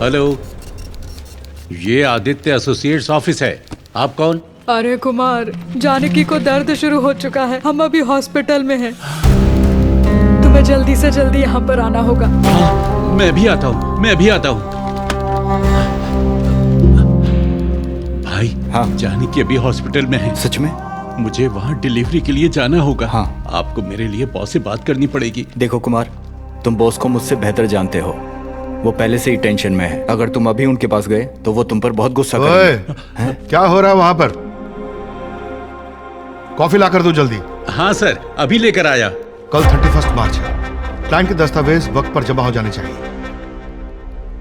Hello, ये Aditya associates office है। आप कौन? अरे कुमार, जानकी को दर्द शुरू हो चुका है। हम अभी हॉस्पिटल में हैं। तुम्हें जल्दी से जल्दी यहाँ पर आना होगा। हाँ, मैं भी आता हूँ, मैं भी आता हूँ। भाई, हाँ। जानकी अभी हॉस्पिटल में है। सच में? मुझे वहाँ डिलीवरी के लिए जाना होगा। हाँ। आपको मेरे लिए बॉस से बात करनी पड़ेगी। देखो कुमार, तुम बॉस को मुझसे बेहतर जानते हो। वो पहले से ही टेंशन में है। अगर तुम अभी उनके पास गए तो वो तुम पर बहुत गुस्सा करेंगे। क्या हो रहा है वहां पर? कॉफी लाकर दो जल्दी। हाँ सर, अभी लेकर आया। कल 31 मार्च है। क्लाइंट के दस्तावेज वक्त पर जमा हो जाने चाहिए।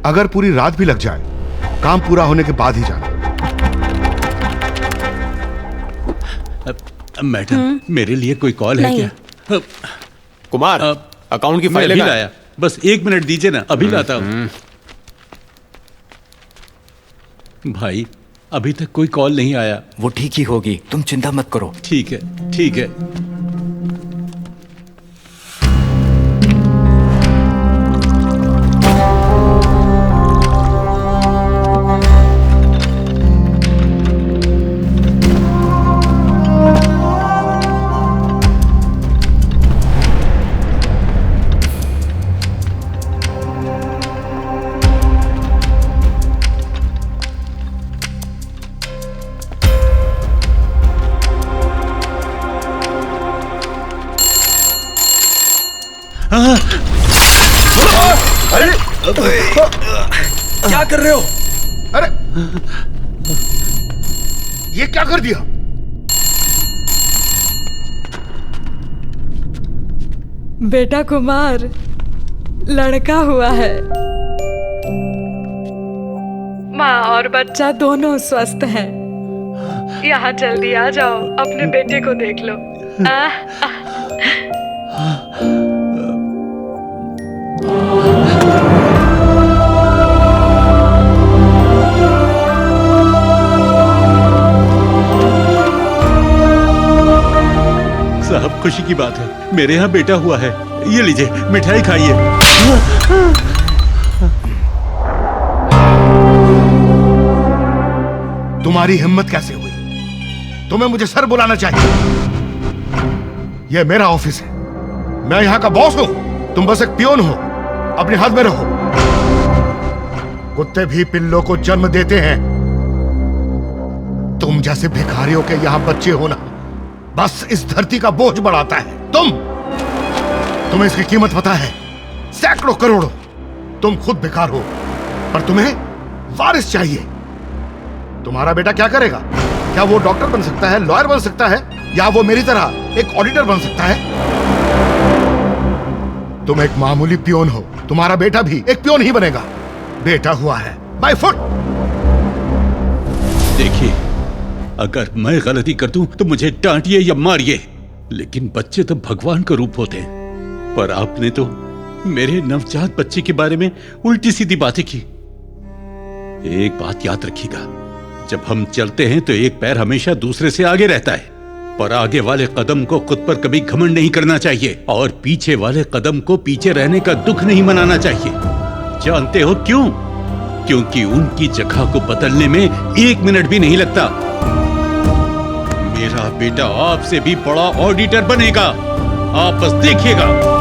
अगर पूरी रात भी लग जाए, काम पूरा होने के बाद ही जाना। मैडम, मेरे लिए कोई कॉल है क्या? कुमार, अकाउंट की फाइल मैं अभी लाया। बस 1 मिनट दीजिए ना, अभी लाता हूँ। भाई, अभी तक कोई कॉल नहीं आया। वो ठीक ही होगी, तुम चिंता मत करो। ठीक है, ठीक है। क्या कर रहे हो? अरे, ये क्या कर दिया? बेटा कुमार, लड़का हुआ है। माँ और बच्चा दोनों स्वस्थ हैं। यहाँ जल्दी आ जाओ, अपने बेटे को देख लो। साहब, खुशी की बात है, मेरे यहाँ बेटा हुआ है। ये लीजिए, मिठाई खाइए। तुम्हारी हिम्मत कैसे हुई? तुम्हें मुझे सर बुलाना चाहिए। यह मेरा ऑफिस है, मैं यहां का बॉस हूं। तुम बस एक पियोन हो। अपने हाथ में रहो। कुत्ते भी पिल्लों को जन्म देते हैं। तुम जैसे भिखारियों के यहां बच्चे होना बस इस धरती का बोझ बढ़ाता है। तुम्हें इसकी कीमत पता है? सैकड़ों करोड़ों। तुम खुद बेकार हो, पर तुम्हें वारिस चाहिए। तुम्हारा बेटा क्या करेगा? क्या वो डॉक्टर बन सकता है, लॉयर बन सकता है, या वो मेरी तरह एक ऑडिटर बन सकता है? तुम एक मामूली पियोन हो। तुम्हारा बेटा भी एक पियोन ही बनेगा। बेटा हुआ है बाय फुट। देखिए, अगर मैं गलती कर दूं तो मुझे डांटिए या मारिए, लेकिन बच्चे तो भगवान का रूप होते हैं। पर आपने तो मेरे नवजात बच्चे के बारे में उल्टी सीधी बातें की। एक बात याद रखिएगा, जब हम चलते हैं तो एक पैर हमेशा दूसरे से आगे रहता है, पर आगे वाले कदम को खुद पर कभी घमंड नहीं करना चाहिए, और पीछे वाले कदम को पीछे रहने का दुख नहीं मनाना चाहिए। जानते हो क्यों? क्योंकि उनकी जगह को बदलने में 1 मिनट भी नहीं लगता। मेरा बेटा आपसे भी बड़ा ऑडिटर बनेगा, आप बस देखिएगा।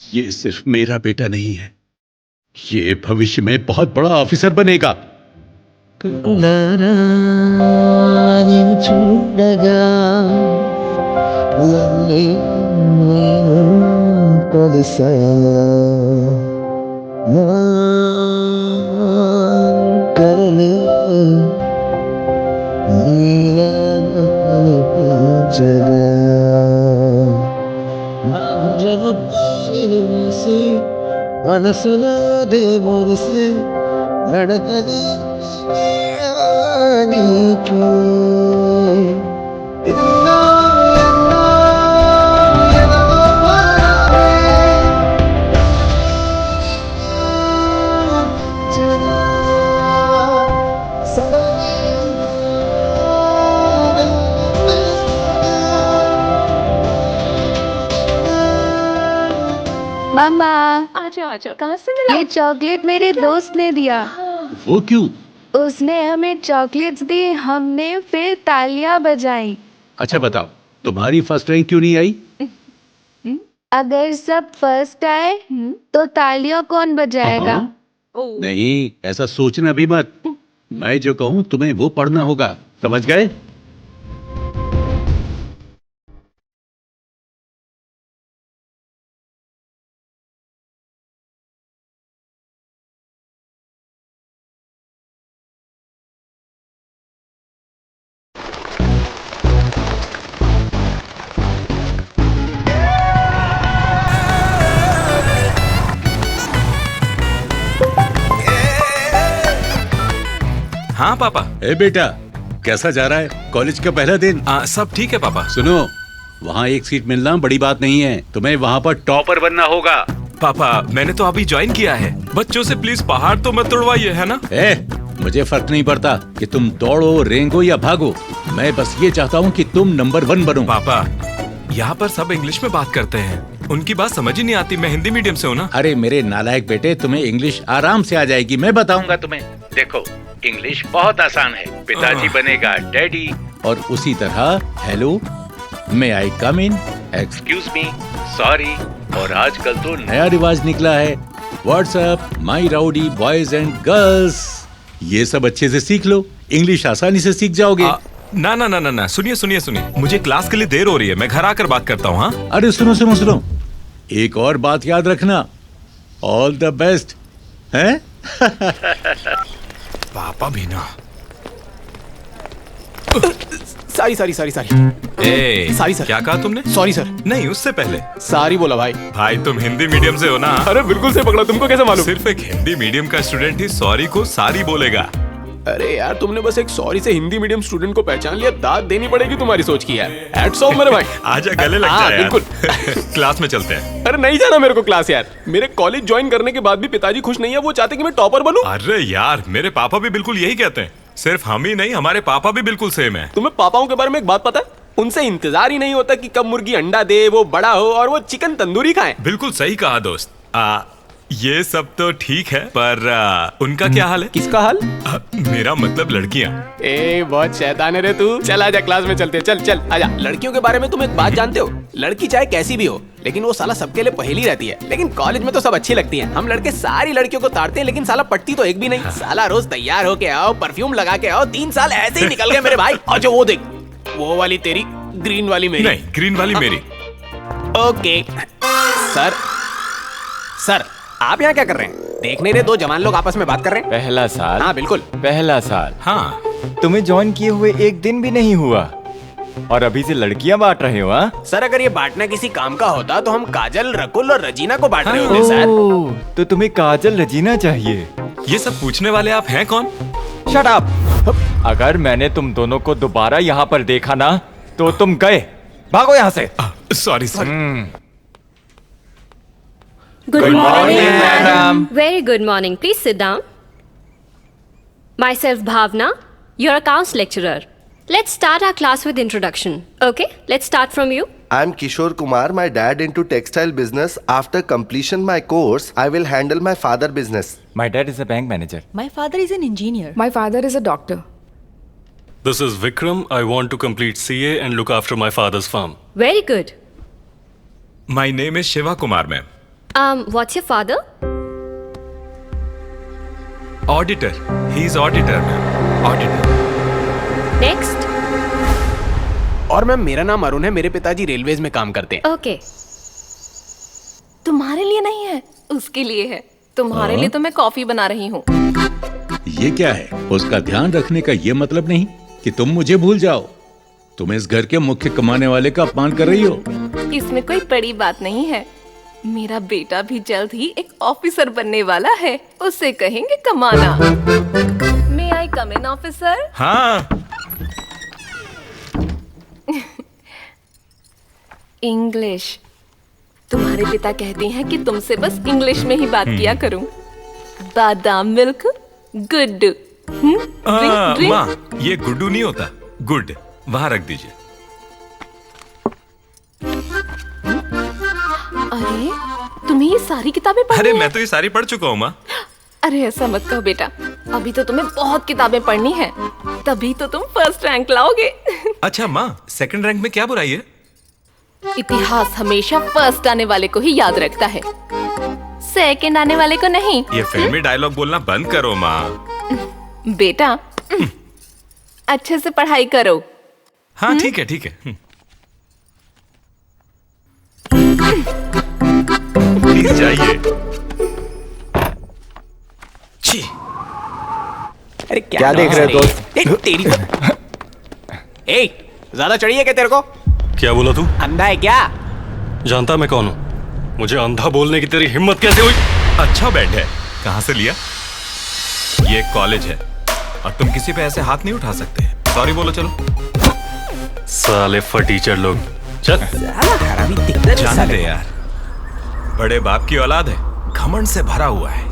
ये सिर्फ मेरा बेटा नहीं है, ये भविष्य में बहुत बड़ा ऑफिसर बनेगा। मामा आ जाओ कहाँ से मिला? ये चॉकलेट मेरे दोस्त ने दिया। वो क्यों? उसने हमें चॉकलेट्स दी, हमने फिर तालियां बजाई। अच्छा बताओ, तुम्हारी फर्स्ट रैंक क्यों नहीं आई? अगर सब फर्स्ट आए तो तालियां कौन बजाएगा? नहीं, ऐसा सोचना भी मत। मैं जो कहूँ तुम्हें वो पढ़ना होगा, समझ गए? हाँ पापा। ए बेटा, कैसा जा रहा है कॉलेज का पहला दिन? सब ठीक है पापा। सुनो, वहाँ एक सीट मिलना बड़ी बात नहीं है, तुम्हें वहाँ पर टॉपर बनना होगा। पापा मैंने तो अभी ज्वाइन किया है, बच्चों से प्लीज पहाड़ तो मत तोड़वाइए, है ना? मुझे फर्क नहीं पड़ता कि तुम दौड़ो, रेंगो या भागो, मैं बस ये चाहता हूँ कि तुम नंबर 1 बनो। पापा यहाँ पर सब इंग्लिश में बात करते हैं, उनकी बात समझ ही नहीं आती। मैं हिंदी मीडियम से हूँ ना। अरे मेरे नालायक बेटे, तुम्हें इंग्लिश आराम से आ जाएगी, मैं बताऊंगा तुम्हें। देखो, इंग्लिश बहुत आसान है। पिताजी बनेगा डैडी, और उसी तरह हेलो, मे आई कम इन, एक्सक्यूज मी, सॉरी, और आजकल तो नया रिवाज निकला है, WhatsApp, my rowdy boys and girls. ये सब अच्छे से सीख लो, इंग्लिश आसानी से सीख जाओगे। ना ना ना ना ना, सुनिए सुनिए सुनिए, मुझे क्लास के लिए देर हो रही है, मैं घर आकर बात करता हूँ। हाँ अरे सुनो सुनो सुनो, एक और बात याद रखना, ऑल द बेस्ट है। पापा भी ना। सारी सॉरी सर। क्या कहा तुमने? Sorry sir. नहीं, उससे पहले सारी बोला भाई। भाई तुम हिंदी मीडियम से हो ना? अरे बिल्कुल से पकड़ा, तुमको कैसे मालूम? सिर्फ एक हिंदी मीडियम का स्टूडेंट ही सॉरी को सारी बोलेगा। अरे यार, तुमने बस एक सॉरी से हिंदी मीडियम स्टूडेंट को पहचान लिया, दाद देनी पड़ेगी तुम्हारी सोच की यार। हैट्स ऑफ मेरे भाई। आजा गले लग हाँ, जाए यार। बिल्कुल। क्लास में चलते हैं। अरे नहीं जाना मेरे को क्लास यार, मेरे कॉलेज ज्वाइन करने के बाद भी पिताजी खुश नहीं है, वो चाहते कि मैं टॉपर बनूं। अरे यार, मेरे पापा भी बिल्कुल यही कहते हैं। सिर्फ हम ही नहीं, हमारे पापा भी बिल्कुल सेम है। तुम्हें पापाओं के बारे में एक बात पता है? उनसे इंतजार ही नहीं होता कि कब मुर्गी अंडा दे, वो बड़ा हो और वो चिकन तंदूरी खाए। बिल्कुल सही कहा दोस्त। ये सब तो ठीक है, पर उनका क्या हाल है? किसका हाल? मेरा मतलब लड़कियां। बहुत शैतान है रे तू। चल आजा, क्लास में चलते। चल चल आजा। लड़कियों के बारे में तुम एक बात जानते हो? लड़की चाहे कैसी भी हो, लेकिन वो साला सबके लिए पहेली रहती है। लेकिन कॉलेज में तो सब अच्छी लगती हैं। हम लड़के सारी लड़कियों को ताड़ते हैं, लेकिन साला पटती तो एक भी नहीं। साला रोज तैयार होके आओ, परफ्यूम लगा के आओ, 3 साल ऐसे ही निकल गए मेरे भाई। और जो वो देख, वो वाली तेरी, ग्रीन वाली मेरी। नहीं, ग्रीन वाली मेरी। Okay sir. सर आप यहाँ क्या कर रहे हैं? देख नहीं रहे दो जवान लोग आपस में बात कर रहे हैं? पहला साल। हाँ बिल्कुल पहला साल। हाँ, तुम्हें ज्वाइन किए हुए एक दिन भी नहीं हुआ और अभी से लड़कियां बांट रहे हो? हाँ सर, अगर ये बांटना किसी काम का होता तो हम काजल, रकुल और रजीना को बांट रहे होते सर। तो तुम्हें काजल रजीना चाहिए। ये सब पूछने वाले आप हैं कौन? Shut up. अगर मैंने तुम दोनों को दोबारा यहाँ पर देखा ना तो तुम गए, भागो यहाँ से। Sorry sir. Good morning, madam. Very good morning. Please sit down. Myself Bhavna, your accounts lecturer. Let's start our class with introduction. Okay, let's start from you. I'm Kishore Kumar, my dad into textile business. After completion my course, I will handle my father business. My dad is a bank manager. My father is an engineer. My father is a doctor. This is Vikram. I want to complete CA and look after my father's farm. Very good. My name is Shiva Kumar, ma'am. What's your father? Auditor. He's auditor, ma'am. Auditor. Next. और ma'am, मेरा नाम अरुण है, मेरे पिताजी railways में काम करते हैं। Okay. तुम्हारे लिए नहीं है, उसके लिए है। तुम्हारे लिए तो मैं कॉफी बना रही हूँ। ये क्या है? उसका ध्यान रखने का ये मतलब नहीं कि तुम मुझे भूल जाओ। तुम इस घर के मुख्य कमाने वाले का अपमान कर रही हो। इसमें कोई बड़ी बात नहीं है। मेरा बेटा भी जल्द ही एक ऑफिसर बनने वाला है, उसे कहेंगे कमाना। मे आई कम इन ऑफिसर? हाँ। इंग्लिश। तुम्हारे पिता कहते हैं कि तुमसे बस इंग्लिश में ही बात किया करूं। बादाम मिल्क गुड्डू। माँ, ये गुड्डू नहीं होता, गुड। वहां रख दीजिए। अरे तुम्हें ये सारी किताबें पढ़नी अरे है? मैं तो ये सारी पढ़ चुका हूँ माँ। अरे ऐसा मत कहो बेटा, अभी तो तुम्हें बहुत किताबें पढ़नी है, तभी तो तुम फर्स्ट रैंक लाओगे। अच्छा माँ, सेकंड रैंक में क्या बुराई है? इतिहास हमेशा फर्स्ट आने वाले को ही याद रखता है, सेकंड आने वाले को नहीं। ये फिल्मी डायलॉग बोलना बंद करो माँ। बेटा अच्छे से पढ़ाई करो। हाँ ठीक है ठीक है। प्लीज जाइए। छी। अरे क्या देख रहे हो दोस्त? तेरी को। ए, ज्यादा चढ़िए क्या तेरे को? क्या बोला तू? अंधा है क्या? जानता मैं कौन हूँ? मुझे अंधा बोलने की तेरी हिम्मत कैसे हुई? अच्छा बैंड है, कहाँ से लिया? ये कॉलेज है और तुम किसी पे ऐसे हाथ नहीं उठा सकते। सॉरी बोलो चलो। साले फटीचर लोग। चल। जाने दे यार, बड़े बाप की औलाद है, घमंड से भरा हुआ है।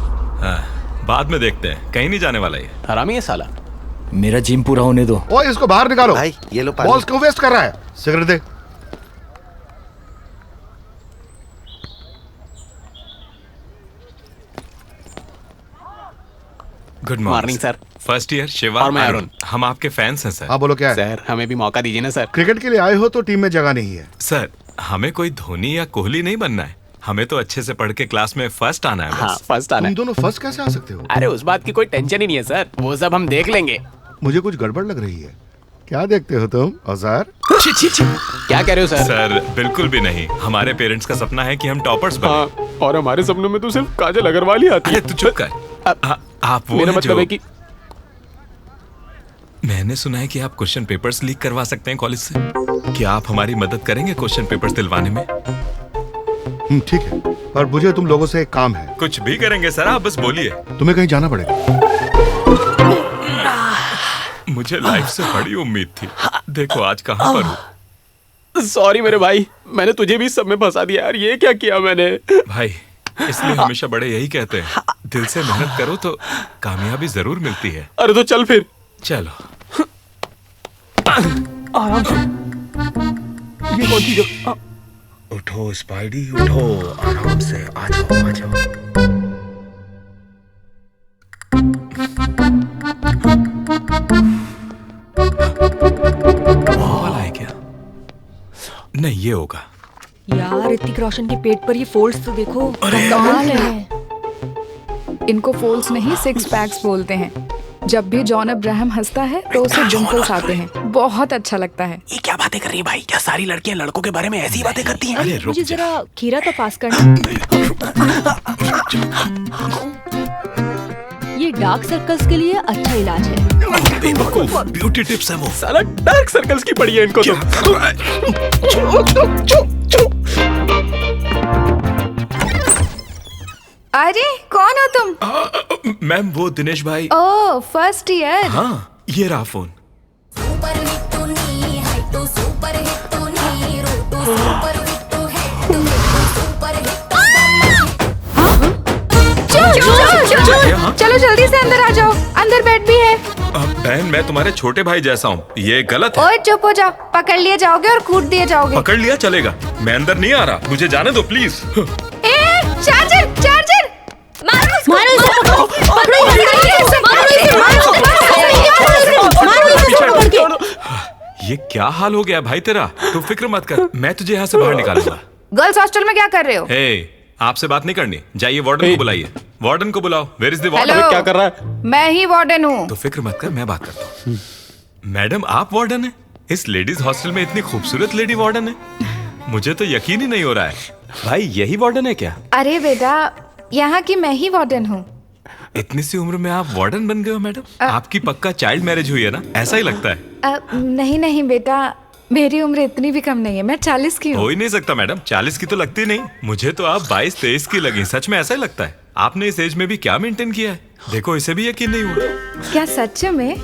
हाँ, बाद में देखते हैं, कहीं नहीं जाने वाला ये। हरामी है साला। मेरा जिम पूरा होने दो। ओए इसको बाहर निकालो भाई ये लो पानी। बॉल्स क्यों वेस्ट कर रहा है? सिगरेट दे। Good morning sir. First year Shiva और मैं अरुण। हम आपके फैंस हैं सर। हाँ बोलो क्या है? सर हमें भी मौका दीजिए ना सर। क्रिकेट के लिए आए हो तो टीम में जगह नहीं है। सर हमें कोई धोनी या कोहली नहीं बनना है, हमें तो अच्छे से पढ़ के क्लास में फर्स्ट आना है बस। हाँ फर्स्ट आना तुम है। दोनों फर्स्ट कैसे आ सकते हो? अरे उस बात की कोई टेंशन ही नहीं है सर, वो सब हम देख लेंगे। मुझे कुछ गड़बड़ लग रही है। क्या देखते हो तुम औजार? छी छी छी। क्या कह रहे हो सर? सर बिल्कुल भी नहीं, हमारे पेरेंट्स का सपना है कि हम टॉपर्स बने। हाँ, और हमारे सपनों में तो सिर्फ काजल अग्रवाल ही आती है। अरे तू चुप कर। आप वो मेरा हैं मतलब जो- है कि मैंने सुना है कि आप क्वेश्चन पेपर्स लीक करवा सकते हैं कॉलेज से। क्या आप हमारी मदद करेंगे क्वेश्चन पेपर्स दिलवाने में? ठीक है, पर मुझे तुम लोगों से एक काम है। कुछ भी करेंगे सर, आप बस बोलिए। तुम्हें कहीं जाना पड़ेगा। मुझे लाइफ से बड़ी उम्मीद थी, देखो आज कहाँ पर हूँ। सॉरी मेरे भाई, मैंने तुझे भी इस सब में फंसा दिया यार। ये क्या किया मैंने? भाई इसलिए हमेशा बड़े यही कहते हैं, दिल से मेहनत करो तो कामयाबी जरूर मिलती है। अरे तो चल फिर। चलो। आराम से। ये कौन सी जगह? उठो स्पाइडी उठो, आराम से आ जाओ आ जाओ। वाला है क्या? नहीं ये होगा। यार ऋतिक रोशन के पेट पर ये फोल्ड्स तो देखो। कमाल है। इनको फोल्ड्स नहीं सिक्स पैक्स बोलते हैं। जब भी जॉन अब्राहम हंसता है तो उसे डिंपल्स आते हैं, बहुत अच्छा लगता है। ये क्या बातें कर रही है भाई? क्या सारी लड़कियां लड़कों के बारे में ऐसी बातें करती हैं? अरे रुक मुझे जा। जरा खीरा तो पास करना। ये डार्क सर्कल्स के लिए अच्छा इलाज है। बेवकूफ, ब्यूटी टिप्स है वो। साला डार्क सर्कल्स की पड़ी है इनको तो। अरे कौन हो तुम? मैम वो दिनेश भाई। ओह फर्स्ट ईयर। हाँ ये रहा फोन। चलो जल्दी से अंदर आ जाओ, अंदर बेड भी है। बहन मैं तुम्हारे छोटे भाई जैसा हूँ, ये गलत है। ओए चुप हो जाओ, पकड़ लिए जाओगे और कूट दिए जाओगे। पकड़ लिया चलेगा, मैं अंदर नहीं आ रहा, मुझे जाने दो प्लीज। चार्जर चार्जर ये क्या हाल हो गया भाई तेरा? तू फिक्र मत कर, मैं तुझे यहाँ से बाहर निकालूंगा। गर्ल्स हॉस्टल में क्या कर रहे हो? हे, आपसे बात नहीं करनी, जाइए वार्डन को बुलाइए। वार्डन को बुलाओ। Where is the warden? Hello. क्या कर रहा है? मैं ही वार्डन हूँ। तो फिक्र मत कर, मैं बात करता हूँ। मैडम आप वार्डन है? इस लेडीज हॉस्टल में इतनी खूबसूरत लेडी वार्डन है, मुझे तो यकीन ही नहीं हो रहा है। भाई यही वार्डन है क्या? अरे बेटा यहाँ की मैं ही वार्डन हूँ। इतनी सी उम्र में आप वार्डन बन गए हो मैडम? आपकी पक्का चाइल्ड मैरिज हुई है ना, ऐसा ही लगता है। नहीं नहीं बेटा, मेरी उम्र इतनी भी कम नहीं है, मैं 40 की हो हूँ। ही नहीं सकता मैडम, 40 की तो लगती नहीं। मुझे तो आप 22-23 की लगी। सच में ऐसा ही लगता है। आपने इस एज में भी क्या मेंटेन किया है, देखो इसे भी यकीन नहीं हुआ। क्या सच में?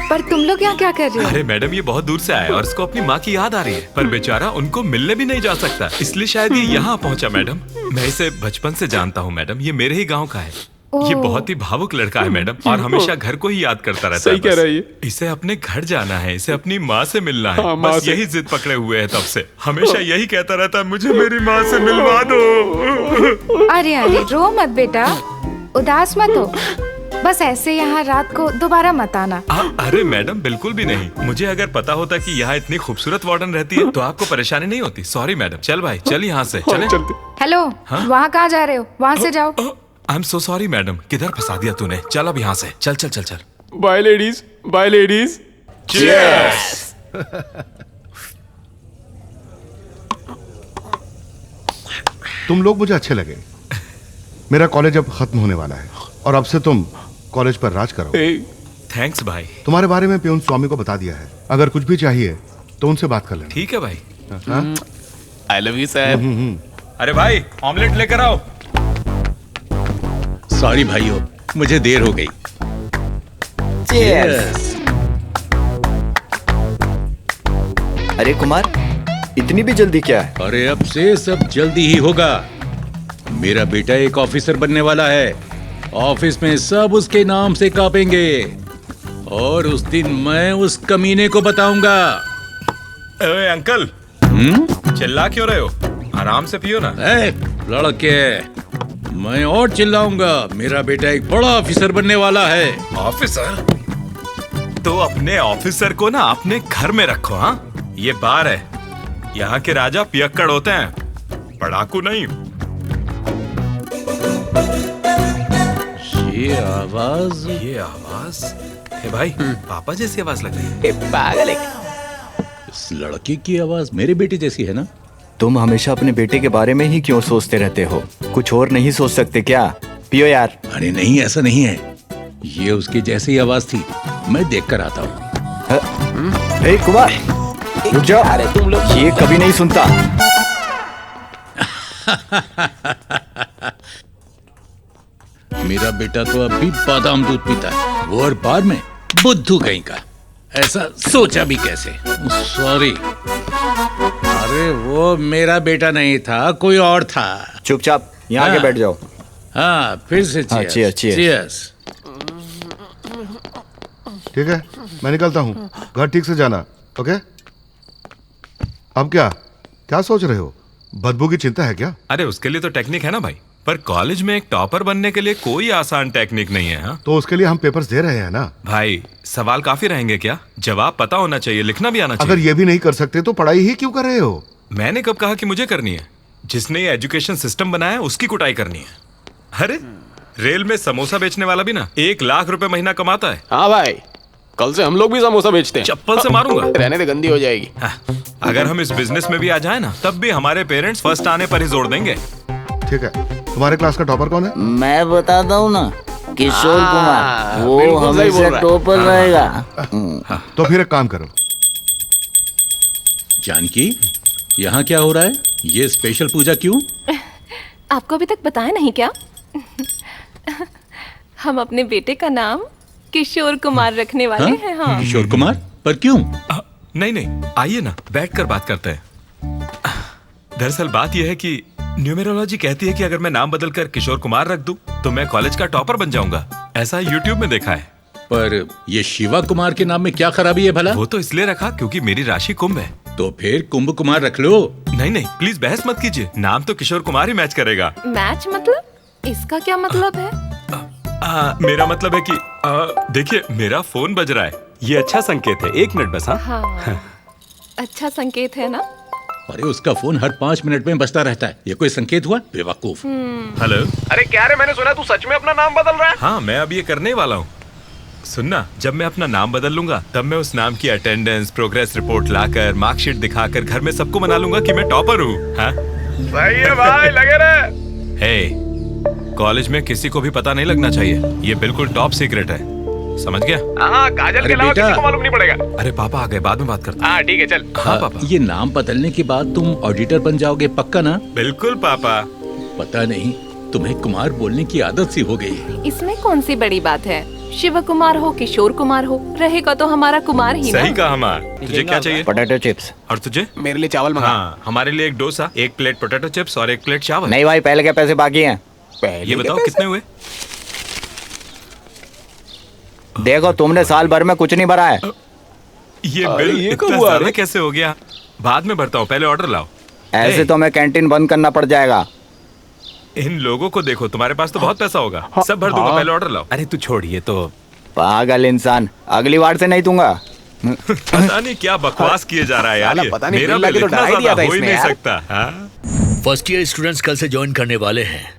पर तुम लोग यहाँ क्या कर रहे हो? अरे मैडम, ये बहुत दूर से आया और इसको अपनी माँ की याद आ रही है, पर बेचारा उनको मिलने भी नहीं जा सकता, इसलिए शायद ये यहाँ पहुँचा। मैडम, मैं इसे बचपन से जानता हूँ मैडम, ये मेरे ही गाँव का है। ये बहुत ही भावुक लड़का है मैडम, और हमेशा घर को ही याद करता रहता है। सही कह रही है। इसे अपने घर जाना है, इसे अपनी माँ से मिलना है। बस यही जिद पकड़े हुए है तब से, हमेशा यही कहता रहता है, मुझे मेरी माँ से मिलवा दो। अरे रो मत बेटा, उदास मत हो, बस ऐसे यहाँ रात को दोबारा मत आना। अरे मैडम, बिल्कुल भी नहीं। मुझे अगर पता होता कि यहाँ इतनी खूबसूरत वार्डन रहती है तो आपको परेशानी नहीं होती। Sorry madam. चल भाई, चल यहाँ से चले। हेलो, वहाँ कहाँ जा रहे हो? वहाँ से जाओ। I am so sorry madam, किधर फंसा दिया तूने। चल अब यहाँ से, चल चल चल चल। Bye ladies, bye ladies. Cheers. तुम लोग मुझे अच्छे लगे। मेरा कॉलेज अब खत्म होने वाला है और अब से तुम कॉलेज पर राज करो। थैंक्स भाई। तुम्हारे बारे में प्यून स्वामी को बता दिया है, अगर कुछ भी चाहिए तो उनसे बात कर लेना। ठीक है भाई। I love you sir. अरे भाई, ऑमलेट लेकर आओ। सॉरी भाइयों, मुझे देर हो गई। Cheers. अरे कुमार, इतनी भी जल्दी क्या है? अरे अब से सब जल्दी ही होगा। मेरा बेटा एक ऑफिसर बनने वाला है। ऑफिस में सब उसके नाम से कांपेंगे और उस दिन मैं उस कमीने को बताऊंगा। अरे अंकल, चिल्ला क्यों रहे हो? आराम से पियो ना। लड़के, मैं और चिल्लाऊंगा। मेरा बेटा एक बड़ा ऑफिसर बनने वाला है। ऑफिसर? तो अपने ऑफिसर को ना अपने घर में रखो। हाँ, ये बार है, यहाँ के राजा पियक्कड़ होते हैं, पढ़ाकू नहीं। ये आवाज हे भाई, पापा जैसी आवाज लग रही है। पागल है। इस लड़के की आवाज मेरे बेटे जैसी है ना? तुम हमेशा अपने बेटे के बारे में ही क्यों सोचते रहते हो? कुछ और नहीं सोच सकते क्या? पियो यार। अरे नहीं, ऐसा नहीं है। ये उसकी जैसी ही आवाज थी। मैं देख कर आता हूँ। हे कुमार, रुक जाओ। अरे तुम लोग, ये कभी नहीं सुनता। मेरा बेटा तो अब भी बादाम दूध पीता है, वो और बाद में बुद्धू कहीं का। ऐसा सोचा भी कैसे? सॉरी। अरे वो मेरा बेटा नहीं था, कोई और था। चुपचाप यहाँ आके बैठ जाओ। हाँ, फिर से cheers, cheers। ठीक है, मैं निकलता हूँ। घर ठीक से जाना, ओके? अब क्या सोच रहे हो? बदबू की चिंता है क्या? अरे उसके लिए तो टेक्निक है ना भाई, पर कॉलेज में एक टॉपर बनने के लिए कोई आसान टेक्निक नहीं है। हाँ? तो उसके लिए हम पेपर्स दे रहे हैं ना भाई। सवाल काफी रहेंगे क्या? जवाब पता होना चाहिए, लिखना भी आना चाहिए। अगर ये भी नहीं कर सकते तो पढ़ाई ही क्यों कर रहे हो? मैंने कब कहा कि मुझे करनी है? जिसने ये एजुकेशन सिस्टम बनाया उसकी कुटाई करनी है। अरे रेल में समोसा बेचने वाला भी ना 1 लाख रुपए महीना कमाता है। हाँ भाई, कल से हम लोग भी समोसा बेचते हैं। चप्पल से मारूंगा। रहने दे, गंदी हो जाएगी। अगर हम इस बिजनेस में भी आ जाए ना, तब भी हमारे पेरेंट्स फर्स्ट आने पर ही जोर देंगे। ठीक है, तुम्हारे क्लास का टॉपर कौन है? मैं बताता हूँ ना, किशोर कुमार। वो बिल्कुल सही बोल हमेशा रहा है। टॉपर रहेगा। तो फिर एक काम करो। जानकी, यहाँ क्या हो रहा है? ये स्पेशल पूजा क्यों? आपको अभी तक बताया नहीं क्या? हम अपने बेटे का नाम किशोर कुमार रखने वाले हैं। हाँ। किशोर कुमार? पर क्यों? नहीं, आइए ना, बैठकर बात करते हैं। दरअसल बात यह है कि न्यूमेरोलॉजी कहती है कि अगर मैं नाम बदलकर किशोर कुमार रख दूं, तो मैं कॉलेज का टॉपर बन जाऊंगा। ऐसा यूट्यूब में देखा है। पर ये शिवा कुमार के नाम में क्या खराबी है भला? वो तो इसलिए रखा क्योंकि मेरी राशि कुंभ है। तो फिर कुंभ कुमार रख लो। नहीं, प्लीज बहस मत कीजिए। नाम तो किशोर कुमार ही मैच करेगा। मैच मतलब? इसका क्या मतलब है? मेरा मतलब है कि देखिए, मेरा फोन बज रहा है, ये अच्छा संकेत है। 1 मिनट बस। हाँ, अच्छा संकेत है ना? अरे उसका फोन हर 5 मिनट में बजता रहता है, ये कोई संकेत हुआ? बेवकूफ। हेलो। अरे क्या रे, मैंने सुना तू सच में अपना नाम बदल रहा है? हाँ, मैं अब ये करने वाला हूँ। सुनना, जब मैं अपना नाम बदल लूंगा, तब मैं उस नाम की अटेंडेंस, प्रोग्रेस रिपोर्ट लाकर, मार्कशीट दिखाकर घर में सबको मना लूंगा कि मैं टॉपर हूँ। हाँ? सही है भाई, लगे रहे। कॉलेज में किसी को भी पता नहीं लगना चाहिए, ये बिल्कुल टॉप सीक्रेट है। समझ गया? हाँ, काजल अरे के अलावा बेटा। किसी को मालूम नहीं पड़ेगा। अरे पापा आ गए, बाद में बात करते हैं। हाँ ठीक है, चल। हाँ पापा। ये नाम बदलने के बाद तुम ऑडिटर बन जाओगे, पक्का ना? बिल्कुल पापा। पता नहीं, तुम्हें कुमार बोलने की आदत सी हो गई है। इसमें कौन सी बड़ी बात है? शिव कुमार हो, किशोर कुमार हो, रहेगा तो हमारा कुमार ही ना। सही कहा हमार। तुझे क्या चाहिए? Potato chips. और तुझे? मेरे लिए चावल मंगा। हाँ, हमारे लिए एक डोसा, एक प्लेट पोटैटो चिप्स और एक प्लेट चावल। नहीं भाई, पहले के पैसे बाकी हैं। ये बताओ कितने हुए? देखो, तुमने साल भर में कुछ नहीं भरा है। ये अरे, बिल ये इतना कब हुआ ज्यादा रे? कैसे हो गया? बाद में भरता हूँ, पहले ऑर्डर लाओ। ऐसे तो मैं कैंटीन बंद करना पड़ जाएगा। इन लोगों को देखो, तुम्हारे पास तो बहुत पैसा होगा। सब भर दूंगा, पहले ऑर्डर लाओ। अरे तू छोड़िए तो। पागल इंसान, अगली बार से नहीं दूंगा। पता नहीं क्या बकवास किए जा रहा है यार। साला ये पता नहीं मेरा बिल लगे बिल तो इतना डरा ही दिया ज्यादा था हो ही इसने नहीं यार। सकता। हाँ? फर्स्ट ईयर स्टूडेंट्स कल से ज्वाइन करने वाले हैं।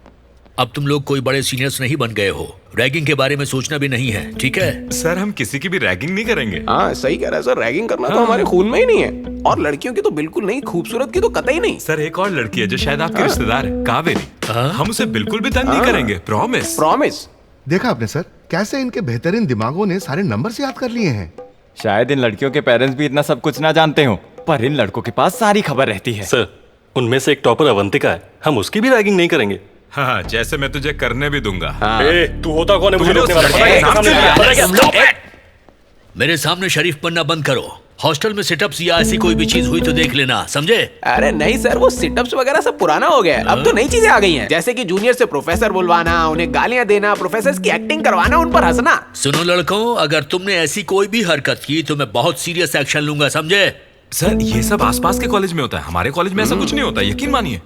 अब तुम लोग कोई बड़े सीनियर्स नहीं बन गए हो। रैगिंग के बारे में सोचना भी नहीं है, ठीक है? सर, हम किसी की भी रैगिंग नहीं करेंगे। हाँ सही कह रहा है सर, रैगिंग करना तो हमारे खून में ही नहीं है। और लड़कियों की तो बिल्कुल नहीं, खूबसूरत की तो कतई नहीं। सर, एक और लड़की है जो शायद आपके रिश्तेदार है, कावेरी। हम उसे बिल्कुल भी तंग नहीं करेंगे, प्रॉमिस। प्रॉमिस। देखा आपने सर, कैसे इनके बेहतरीन दिमागों ने सारे नंबर याद कर लिए हैं। शायद इन लड़कियों के पेरेंट्स भी इतना सब कुछ ना जानते हो, पर इन लड़कों के पास सारी खबर रहती है। सर, उनमें से एक टॉपर अवंतिका है, हम उसकी भी रैगिंग नहीं करेंगे। हाँ, जैसे मैं तुझे करने भी दूंगा। ए, तू होता कौन है मुझे रोकने वाला? ए, पता है? मेरे सामने शरीफ बनना बंद करो। हॉस्टल में सिटअप्स या ऐसी कोई भी चीज हुई तो देख लेना, समझे? अरे नहीं सर, वो सिटअप्स वगैरह सब पुराना हो गया है। अब तो नई चीजें आ गई हैं, जैसे कि जूनियर से प्रोफेसर बुलवाना, उन्हें गालियां देना, प्रोफेसर की एक्टिंग करवाना, उन पर हंसना। सुनो लड़कों, अगर तुमने ऐसी कोई भी हरकत की तो मैं बहुत सीरियस एक्शन लूंगा, समझे? सर, ये सब आसपास के कॉलेज में होता है, हमारे कॉलेज में ऐसा कुछ नहीं होता, यकीन मानिए।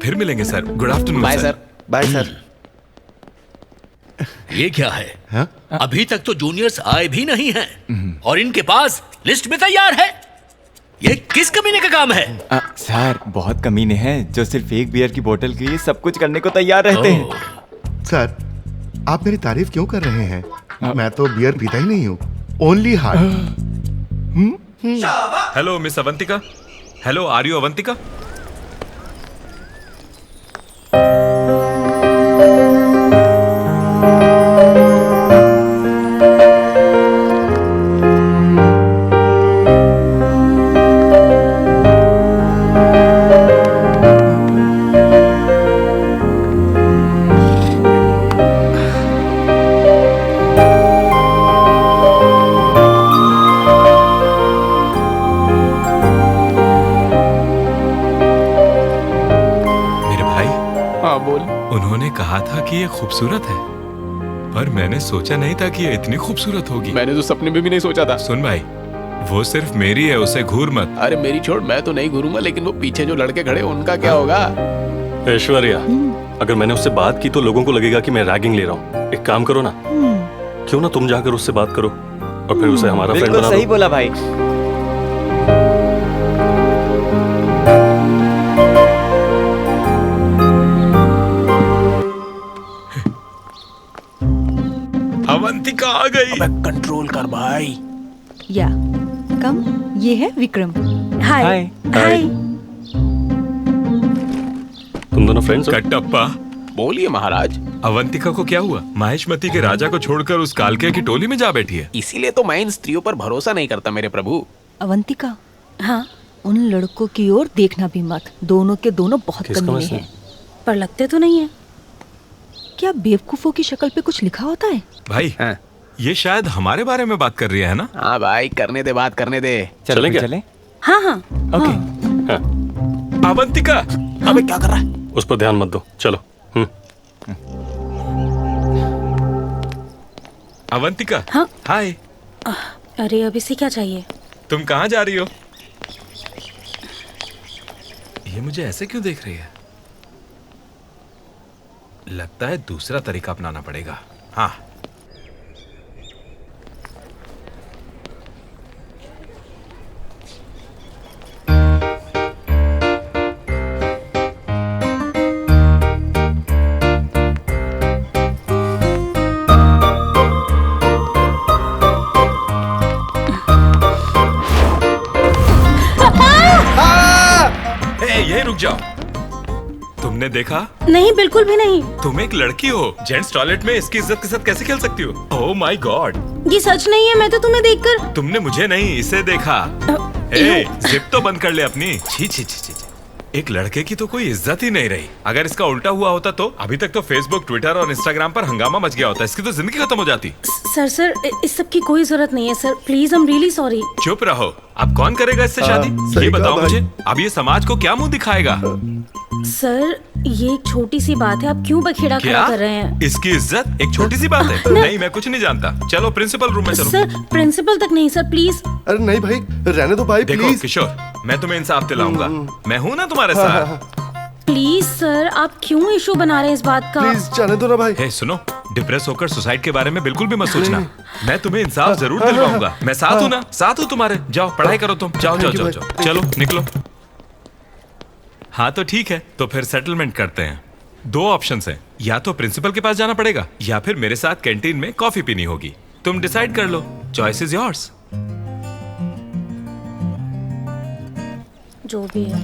फिर मिलेंगे sir. Good afternoon. Bye sir. Bye sir. ये क्या है? अभी तक तो जूनियर्स आए भी नहीं हैं और इनके पास लिस्ट में तैयार है। ये किस कमीने का काम है? सर, बहुत कमीने हैं जो सिर्फ एक बियर की बोतल के लिए सब कुछ करने को तैयार रहते हैं। सर, आप मेरी तारीफ क्यों कर रहे हैं? मैं तो बियर पीता ही नहीं हूँ, only heart. Hello miss Avantika. Hello, are you Avantika? उन्होंने कहा था कि ये खूबसूरत है, पर मैंने सोचा नहीं था कि ये इतनी खूबसूरत होगी। मैंने तो सपने में भी नहीं सोचा था। सुन भाई, वो सिर्फ मेरी है, उसे घूर मत। अरे मेरी छोड़, मैं तो नहीं घूरूंगा, लेकिन वो पीछे जो लड़के खड़े उनका क्या होगा? ऐश्वर्या, अगर मैंने उससे बात की तो लोगों को लगेगा कि मैं रैगिंग ले रहा हूँ। एक काम करो ना, क्यों ना तुम जाकर उससे बात करो और फिर उसे हमारा फ्रेंड बना दो। सही बोला भाई। अवंतिका आ गई। अबे कंट्रोल कर भाई। या कम, ये है विक्रम। हाय। हाय। तुम दोनों फ्रेंड्स हो? कटप्पा। बोलिए महाराज। अवंतिका को क्या हुआ? महेशमती के राजा को छोड़कर उस कालके की टोली में जा बैठी है। इसीलिए तो मैं इन स्त्रियों पर भरोसा नहीं करता मेरे प्रभु। अवंतिका, हाँ, उन लड़कों की ओर देखना भी मत। दोनों के दोनों बहुत कमीने हैं, पर लगते तो नहीं है। क्या बेवकूफों की शक्ल पे कुछ लिखा होता है? भाई, ये शायद हमारे बारे में बात कर रही है ना? हाँ भाई, करने दे बात, करने दे। चलें क्या? हाँ हाँ। हाँ। अवंतिका, अबे क्या कर रहा है? उस पर ध्यान मत दो, चलो। अवंतिका। हाँ? हाय। अरे अब इसे क्या चाहिए? तुम कहाँ जा रही हो? ये मुझे ऐसे क्यों देख रही है? लगता है दूसरा तरीका अपनाना पड़ेगा। हाँ। यही रुक जाओ। तुमने देखा? नहीं, बिल्कुल भी नहीं। तुम एक लड़की हो, जेंट्स टॉयलेट में इसकी इज्जत के साथ कैसे खेल सकती हो? ओह माय गॉड, ये सच नहीं है। मैं तो तुम्हें देखकर। तुमने मुझे नहीं, इसे देखा। ए, जिप तो बंद कर ले अपनी। छी छी छी छी। एक लड़के की तो कोई इज्जत ही नहीं रही। अगर इसका उल्टा हुआ होता तो अभी तक तो फेसबुक, ट्विटर और इंस्टाग्राम पर हंगामा मच गया होता। इसकी तो जिंदगी खत्म हो जाती। सर इस सब की कोई जरूरत नहीं है sir. Please, I am really sorry. चुप रहो। अब कौन करेगा इससे शादी? ये बताओ मुझे। अब ये समाज को क्या मुंह दिखाएगा? सर, ये एक छोटी सी बात है, आप क्यों बखेड़ा खड़ा कर रहे हैं? इसकी इज्जत एक छोटी सी बात है? नहीं, मैं कुछ नहीं जानता। चलो प्रिंसिपल रूम में चलो। सर, प्रिंसिपल तक नहीं सर, प्लीज। अरे नहीं भाई, रहने दो भाई, देखो किशोर, मैं तुम्हें इंसाफ दिलाऊंगा। मैं हूँ ना तुम्हारे साथ। प्लीज सर, आप क्यों इशू बना रहे हैं इस बात का? प्लीज जाने दो ना भाई। हे सुनो, डिप्रेस होकर सुसाइड के बारे में बिल्कुल भी मत सोचना। मैं तुम्हें इंसाफ जरूर दिलवाऊंगा। मैं साथ हूँ ना, साथ हूँ तुम्हारे। जाओ पढ़ाई करो तुम। जाओ जाओ जाओ जाओ, चलो निकलो। हाँ तो ठीक है, तो फिर सेटलमेंट करते हैं। 2 ऑप्शंस हैं, या तो प्रिंसिपल के पास जाना पड़ेगा या फिर मेरे साथ कैंटीन में कॉफी पीनी होगी। तुम डिसाइड कर लो। Choice is yours. जो भी है।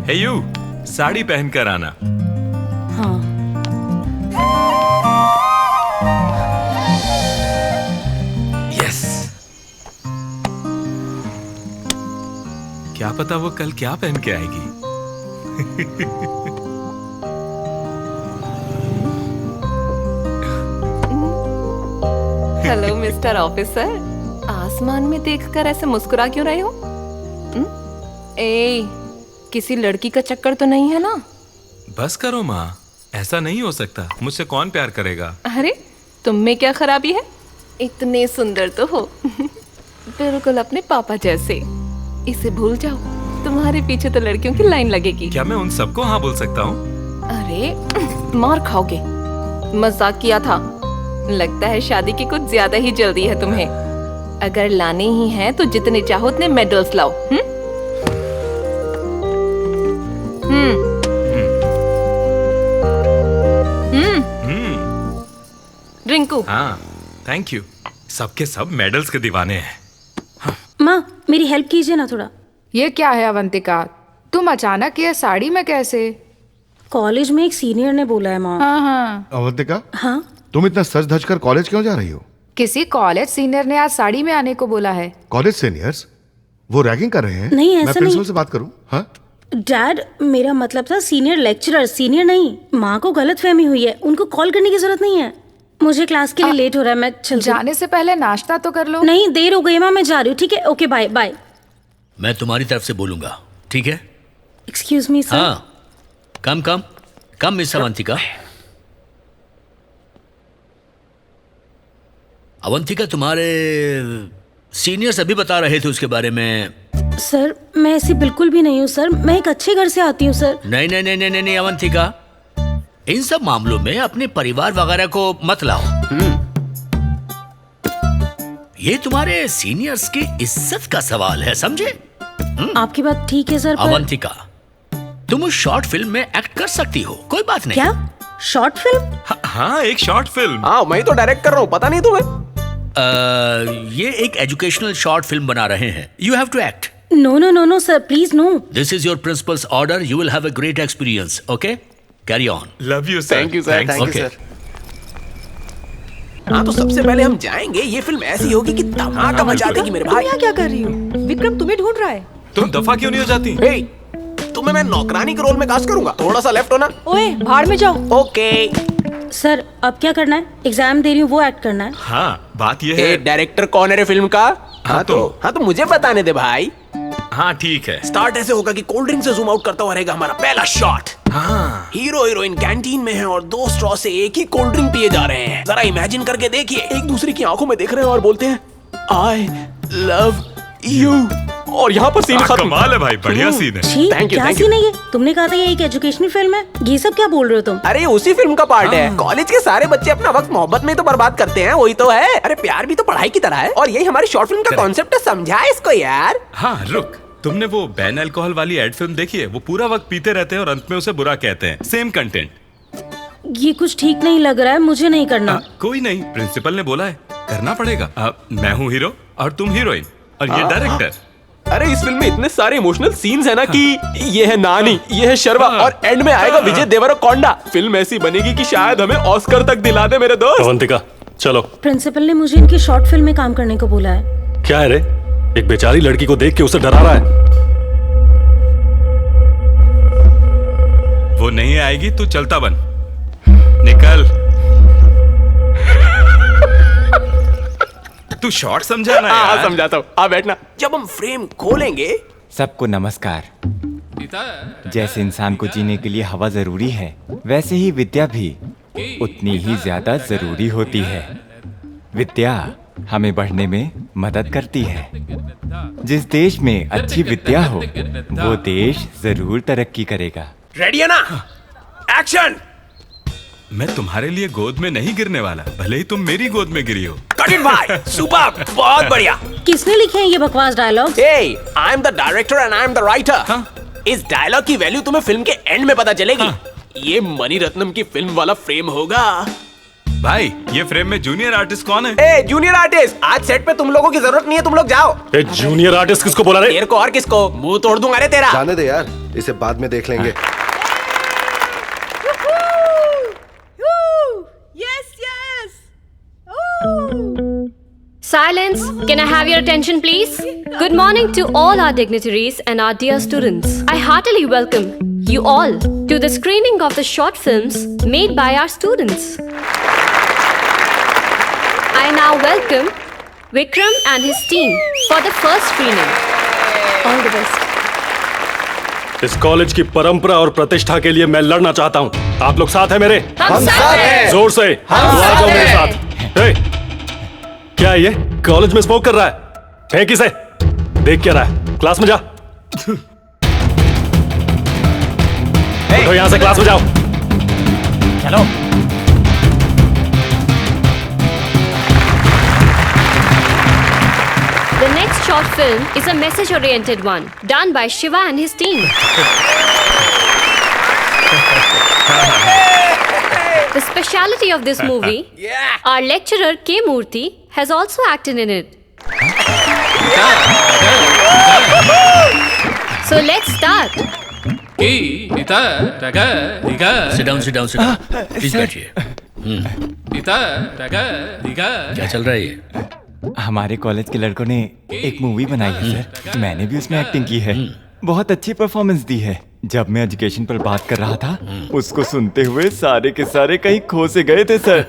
हे यू, साड़ी पहनकर आना। हाँ। यस। क्या पता वो कल क्या पहन के आएगी। हेलो मिस्टर ऑफिसर, आसमान में देखकर ऐसे मुस्कुरा क्यों रहे हो? ए, किसी लड़की का चक्कर तो नहीं है ना? बस करो माँ, ऐसा नहीं हो सकता। मुझसे कौन प्यार करेगा? अरे तुम में क्या खराबी है? इतने सुंदर तो हो। बिल्कुल अपने पापा जैसे। इसे भूल जाओ, तुम्हारे पीछे तो लड़कियों की लाइन लगेगी। क्या मैं उन सबको हाँ बोल सकता हूँ? अरे मार खाओगे। मजाक किया था। लगता है शादी की कुछ ज्यादा ही जल्दी है तुम्हें। अगर लाने ही हैं तो जितने चाहो उतने मेडल्स लाओ। रिंकू। हाँ थैंक यू। सबके सब मेडल्स के दीवाने हैं। माँ, मेरी हेल्प कीजिए ना थोड़ा। ये क्या है अवंतिका, तुम अचानक ये साड़ी में कैसे? कॉलेज में एक सीनियर ने बोला है माँ। हाँ। अवंतिका, हाँ, तुम इतना सज धज कर कॉलेज क्यों जा रही हो? किसी कॉलेज सीनियर ने आज साड़ी में आने को बोला है। कॉलेज सीनियर्स वो रैगिंग कर रहे हैं? नहीं, ऐसा मैं प्रिंसिपल नहीं। से बात करूं? हाँ? डैड, मेरा मतलब था सीनियर लेक्चरर, सीनियर नहीं। माँ को गलतफहमी हुई है, उनको कॉल करने की जरूरत नहीं है। मुझे क्लास के लिए लेट हो रहा है, मैं चल। जाने से पहले नाश्ता तो कर लो। नहीं, देर हो गई माँ, मैं जा रही हूँ। ठीक है, ओके, बाय बाय। मैं तुम्हारी तरफ से बोलूंगा, ठीक है? Excuse me sir. हाँ, कम कम कम मिस अवंतिका। अवंतिका, तुम्हारे सीनियर्स अभी बता रहे थे उसके बारे में। सर, मैं ऐसी बिल्कुल भी नहीं हूँ सर। मैं एक अच्छे घर से आती हूँ सर। नहीं नहीं नहीं नहीं नहीं अवंतिका, इन सब मामलों में अपने परिवार वगैरह को मत लाओ। ये तुम्हारे सीनियर्स की इज्जत का सवाल है, समझे? आपकी बात ठीक है सर, पर... अवंतिका, तुम उस शॉर्ट फिल्म में एक्ट कर सकती हो, कोई बात नहीं। क्या शॉर्ट फिल्म? हाँ, एक शॉर्ट फिल्म। हाँ, मैं तो डायरेक्ट कर रहा हूँ, पता नहीं तुम्हें? ये एक एजुकेशनल शॉर्ट फिल्म बना रहे हैं। You have to act. No no no no sir, please no. This is your principal's order. You will have a great experience. Okay, carry on. Love you sir. Thank you sir. Thank you sir. हाँ, तो सबसे पहले हम जाएंगे। ये film ऐसी होगी कि धमाका मचा देगी मेरे भाई। तुम यहाँ क्या कर रही हो? विक्रम तुम्हें ढूंढ रहा है। तुम दफा क्यों नहीं हो जाती? हे, तुम्हें मैं नौकरानी के रोल में कास्ट करूंगा। थोड़ा सा लेफ्ट होना। ओए, भाड़ में जाओ। ओके सर, अब क्या करना है? एग्जाम दे रही हूँ, वो एक्ट करना है। हाँ, बात ये है। डायरेक्टर कौन है रे फिल्म का? हाँ तो मुझे बताने दे भाई। हाँ ठीक है। स्टार्ट ऐसे होगा कि कोल्ड ड्रिंक से जूम आउट करता हुआ रहेगा हमारा पहला शॉट। हाँ। हीरो हीरोइन कैंटीन में हैं और 2 स्ट्रॉ से एक ही कोल्ड ड्रिंक पिए जा रहे हैं। जरा इमेजिन करके देखिए, एक दूसरे की आंखों में देख रहे हैं और बोलते हैं आई लव यू। और यहाँ पर सीन खत्म। कमाल है भाई, बढ़िया सीन है। Thank you. क्या सीन है ये? तुमने कहा था ये एक एजुकेशनल फिल्म है। ये सब क्या बोल रहे हो तुम? अरे उसी फिल्म का पार्ट है। कॉलेज के सारे बच्चे अपना वक्त मोहब्बत में तो बर्बाद करते हैं, वही तो है। अरे प्यार भी तो पढ़ाई की तरह है और यही हमारी शॉर्ट फिल्म का कॉन्सेप्ट है। समझा इसको यार। हाँ रुक, तुमने वो बैन अल्कोहल वाली एड फिल्म देखी है? वो पूरा वक्त पीते रहते हैं और अंत में उसे बुरा कहते हैं। Same content. ये कुछ ठीक नहीं लग रहा है, मुझे नहीं करना। कोई नहीं, प्रिंसिपल ने बोला है, करना पड़ेगा। मैं हूँ हीरो और तुम हीरोइन और ये डायरेक्टर। अरे इस फिल्म में इतने सारे इमोशनल सीन्स है ना कि ये है नानी, ये है शर्मा और एंड में आएगा विजय देवरकोंडा। फिल्म ऐसी बनेगी कि शायद हमें ऑस्कर तक दिला दे मेरे दोस्त। अवंतिका चलो। प्रिंसिपल ने मुझे इनकी शॉर्ट फिल्म में काम करने को बोला है। क्या है रे, एक बेचारी लड़की को देख के उसे डरा रहा है। वो नहीं आएगी तो चलता बन, निकल। तू शॉर्ट समझा ना यार। हाँ समझाता हूँ, आ बैठना। जब हम फ्रेम खोलेंगे। सबको नमस्कार। जैसे इंसान को जीने के लिए हवा जरूरी है, वैसे ही विद्या भी उतनी ही ज्यादा जरूरी होती है। विद्या हमें बढ़ने में मदद करती है। जिस देश में अच्छी विद्या हो, वो देश जरूर तरक्की करेगा। रेडी है ना? एक्शन। मैं तुम्हारे लिए गोद में नहीं गिरने वाला, भले ही तुम मेरी गोद में गिरी हो। कट इट भाई, सुपर, बहुत बढ़िया। किसने लिखे हैं ये बकवास dialogue? Hey, I am the director and I am the writer. इस डायलॉग की वैल्यू तुम्हें फिल्म के एंड में पता चलेगी। ये मणि रत्नम की फिल्म वाला फ्रेम होगा। भाई ये फ्रेम में जूनियर आर्टिस्ट कौन है? ए जूनियर आर्टिस्ट, आज सेट पे तुम लोगों की जरूरत नहीं है, तुम लोग जाओ। ए जूनियर आर्टिस्ट किसको बोला रे? तेरे को और किसको? मुंह तोड़ दूंगा रे तेरा। जाने दे यार, इसे बाद में देख लेंगे। Silence! Can I have your attention, please? Good morning to all our dignitaries and our dear students. I heartily welcome you all to the screening of the short films made by our students. I now welcome Vikram and his team for the first screening. All the best. इस college की परंपरा और प्रतिष्ठा के लिए मैं लड़ना चाहता हूँ। आप लोग साथ हैं मेरे? हम साथ हैं। जोर से आ जाओ मेरे साथ। ए, क्या ये कॉलेज में स्मोक कर रहा है? फेंक इसे। देख क्या रहा है? क्लास में जा। उठो यहाँ से, क्लास में जाओ। चलो। The next short film is a message-oriented one, done by Shiva and his team. The speciality of this movie, our lecturer K. Murthy has also acted in it. So let's start. Sit down, sit down, sit down. Please बैठिए। क्या चल रहा है ये? हमारे college के लड़कों ने एक मूवी बनाई है सर। मैंने भी उसमें एक्टिंग की है। बहुत अच्छी परफॉर्मेंस दी है। जब मैं एजुकेशन पर बात कर रहा था, उसको सुनते हुए सारे के सारे कहीं खो से गए थे सर।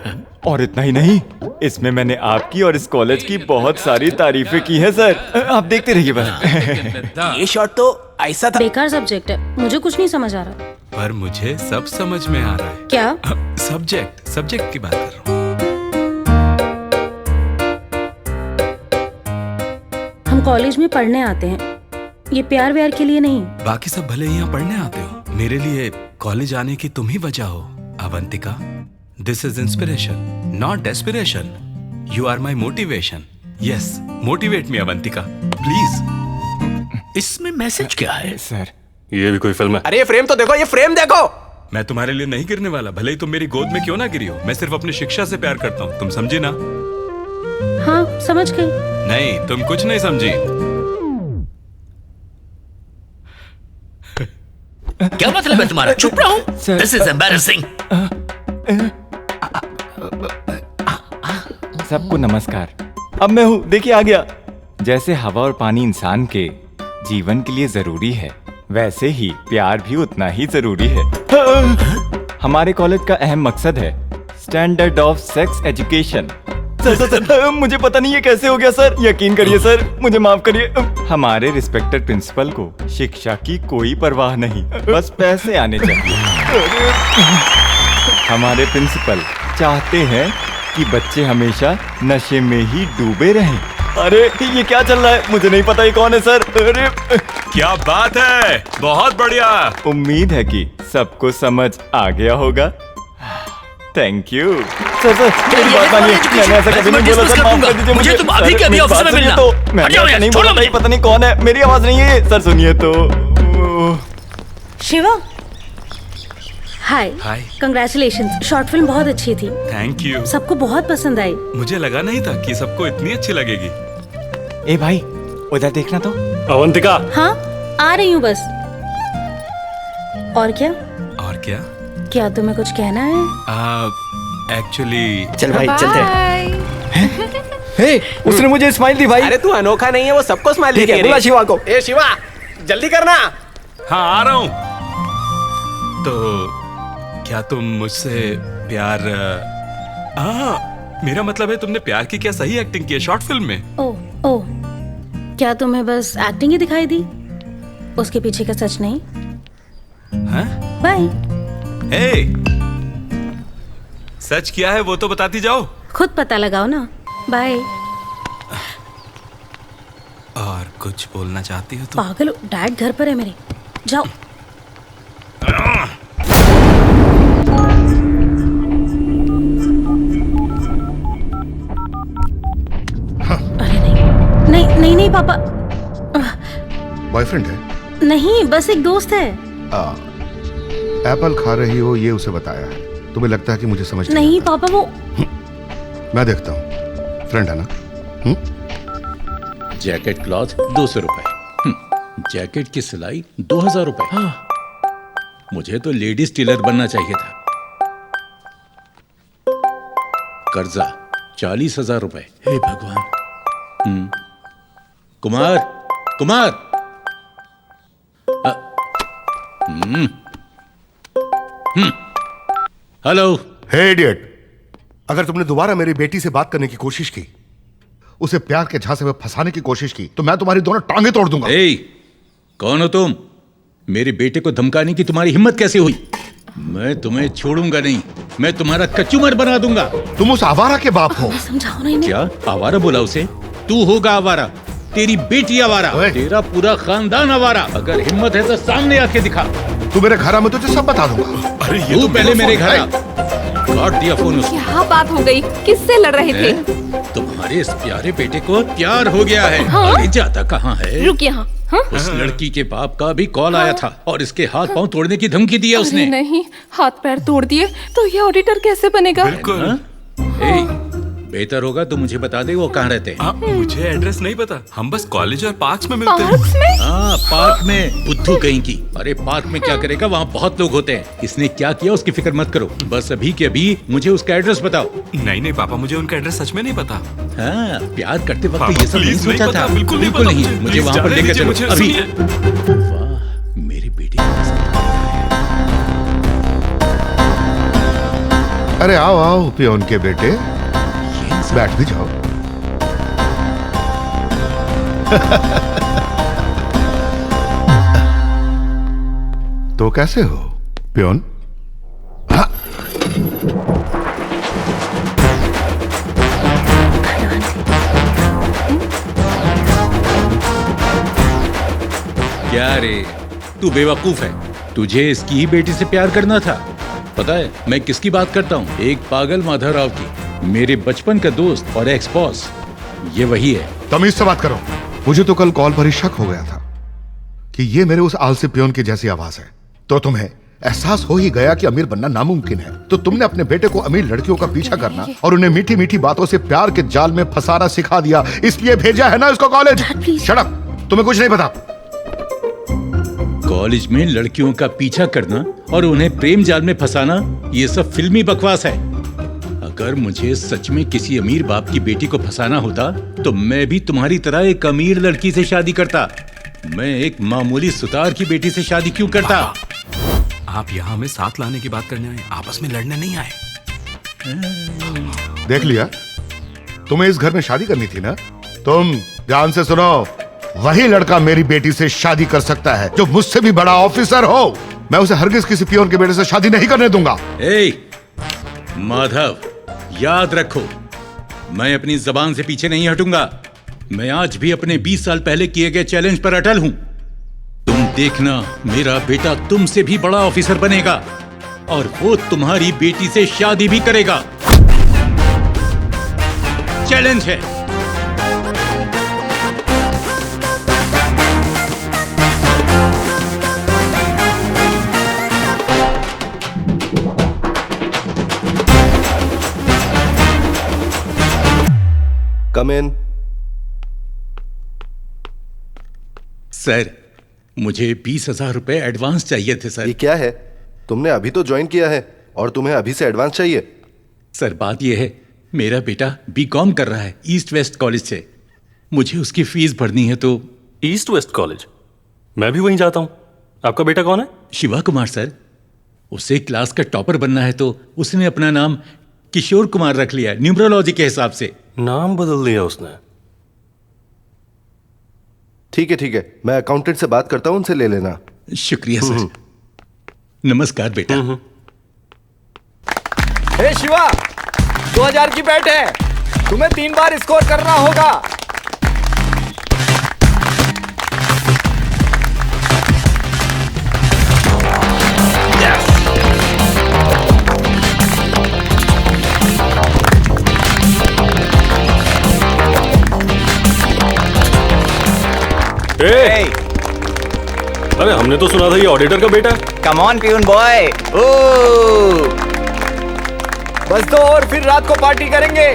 और इतना ही नहीं, इसमें मैंने आपकी और इस कॉलेज की बहुत सारी तारीफें की हैं सर। आप देखते रहिए बस। ये शॉट तो ऐसा था। बेकार सब्जेक्ट है, मुझे कुछ नहीं समझ आ रहा। पर मुझे सब समझ में आ रहा है। क्या? सब्जेक्ट की बात कर रहा हूँ। हम कॉलेज में पढ़ने आते हैं, ये प्यार व्यार के लिए नहीं। बाकी सब भले यहाँ पढ़ने आते हो, मेरे लिए कॉलेज आने की तुम ही वजह हो Avantika. This is inspiration, not desperation. You are my motivation. Yes, motivate me Avantika please. इसमें मैसेज क्या है सर? ये भी कोई फिल्म है? अरे ये फ्रेम तो देखो, ये फ्रेम देखो। मैं तुम्हारे लिए नहीं गिरने वाला, भले ही तुम मेरी गोद में क्यों ना गिरी हो। मैं सिर्फ अपनी शिक्षा से प्यार करता हूँ, तुम समझी ना? हाँ समझ गई। नहीं, तुम कुछ नहीं समझी। क्या मतलब है तुम्हारा? चुप रहो। This is embarrassing. सबको नमस्कार। अब मैं हूँ, देखिए आ गया। जैसे हवा और पानी इंसान के जीवन के लिए जरूरी है, वैसे ही प्यार भी उतना ही जरूरी है। हमारे कॉलेज का अहम मकसद है standard of sex education. Sir, मुझे पता नहीं ये कैसे हो गया सर। यकीन करिए सर, मुझे माफ करिए। हमारे रिस्पेक्टेड प्रिंसिपल को शिक्षा की कोई परवाह नहीं, बस पैसे आने चाहिए। हमारे प्रिंसिपल चाहते हैं कि बच्चे हमेशा नशे में ही डूबे रहें। अरे ये क्या चल रहा है? मुझे नहीं पता ये कौन है सर। अरे क्या बात है, बहुत बढ़िया। उम्मीद है कि सबको समझ आ गया होगा। Thank you sir. मेरी बात मानिए, मैंने ऐसा कभी नहीं बोला सर, माफ कर दीजिए मुझे। तुम अभी के अभी ऑफिस में मिलना। मैंने ऐसा नहीं बोला, नहीं पता नहीं कौन है, मेरी आवाज नहीं है सर। सुनिए तो। शिवा, हाय। हाय। कंग्रेचुलेशंस, शॉर्ट फिल्म बहुत अच्छी थी। Thank you. सबको बहुत पसंद आई। मुझे लगा नहीं था कि सबको इतनी अच्छी लगेगी। ए भाई, उधर देखना तो। अवंतिका। हाँ आ रही हूँ बस। और क्या? और क्या? क्या तुम्हें कुछ कहना है? एक्चुअली चल भाई चलते हैं। हे, उसने मुझे स्माइल दी भाई। अरे तू अनोखा नहीं है, वो सबको स्माइल ठीक देती है, बुला शिवा को। ए शिवा, जल्दी करना। हाँ आ रहा हूँ। तो क्या तुम मुझसे प्यार मेरा मतलब है तुमने प्यार की क्या सही एक्टिंग की है शॉर्ट फिल्म में? ओह क्या तुम्हें बस एक्टिंग ही दिखाई दी? उसके पीछे का सच नहीं? हाँ? बाय। सच क्या है वो तो बताती जाओ। खुद पता लगाओ ना। बाय। और कुछ बोलना चाहती हो तो? पागल हो, डैड घर पर है मेरे। जाओ। अरे नहीं नहीं पापा। बॉयफ्रेंड है? नहीं बस एक दोस्त है। एप्पल खा रही हो ये उसे बताया है। तुम्हें लगता है कि मुझे समझ नहीं पापा वो मैं देखता हूँ। फ्रेंड है ना? जैकेट क्लॉथ 200 रुपए। जैकेट की सिलाई 2000 रुपए। मुझे तो लेडीज टेलर बनना चाहिए था। कर्जा 40,000 रुपए। हे भगवान। कुमार कुमार। हेलो। हे इडियट, अगर तुमने दोबारा मेरी बेटी से बात करने की कोशिश की, उसे प्यार के झांसे में फंसाने की कोशिश की, तो मैं तुम्हारी दोनों टांगे तोड़ दूंगा। कौन हो तुम? मेरे बेटे को धमकाने की तुम्हारी हिम्मत कैसे हुई? मैं तुम्हें छोड़ूंगा नहीं, मैं तुम्हारा कचूमर बना दूंगा। तुम उस आवारा के बाप हो। समझाओ नहीं। क्या आवारा बोला उसे? तू होगा आवारा, तेरी बेटी आवारा, तेरा पूरा खानदान आवारा। अगर हिम्मत है तो सामने आके दिखा। तू मेरे घर आ, मैं तुझे सब बता दूंगा। अरे ये तू पहले मेरे घर आ। काट दिया फोन उसको। क्या बात हो गई? किससे लड़ रहे थे? तुम्हारे इस प्यारे बेटे को प्यार हो गया है। हाँ? अरे जाता कहाँ है? रुक यहाँ। हाँ? उस लड़की के बाप का भी कॉल आया था और इसके हाथ पांव तोड़ने की धमकी दी है उसने। नहीं, हाथ पैर तोड़ दिए तो ये ऑडिटर कैसे बनेगा? बिल्कुल। बेहतर होगा तो मुझे बता दे वो कहाँ रहते हैं। मुझे एड्रेस नहीं पता, हम बस कॉलेज और पार्क्स में मिलते हैं। हाँ पार्क में। बुद्धू कहीं की। अरे पार्क में क्या करेगा, वहाँ बहुत लोग होते हैं। इसने क्या किया उसकी फिक्र मत करो, बस अभी के अभी मुझे उसका एड्रेस बताओ। नहीं पापा, मुझे उनका एड्रेस सच में नहीं पता। हाँ, प्यार करते वक्त ये सब नहीं सोचा था। बिल्कुल नहीं, मुझे वहाँ पर लेकर चलो अभी। वाह, मेरी बेटी। अरे आओ आओ पियोन के बेटे, बैठ भी जाओ। तो कैसे हो पियोन? हाँ। क्या रे, तू बेवकूफ है। तुझे इसकी ही बेटी से प्यार करना था। पता है मैं किसकी बात करता हूँ? एक पागल माधवराव की, मेरे बचपन का दोस्त और एक्स बॉस। ये वही है। तमीज से बात करो। मुझे तो कल कॉल पर ही शक हो गया था कि ये मेरे उस आलसी पियोन की जैसी आवाज है। तो तुम्हें एहसास हो ही गया कि अमीर बनना नामुमकिन है, तो तुमने अपने बेटे को अमीर लड़कियों का पीछा करना और उन्हें मीठी मीठी बातों से प्यार के जाल में फंसाना सिखा दिया। इसलिए भेजा है ना इसको कॉलेज। शट अप, तुम्हें कुछ नहीं पता। कॉलेज में लड़कियों का पीछा करना और उन्हें प्रेम जाल में फंसाना, ये सब फिल्मी बकवास है। अगर मुझे सच में किसी अमीर बाप की बेटी को फंसाना होता तो मैं भी तुम्हारी तरह एक अमीर लड़की से शादी करता। मैं एक मामूली सुतार की बेटी से शादी क्यों करता? आप यहाँ हमें साथ लाने की बात करने आए, आपस में लड़ने नहीं आए। देख लिया, तुम्हें इस घर में शादी करनी थी ना? तुम ध्यान से सुनो, वही लड़का मेरी बेटी से शादी कर सकता है जो मुझसे भी बड़ा ऑफिसर हो। मैं उसे हरगिज किसी पियोन के बेटे से शादी नहीं करने दूंगा। माधव, याद रखो, मैं अपनी जबान से पीछे नहीं हटूंगा। मैं आज भी अपने 20 साल पहले किए गए चैलेंज पर अटल हूं। तुम देखना, मेरा बेटा तुमसे भी बड़ा ऑफिसर बनेगा और वो तुम्हारी बेटी से शादी भी करेगा। चैलेंज है। Come in. सर, मुझे 20,000 रुपए एडवांस चाहिए थे सर। ये क्या है? तुमने अभी तो ज्वाइन किया है और तुम्हें अभी से एडवांस चाहिए? सर बात यह है, मेरा बेटा बीकॉम कर रहा है ईस्ट वेस्ट कॉलेज से। मुझे उसकी फीस भरनी है तो। East west college? मैं भी वहीं जाता हूँ। आपका बेटा कौन है? शिवा कुमार सर। उसे क्लास का टॉपर बनना है तो उसने अपना नाम किशोर कुमार रख लिया, न्यूमरोलॉजी के हिसाब से। नाम बदल दिया उसने। ठीक है, मैं अकाउंटेंट से बात करता हूँ, उनसे ले लेना। शुक्रिया सर। नमस्कार बेटा। हे शिवा, 2000 की बैट है, तुम्हें 3 बार स्कोर करना होगा। अरे हमने तो सुना था ये ऑडिटर का बेटा। Come on peon boy. बस दो और फिर रात को पार्टी करेंगे।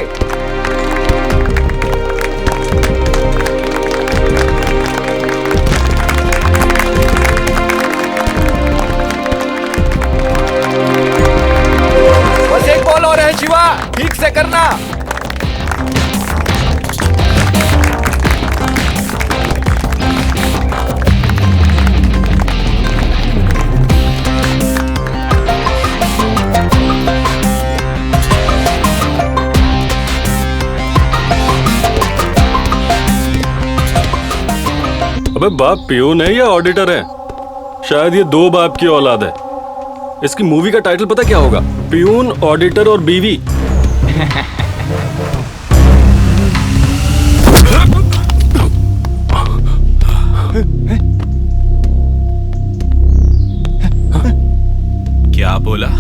बस एक बॉल और है शिवा, ठीक से करना। अबे बाप पियून है या ऑडिटर है? शायद ये 2 बाप की औलाद है। इसकी मूवी का टाइटल पता क्या होगा? पियून, ऑडिटर और बीवी। क्या बोला?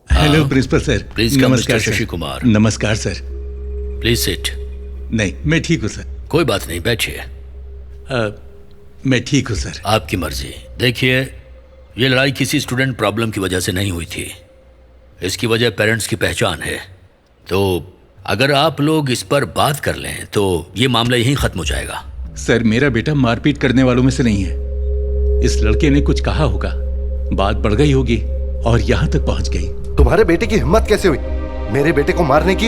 Hello principal sir. Please come mister Shashi Kumar. नमस्कार सर। Please sit. नहीं, मैं ठीक हूँ सर। कोई बात नहीं, बैठिए। मैं ठीक हूँ सर। आपकी मर्जी। देखिए, ये लड़ाई किसी स्टूडेंट प्रॉब्लम की वजह से नहीं हुई थी। इसकी वजह पेरेंट्स की पहचान है। तो अगर आप लोग इस पर बात कर लें तो ये मामला यहीं खत्म हो जाएगा। सर, मेरा बेटा मारपीट करने वालों में से नहीं है। इस लड़के ने कुछ कहा होगा, बात बढ़ गई होगी और यहाँ तक पहुँच गई। तुम्हारे बेटे की हिम्मत कैसे हुई मेरे बेटे को मारने की?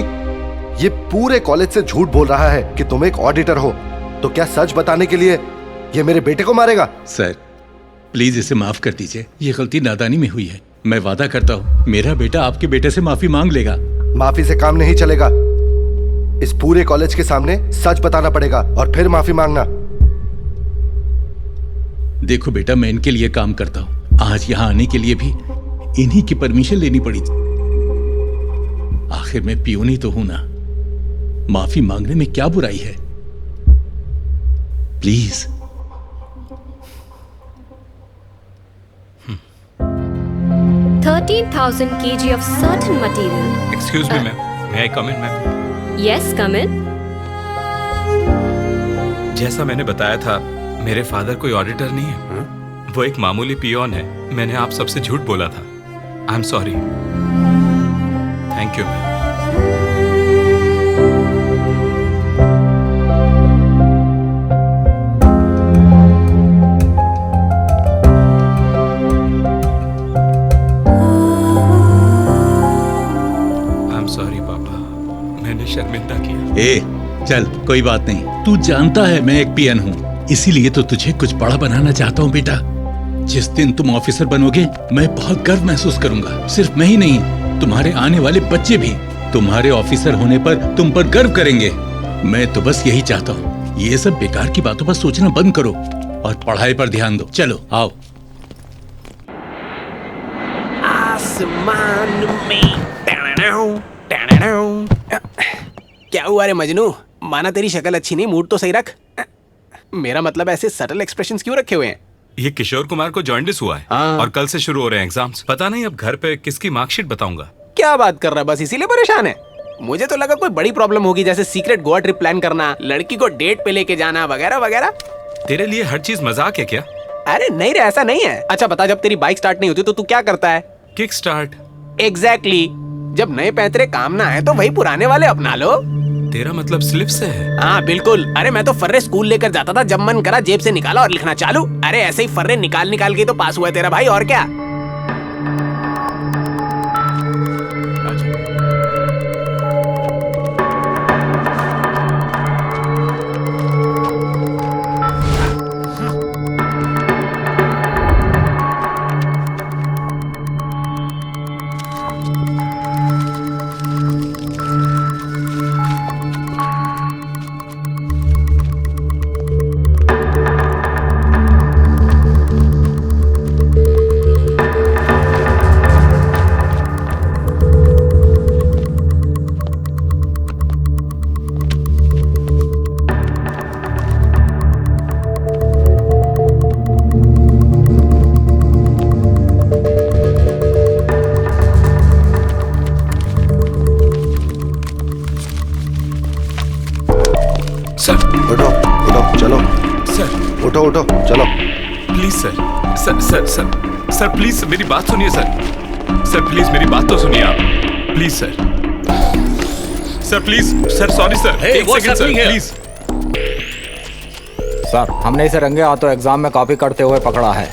ये पूरे कॉलेज से झूठ बोल रहा है कि तुम एक ऑडिटर हो। तो क्या सच बताने के लिए ये मेरे बेटे को मारेगा? सर प्लीज इसे माफ कर दीजिए, ये गलती नादानी में हुई है। मैं वादा करता हूँ मेरा बेटा आपके बेटे से माफी मांग लेगा। माफी से काम नहीं चलेगा। इस पूरे कॉलेज के सामने सच बताना पड़ेगा और फिर माफी मांगना। देखो बेटा, मैं इनके लिए काम करता हूँ। आज यहाँ आने के लिए भी इन्हीं की परमिशन लेनी पड़ी थी। आखिर मैं पियून ही तो हूं ना, माफी मांगने में क्या बुराई है? Please. 13,000 kg of certain material. Excuse me, ma'am. May I come in, ma'am? Yes, come in. जैसा मैंने बताया था, मेरे फादर कोई ऑडिटर नहीं है। वो एक मामूली पियोन है। मैंने आप सबसे झूठ बोला था। I am sorry. Thank you, ma'am. शर्मिंदा किया। चल कोई बात नहीं, तू जानता है मैं एक पियन हूँ, इसीलिए तो तुझे कुछ बड़ा बनाना चाहता हूँ बेटा। जिस दिन तुम ऑफिसर बनोगे मैं बहुत गर्व महसूस करूंगा। सिर्फ मैं ही नहीं, तुम्हारे आने वाले बच्चे भी तुम्हारे ऑफिसर होने पर तुम पर गर्व करेंगे। मैं तो बस यही चाहता हूँ। ये सब बेकार की बातों पर सोचना बंद करो और पढ़ाई पर ध्यान दो। चलो आओ। आसमान में क्या हुआ रे मजनू? माना तेरी शक्ल अच्छी नहीं, मूड तो सही रख। मेरा मतलब ऐसे सटल एक्सप्रेशंस क्यों रखे हुए हैं? ये किशोर कुमार को जॉन्डिस हुआ है और कल से शुरू हो रहे हैं एग्जाम्स। पता नहीं अब घर पे किसकी मार्कशीट बताऊंगा। क्या बात कर रहा है? बस इसीलिए परेशान है? मुझे तो लगा कोई बड़ी प्रॉब्लम होगी, जैसे सीक्रेट गोवा ट्रिप प्लान करना, लड़की को डेट पे लेके जाना वगैरह वगैरह। तेरे लिए हर चीज मजाक है क्या? अरे नहीं रे, ऐसा नहीं है। अच्छा बता, जब तेरी बाइक स्टार्ट नहीं होती तो तू क्या करता है? Kick start. एग्जैक्टली। जब नए पैंतरे काम ना आए तो वही पुराने वाले अपना लो। तेरा मतलब स्लिप से है? हाँ बिल्कुल। अरे मैं तो फर्रे स्कूल लेकर जाता था, जब मन करा जेब से निकाला और लिखना चालू। अरे ऐसे ही फर्रे निकाल निकाल के तो पास हुआ है तेरा भाई, और क्या। उठो चलो। प्लीज सर, सर प्लीज मेरी बात सुनिए सर प्लीज मेरी बात तो सुनिए आप। Please sir please sir, sorry sir, एक सेकंड सर प्लीज। सर हमने इसे रंगे हाथों एग्जाम में कॉपी करते हुए पकड़ा है।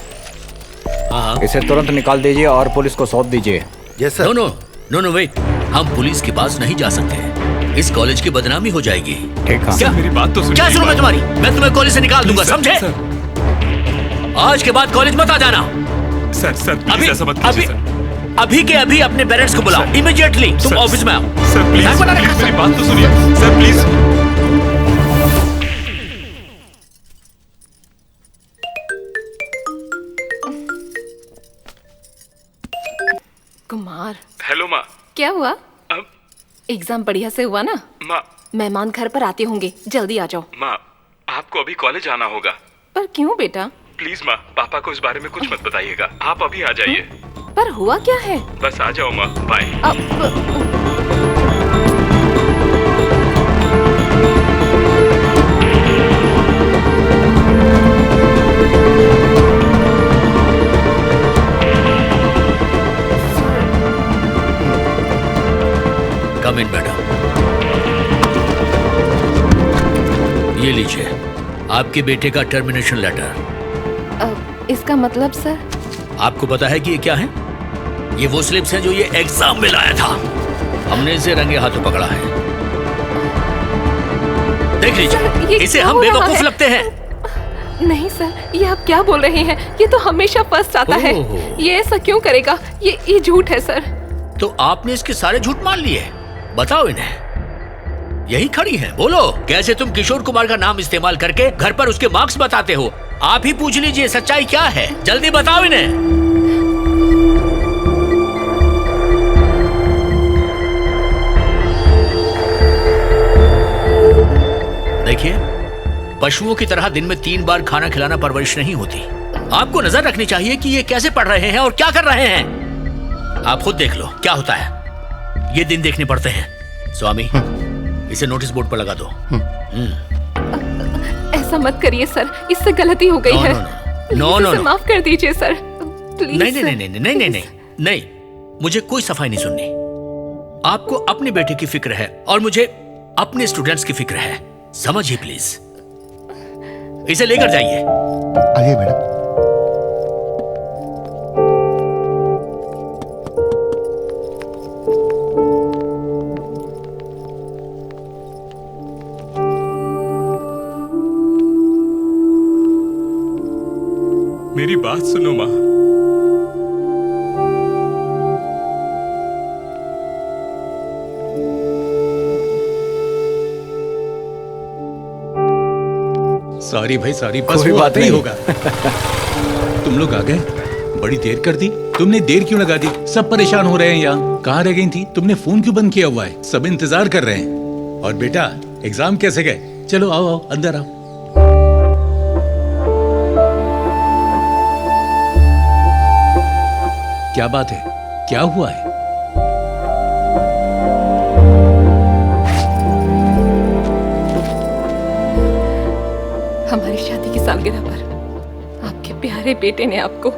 इसे तुरंत निकाल दीजिए और पुलिस को सौंप दीजिए। Yes sir. नो वेट, हम पुलिस के पास नहीं जा सकते। इस कॉलेज की बदनामी हो जाएगी। ठीक है। क्या मेरी बात तो सुनिए। क्या सुनूं मैं तुम्हारी? मैं तुम्हें कॉलेज से निकाल दूंगा, समझे? आज के बाद कॉलेज मत आ जाना। सर प्लीज ऐसा मत कीजिए सर। अभी के अभी अपने पेरेंट्स को बुलाओ इमीडिएटली। तुम ऑफिस में आओ। सर प्लीज मेरी बात तो सुनिए सर प्लीज। कुमार। हेलो माँ। क्या हुआ? एग्जाम बढ़िया से हुआ ना? माँ मेहमान घर पर आते होंगे, जल्दी आ जाओ। माँ आपको अभी कॉलेज आना होगा। पर क्यों बेटा? प्लीज माँ, पापा को इस बारे में कुछ मत बताइएगा। आप अभी आ जाइए। पर हुआ क्या है? बस आ जाओ माँ, बाय। कम इन मैडम। ये लीजिए आपके बेटे का टर्मिनेशन लेटर। इसका मतलब सर? आपको पता है कि ये क्या है? ये वो स्लिप्स हैं जो ये एग्जाम में लाया था। हमने इसे रंगे हाथों पकड़ा है। देख लीजिए, इसे हम बेवकूफ लगते हैं। नहीं सर, ये आप क्या बोल रहे हैं? ये तो हमेशा फर्स्ट आता है। ये ऐसा क्यों करेगा? ये झूठ है सर। तो आपने इसके सारे झूठ मान लिए? बताओ इन्हें। यही खड़ी है, बोलो कैसे तुम किशोर कुमार का नाम इस्तेमाल करके घर पर उसके मार्क्स बताते हो? आप ही पूछ लीजिए सच्चाई क्या है, जल्दी बताओ इन्हें। देखिए, पशुओं की तरह दिन में 3 बार खाना खिलाना परवरिश नहीं होती। आपको नजर रखनी चाहिए कि ये कैसे पढ़ रहे हैं और क्या कर रहे हैं। आप खुद देख लो क्या होता है। ये दिन देखने पड़ते हैं। स्वामी, इसे नोटिस बोर्ड पर लगा दो। ऐसा मत करिए सर, इससे गलती हो गई है। नो, माफ कर दीजिए सर, प्लीज। नहीं, मुझे कोई सफाई नहीं सुननी। आपको अपने बेटे की फिक्र है और मुझे अपने स्टूडेंट्स की फिक्र है, समझिए प्लीज। इसे लेकर जाइए। आइए मैडम। मेरी बात सुनो माँ। सॉरी भाई, सॉरी, बस कोई वो बात नहीं नहीं होगा। तुम लोग आ गए, बड़ी देर कर दी। तुमने देर क्यों लगा दी? सब परेशान हो रहे हैं यहाँ। कहाँ रह गई थी? तुमने फोन क्यों बंद किया हुआ है? सब इंतजार कर रहे हैं। और बेटा, एग्जाम कैसे गए? चलो आओ आओ, अंदर आओ। क्या बात है? क्या हुआ है? हमारी शादी की सालगिरह पर आपके प्यारे बेटे ने आपको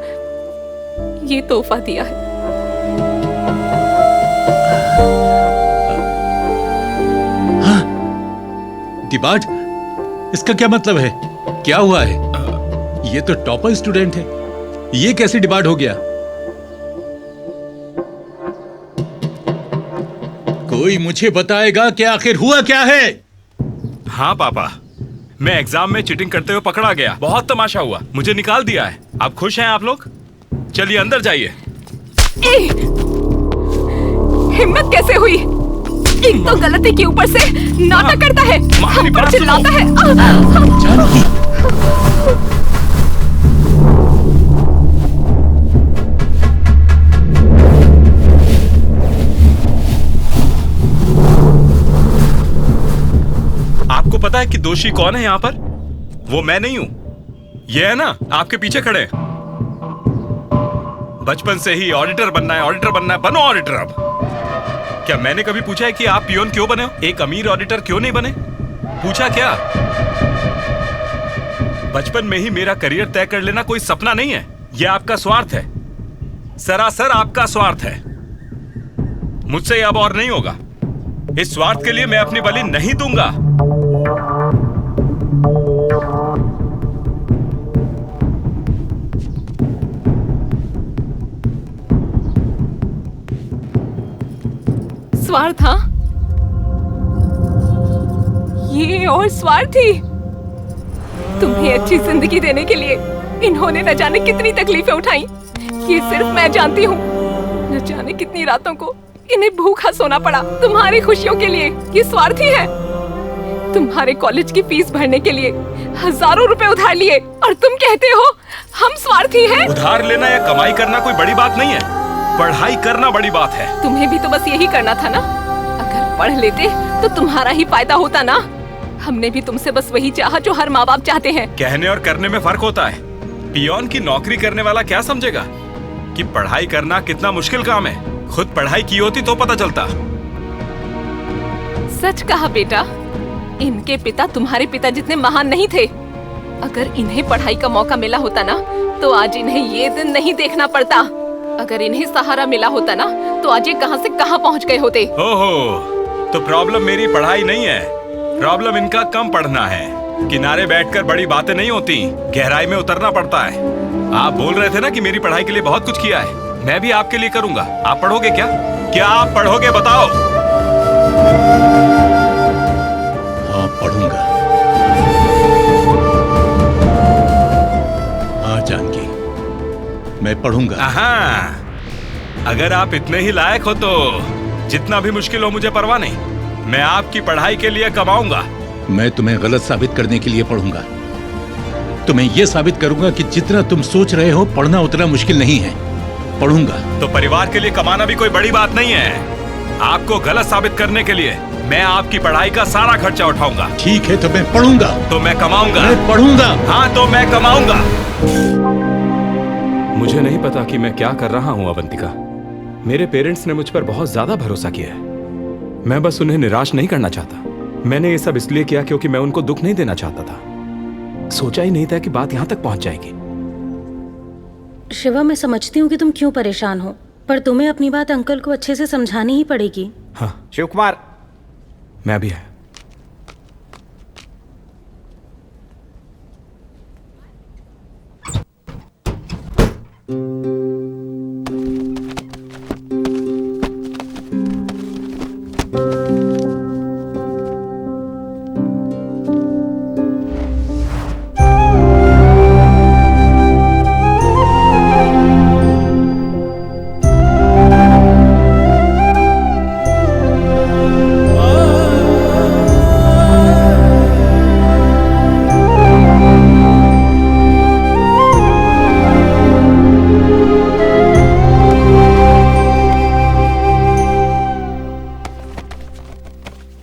ये तोहफा दिया है। हाँ, डिबाट, इसका क्या मतलब है? क्या हुआ है? ये तो टॉपर स्टूडेंट है, ये कैसे डिबाट हो गया? कोई मुझे बताएगा कि आखिर हुआ क्या है? हाँ पापा, मैं एग्जाम में चीटिंग करते हुए पकड़ा गया। बहुत तमाशा हुआ, मुझे निकाल दिया है। आप खुश हैं आप लोग? चलिए अंदर जाइए। हिम्मत कैसे हुई? एक तो गलती के ऊपर से नाटक करता है, हम पर चिल्लाता है। आपको पता है कि दोषी कौन है यहाँ पर? वो मैं नहीं हूं, ये है ना आपके पीछे खड़े। बचपन से ही ऑडिटर बनना है, ऑडिटर बनना है, बनो ऑडिटर। अब क्या मैंने कभी पूछा है कि आप पियोन क्यों बने हो? एक अमीर ऑडिटर क्यों नहीं बने? पूछा क्या? बचपन में ही मेरा करियर तय कर लेना कोई सपना नहीं है, यह आपका स्वार्थ है, सरासर आपका स्वार्थ है। मुझसे अब और नहीं होगा। इस स्वार्थ के लिए मैं अपनी बलि नहीं दूंगा। स्वार्थ? हाँ, ये और स्वार्थी। तुम्हें अच्छी जिंदगी देने के लिए इन्होंने न जाने कितनी तकलीफें उठाई, ये सिर्फ मैं जानती हूँ। न जाने कितनी रातों को इन्हें भूखा सोना पड़ा तुम्हारी खुशियों के लिए। ये स्वार्थी है। तुम्हारे कॉलेज की फीस भरने के लिए हजारों रुपए उधार लिए और तुम कहते हो हम स्वार्थी हैं? उधार लेना या कमाई करना कोई बड़ी बात नहीं है, पढ़ाई करना बड़ी बात है। तुम्हें भी तो बस यही करना था ना। अगर पढ़ लेते तो तुम्हारा ही फायदा होता ना। हमने भी तुमसे बस वही चाहा जो हर माँ बाप चाहते हैं। कहने और करने में फर्क होता है। पियोन की नौकरी करने वाला क्या समझेगा कि पढ़ाई करना कितना मुश्किल काम है? खुद पढ़ाई की होती तो पता चलता। सच कहा बेटा, इनके पिता तुम्हारे पिता जितने महान नहीं थे। अगर इन्हें पढ़ाई का मौका मिला होता ना तो आज इन्हें ये दिन नहीं देखना पड़ता। अगर इन्हें सहारा मिला होता ना तो आज ये कहां से कहां पहुंच गए होते। ओहो, तो प्रॉब्लम मेरी पढ़ाई नहीं है, प्रॉब्लम इनका कम पढ़ना है। किनारे बैठकर बड़ी बातें नहीं होती, गहराई में उतरना पड़ता है। आप बोल रहे थे ना कि मेरी पढ़ाई के लिए बहुत कुछ किया है, मैं भी आपके लिए करूंगा। आप पढ़ोगे क्या? क्या आप पढ़ोगे बताओ? हाँ, पढ़ूंगा। हाँ जानकी, मैं पढ़ूंगा। हाँ, अगर आप इतने ही लायक हो तो जितना भी मुश्किल हो मुझे परवाह नहीं, मैं आपकी पढ़ाई के लिए कमाऊंगा। मैं तुम्हें गलत साबित करने के लिए पढ़ूंगा। तुम्हें यह साबित करूंगा कि जितना तुम सोच रहे हो पढ़ना उतना मुश्किल नहीं है। पढ़ूंगा। तो परिवार के लिए कमाना भी कोई बड़ी बात नहीं है। आपको गलत साबित करने के लिए मैं आपकी पढ़ाई का सारा खर्चा उठाऊंगा। ठीक है तो मैं पढ़ूंगा। तो मैं कमाऊंगा। मैं पढ़ूंगा। हाँ तो मैं कमाऊंगा। मुझे नहीं पता कि मैं क्या कर रहा हूँ अवंतिका। मेरे पेरेंट्स ने मुझ पर बहुत ज्यादा भरोसा किया है। मैं बस उन्हें निराश नहीं करना चाहता। मैंने ये सब इसलिए किया क्योंकि मैं उनको दुख नहीं देना चाहता था। सोचा ही नहीं था कि बात यहाँ तक पहुंच जाएगी। शिवा, मैं समझती हूँ कि तुम क्यों परेशान हो, पर तुम्हें अपनी बात अंकल को अच्छे से समझानी ही पड़ेगी। हाँ शिव कुमार, मैं भी है।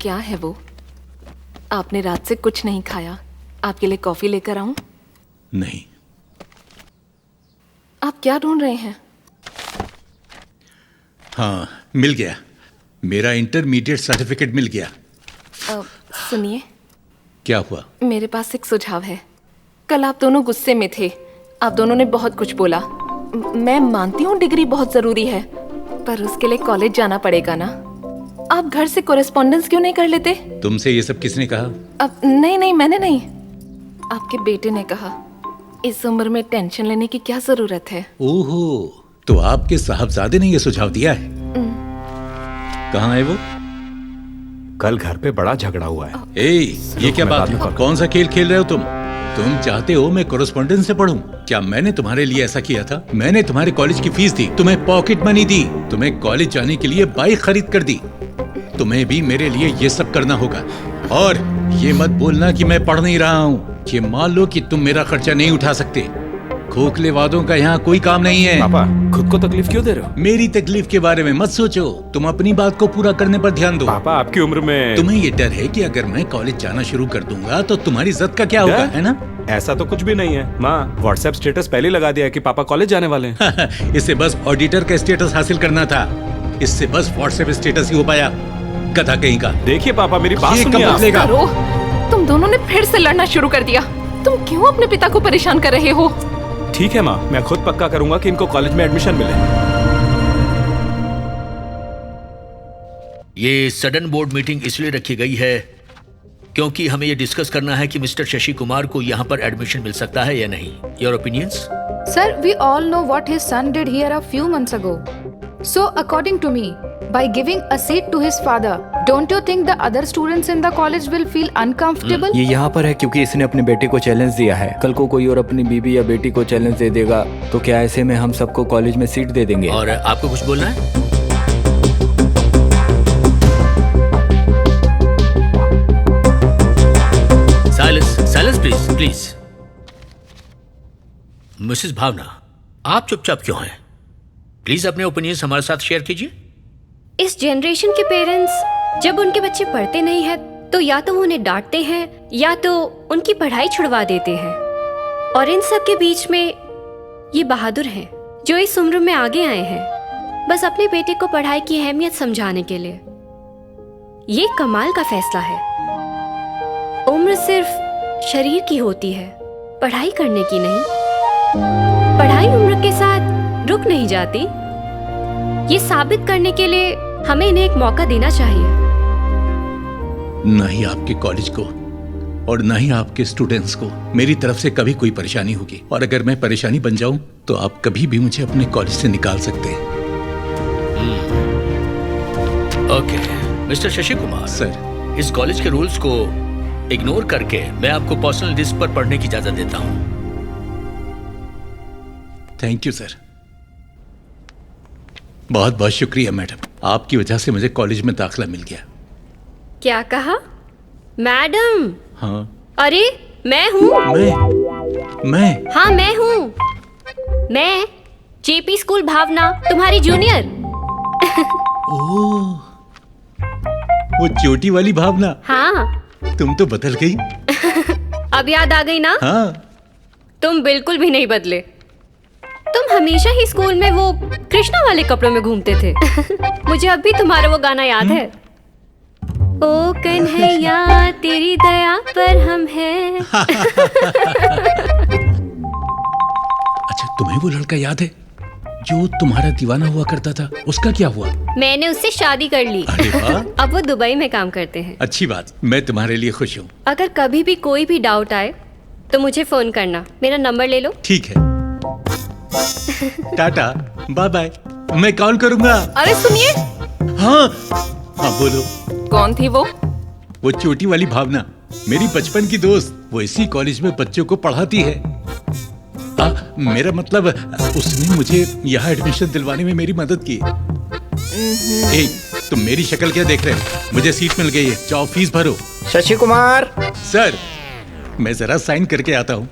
क्या है वो? आपने रात से कुछ नहीं खाया। आपके लिए कॉफी लेकर आऊं? नहीं। आप क्या ढूंढ रहे हैं? हाँ, मिल गया। मेरा इंटरमीडिएट सर्टिफिकेट मिल गया। सुनिए, क्या हुआ? मेरे पास एक सुझाव है। कल आप दोनों गुस्से में थे। आप दोनों ने बहुत कुछ बोला। मैं मानती हूँ डिग्री बहुत जरूरी है, पर उसके लिए कॉलेज जाना पड़ेगा ना। आप घर से कोरेस्पॉन्डेंस क्यों नहीं कर लेते? तुमसे ये सब किसने कहा? अब नहीं, मैंने नहीं। आपके बेटे ने कहा। इस उम्र में टेंशन लेने की क्या जरूरत है? ओहो, तो आपके साहबजादे ने ये सुझाव दिया है। कहाँ है वो? कल घर पे बड़ा झगड़ा हुआ है। ये क्या बात है? कौन सा खेल खेल रहे हो तुम? तुम चाहते हो मैं कोरेस्पॉन्डेंस से पढूं? क्या मैंने तुम्हारे लिए ऐसा किया था? मैंने तुम्हारे कॉलेज की फीस दी, तुम्हें पॉकेट मनी दी, तुम्हें कॉलेज जाने के लिए बाइक खरीद कर दी। तुम्हें भी मेरे लिए ये सब करना होगा। और ये मत बोलना कि मैं पढ़ नहीं रहा हूँ। ये मान लो कि तुम मेरा खर्चा नहीं उठा सकते। खोखले वादों का यहाँ कोई काम नहीं है। पापा, खुद को तकलीफ क्यों दे रहे हो? मेरी तकलीफ के बारे में मत सोचो, तुम अपनी बात को पूरा करने पर ध्यान दो। पापा, आपकी उम्र में तुम्हें ये डर है कि अगर मैं कॉलेज जाना शुरू कर दूंगा तो तुम्हारी इज्जत का क्या होगा, है ना? ऐसा तो कुछ भी नहीं है। माँ, व्हाट्सएप स्टेटस पहले लगा दिया है कि पापा कॉलेज जाने वाले हैं। इससे बस ऑडिटर का स्टेटस हासिल करना था। इससे बस व्हाट्सएप स्टेटस ही हो पाया। कथा कहीं का। देखिए पापा, मेरी बात सुनिए। तुम दोनों ने फिर से लड़ना शुरू कर दिया। तुम क्यों अपने पिता को परेशान कर रहे हो? ठीक है माँ, मैं खुद पक्का करूंगा कि इनको कॉलेज में एडमिशन मिले। ये सडन बोर्ड मीटिंग इसलिए रखी गई है क्योंकि हमें ये डिस्कस करना है कि मिस्टर शशि कुमार को यहाँ पर एडमिशन मिल सकता है या नहीं। Your opinions? Sir, we all know what his son did here a few months ago. So, according to me, by giving a seat to his father, don't you think the other students in the college will feel uncomfortable? ये यहाँ पर है क्योंकि इसने अपने बेटे को challenge दिया है। कल को कोई और अपनी बीवी या बेटी को चैलेंज दे देगा तो क्या ऐसे में हम सबको कॉलेज में सीट दे देंगे? और आपको कुछ बोलना है? Silence please, please. मिसेस भावना, आप चुपचाप क्यों हैं? प्लीज अपने ओपिनियंस हमारे साथ शेयर कीजिए। इस जनरेशन के पेरेंट्स जब उनके बच्चे पढ़ते नहीं हैं तो या तो वो उन्हें डांटते हैं या तो उनकी पढ़ाई छुड़वा देते हैं। और इन सब के बीच में ये बहादुर हैं जो इस उम्र में आगे आए हैं बस अपने बेटे को पढ़ाई की अहमियत समझाने के लिए। ये कमाल का फैसला है। उम्र सिर्फ शरीर की होती है, पढ़ाई करने की नहीं। पढ़ाई उम्र के साथ रुक नहीं जाती। ये साबित करने के लिए हमें इन्हें एक मौका देना चाहिए। न ही आपके कॉलेज को और न ही आपके स्टूडेंट्स को मेरी तरफ से कभी कोई परेशानी होगी। और अगर मैं परेशानी बन जाऊं तो आप कभी भी मुझे अपने कॉलेज से निकाल सकते हैं। Okay mister Shashi Kumar sir, इस कॉलेज के रूल्स को इग्नोर करके मैं आपको पर्सनल डिस्क पर पढ़ने की इजाजत देता हूं। Thank you sir. बहुत बहुत शुक्रिया मैडम, आपकी वजह से मुझे कॉलेज में दाखिला मिल गया। क्या कहा? मैडम? हाँ। अरे मैं हूँ। मैं? हाँ मैं हूँ। मैं जेपी स्कूल भावना, तुम्हारी जूनियर। ओह, वो चोटी वाली भावना, हाँ। तुम तो बदल गई। अब याद आ गई ना? हाँ। तुम बिल्कुल भी नहीं बदले। तुम हमेशा ही स्कूल में वो कृष्णा वाले कपड़ों में घूमते थे। मुझे अब भी तुम्हारा वो गाना याद है। ओ कन्हैया तेरी दया पर हम हैं। अच्छा, तुम्हें वो लड़का याद है जो तुम्हारा दीवाना हुआ करता था? उसका क्या हुआ? मैंने उससे शादी कर ली। अरे वाह। अब वो दुबई में काम करते हैं। अच्छी बात, मैं तुम्हारे लिए खुश हूँ। अगर कभी भी कोई भी डाउट आए तो मुझे फोन करना। मेरा नंबर ले लो। ठीक है। टाटा, बाय बाय, मैं कॉल करूंगा। अरे सुनिए। हाँ हाँ बोलो। कौन थी वो? वो चोटी वाली भावना, मेरी बचपन की दोस्त। वो इसी कॉलेज में बच्चों को पढ़ाती है। मेरा मतलब उसने मुझे यहाँ एडमिशन दिलवाने में मेरी मदद की। ए, तुम मेरी शक्ल क्या देख रहे हो? मुझे सीट मिल गई है, जाओ फीस भरो। शशि कुमार सर, मैं जरा साइन करके आता हूँ।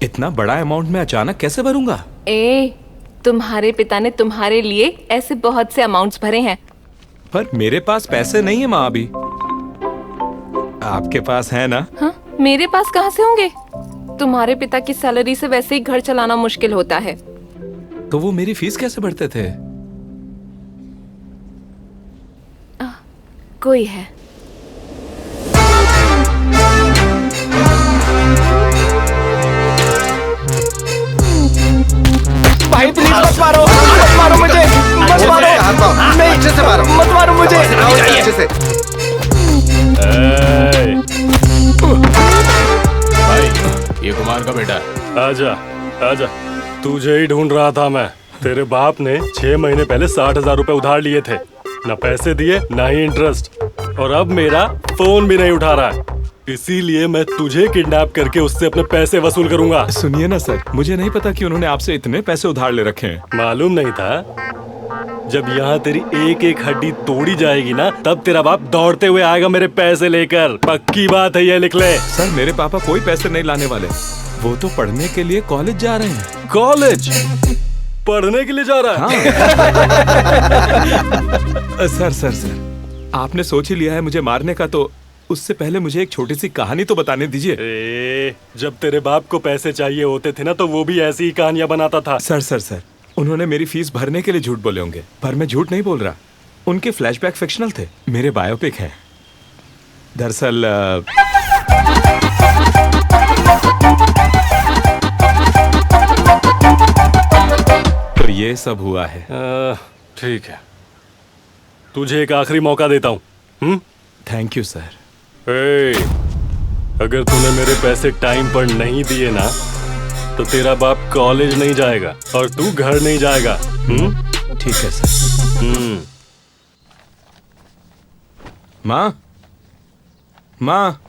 इतना बड़ा अमाउंट में अचानक कैसे भरूंगा? तुम्हारे पिता ने तुम्हारे लिए ऐसे बहुत से अमाउंट्स भरे हैं। पर मेरे पास पैसे नहीं है माँ अभी। आपके पास है ना? हाँ, मेरे पास कहाँ से होंगे? तुम्हारे पिता की सैलरी से वैसे ही घर चलाना मुश्किल होता है। तो वो मेरी फीस कैसे भरते थे? कोई है। भाई प्लीज मत मारो, मत मारो मुझे, मत मारो, नहीं अच्छे से मारो, मत मारो मुझे, अच्छे से। भाई ये कुमार का बेटा है। आजा आजा, तुझे ही ढूंढ रहा था मैं। तेरे बाप ने 6 महीने पहले 60,000 रुपए उधार लिए थे, ना पैसे दिए ना ही इंटरेस्ट, और अब मेरा फोन भी नहीं उठा रहा है। इसीलिए मैं तुझे किडनैप करके उससे अपने पैसे वसूल करूंगा। सुनिए ना सर, मुझे नहीं पता कि उन्होंने आपसे इतने पैसे उधार ले रखे हैं। मालूम नहीं था? जब यहाँ तेरी एक एक हड्डी तोड़ी जाएगी ना, तब तेरा बाप दौड़ते हुए आएगा मेरे पैसे लेकर। पक्की बात है, ये लिख ले। सर मेरे पापा कोई पैसे नहीं लाने वाले, वो तो पढ़ने के लिए कॉलेज जा रहे हैं। कॉलेज पढ़ने के लिए जा रहा है? हाँ। सर आपने सोच ही लिया है मुझे मारने का, तो उससे पहले मुझे एक छोटी सी कहानी तो बताने दीजिए। जब तेरे बाप को पैसे चाहिए होते थे ना, तो वो भी ऐसी ही कहानियां बनाता था। सर उन्होंने मेरी फीस भरने के लिए झूठ बोले होंगे, पर मैं झूठ नहीं बोल रहा। उनके फ्लैशबैक फिक्शनल थे, मेरे बायोपिक हैं। दरअसल तो ये सब हुआ है। ठीक है, तुझे एक आखिरी मौका देता हूँ। Thank you sir. अगर तूने मेरे पैसे टाइम पर नहीं दिए ना, तो तेरा बाप कॉलेज नहीं जाएगा और तू घर नहीं जाएगा। ठीक है सर। माँ माँ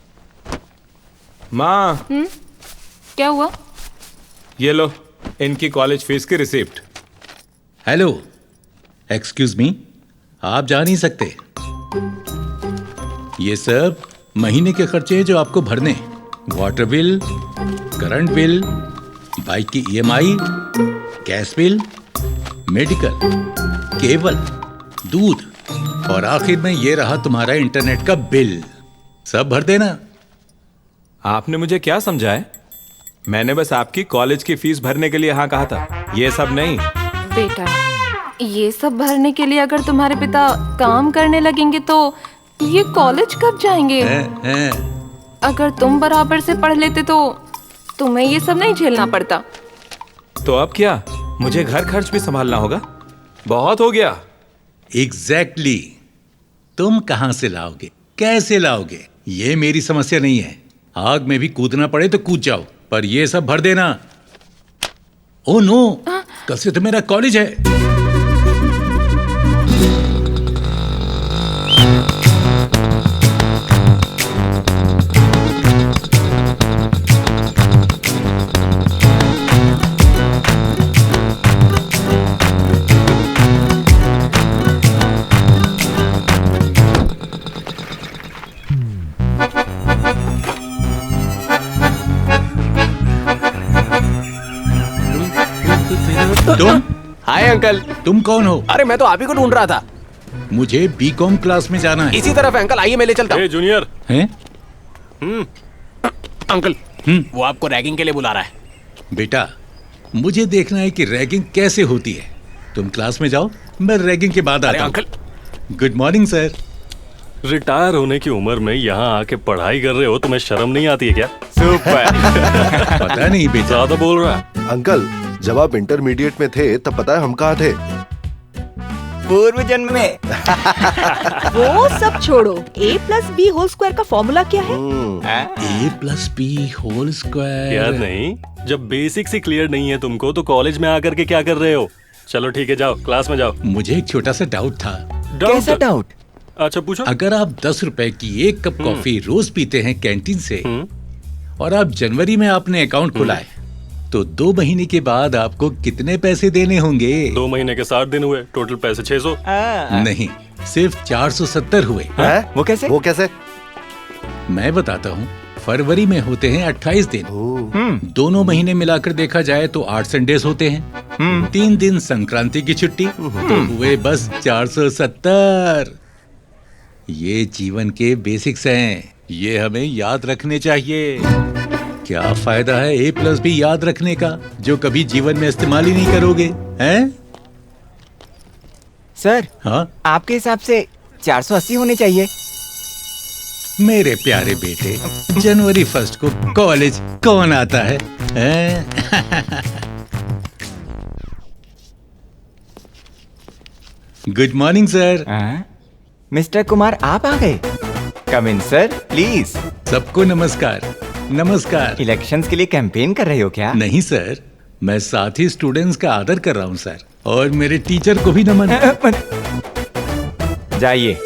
माँ, क्या हुआ? ये लो इनकी कॉलेज फीस की रिसिप्ट। हेलो, एक्सक्यूज मी, आप जा नहीं सकते। ये सब महीने के खर्चे हैं जो आपको भरने। Water bill, current bill, bike की EMI, gas bill, medical, cable, दूध, और आखिर में ये रहा तुम्हारा इंटरनेट का बिल। सब भर देना। आपने मुझे क्या समझा है? मैंने बस आपकी कॉलेज की फीस भरने के लिए हाँ कहा था, ये सब नहीं। बेटा, ये सब भरने के लिए अगर तुम्हारे पिता काम करने लगेंगे तो ये कॉलेज कब जाएंगे? अगर तुम बराबर से पढ़ लेते तो तुम्हें ये सब नहीं झेलना पड़ता। तो अब क्या, मुझे घर खर्च भी संभालना होगा? बहुत हो गया। एग्जैक्टली। तुम कहां से लाओगे, कैसे लाओगे, ये मेरी समस्या नहीं है। आग में भी कूदना पड़े तो कूद जाओ, पर ये सब भर देना। ओ नो, कल से तो मेरा कॉलेज है। तुम? Hi uncle. तुम कौन हो? अरे मैं तो आप ही को ढूंढ रहा था। मुझे बीकॉम क्लास में जाना है। इसी तरफ है अंकल, आइए मैं ले चलता हूँ। जूनियर हैं? अंकल वो आपको रैगिंग के लिए बुला रहा है। बेटा मुझे देखना है कि रैगिंग कैसे होती है। तुम क्लास में जाओ, मैं रैगिंग के बाद आता हूं। Uncle good morning sir. Retire होने की उम्र में यहाँ आके पढ़ाई कर रहे हो, तुम्हें शर्म नहीं आती है क्या? सुपर। पता नहीं बेटा, ज्यादा बोल रहा है। अंकल जब आप इंटरमीडिएट में थे तब पता है हम कहाँ थे? पूर्व जन्म में। वो सब छोड़ो, a+b होल स्क्वायर का फॉर्मूला क्या है? a+b whole square. याद नहीं? जब बेसिक्स ही क्लियर नहीं है तुमको तो कॉलेज में आकर के क्या कर रहे हो? चलो ठीक है, जाओ क्लास में जाओ। मुझे एक छोटा सा डाउट था। कैसा डाउट? अच्छा पूछो। अगर आप 10 रुपए की एक कप कॉफी रोज पीते हैं कैंटीन से और आप जनवरी में आपने अकाउंट खुलाए तो 2 महीने के बाद आपको कितने पैसे देने होंगे? 2 महीने के 60 दिन हुए, टोटल पैसे 600। नहीं, सिर्फ 470 हुए। वो कैसे? वो कैसे? मैं बताता हूँ। फरवरी में होते हैं 28 दिन, दोनों महीने मिलाकर देखा जाए तो 8 संडेज होते हैं। 3 दिन संक्रांति की छुट्टी, तो हुए बस 470। ये जीवन के बेसिक्स हैं, ये हमें याद रखने चाहिए। क्या फायदा है a+b याद रखने का जो कभी जीवन में इस्तेमाल ही नहीं करोगे, हैं? सर, हाँ? आपके हिसाब से 480 होने चाहिए। मेरे प्यारे बेटे, जनवरी 1 को कॉलेज कौन आता है, हैं? Good morning sir. Mister Kumar आप आ गए। कम इन सर, प्लीज। सबको नमस्कार। नमस्कार। इलेक्शंस के लिए कैंपेन कर रहे हो क्या? नहीं सर, मैं साथ ही स्टूडेंट्स का आदर कर रहा हूँ सर, और मेरे टीचर को भी नमन। जाइए।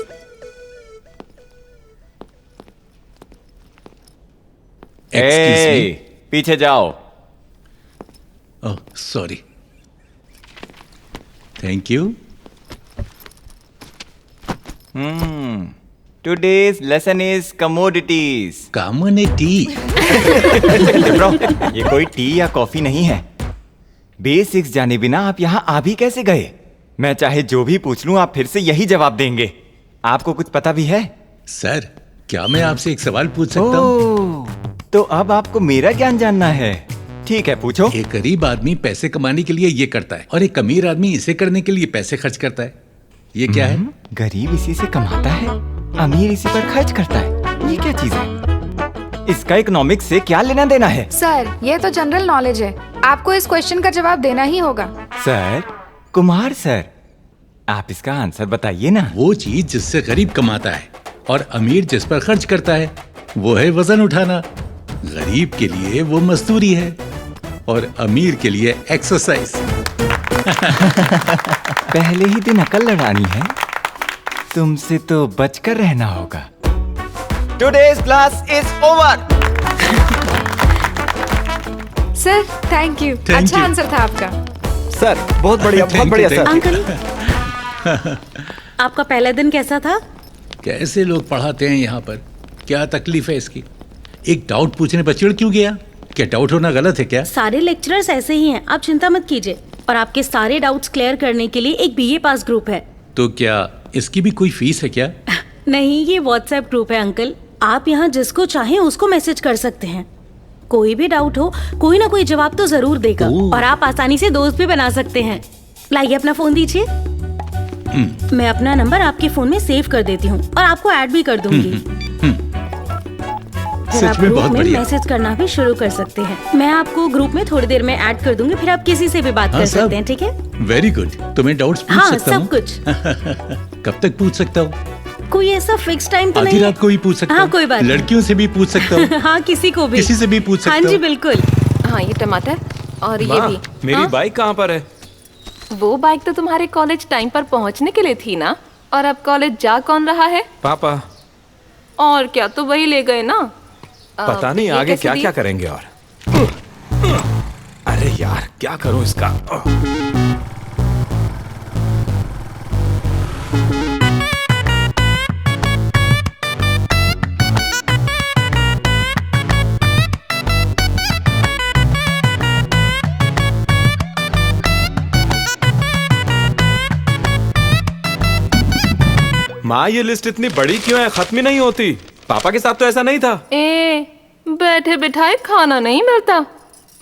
पीछे जाओ। Oh sorry. Thank you. Today's lesson is commodities. Commodity? Bro, ये कोई टी या कॉफी नहीं है। बेसिक्स जाने बिना आप यहाँ आ भी कैसे गए? मैं चाहे जो भी पूछ लूं आप फिर से यही जवाब देंगे। आपको कुछ पता भी है? सर, क्या मैं आपसे एक सवाल पूछ सकता हूँ? तो अब आपको मेरा ज्ञान जानना है। ठीक है, पूछो। एक गरीब आदमी पैसे कमाने के लिए ये करता है और एक अमीर आदमी इसे करने के लिए पैसे खर्च करता है। ये क्या है? गरीब इसी से कमाता है, अमीर इसी पर खर्च करता है। ये क्या चीज है? इसका इकोनॉमिक्स से क्या लेना देना है? सर, ये तो जनरल नॉलेज है, आपको इस क्वेश्चन का जवाब देना ही होगा। सर, कुमार सर, आप इसका आंसर बताइए ना। वो चीज जिससे गरीब कमाता है और अमीर जिस पर खर्च करता है वो है वजन उठाना। गरीब के लिए वो मजदूरी है और अमीर के लिए एक्सरसाइज। पहले ही दिन अकल लड़ानी है, तुमसे तो बचकर रहना होगा। Today's class is over. Sir, thank you. अच्छा आंसर था आपका। सर, बहुत बढ़िया, बहुत बढ़िया सर। अंकल, आपका पहला दिन कैसा था? कैसे लोग पढ़ाते हैं यहाँ पर? क्या तकलीफ है इसकी? एक डाउट पूछने पर चिढ़ क्यों गया? क्या डाउट होना गलत है क्या? सारे लेक्चरर्स ऐसे ही हैं, आप चिंता मत कीजिए। और आपके सारे डाउट्स क्लियर करने के लिए एक बीए पास ग्रुप है। तो क्या इसकी भी कोई फीस है क्या? नहीं, ये व्हाट्सएप ग्रुप है अंकल। आप यहाँ जिसको चाहें उसको मैसेज कर सकते हैं। कोई भी डाउट हो, कोई ना कोई जवाब तो जरूर देगा। और आप आसानी से दोस्त भी बना सकते हैं। लाइए अपना फोन दीजिए। मैं अपना नंबर आपके फोन में सेव कर देती हूँ और आपको ऐड भी कर दूंगी। फिर आप ग्रुप में मैसेज करना भी शुरू कर सकते हैं। मैं आपको ग्रुप में थोड़ी देर में ऐड कर दूंगी, फिर आप किसी से भी बात कर सकते हैं। ठीक है? Very good. तुम्हें डाउट्स पूछ सकता हूँ? सब कुछ। कब तक पूछ सकता हूँ? कोई ऐसा फिक्स टाइम तो नहीं? आधी रात को भी पूछ सकता हूँ? हाँ, कोई बात। लड़कियों से भी पूछ सकता हूँ? हाँ, किसी को भी। किसी से भी पूछ सकता हूँ? हाँ जी, बिल्कुल। हाँ, ये टमाटर और ये भी। मेरी बाइक कहाँ पर है? वो बाइक तो तुम्हारे कॉलेज टाइम पर पहुँचने के लिए थी ना। और अब कॉलेज जा कौन रहा है? पापा। और क्या, तो वही ले गए ना। पता नहीं आगे क्या क्या करेंगे। और अरे यार, क्या करूं इसका? माँ ये लिस्ट इतनी बड़ी क्यों है, खत्म ही नहीं होती। पापा के साथ तो ऐसा नहीं था। बैठे बिठाए खाना नहीं मिलता,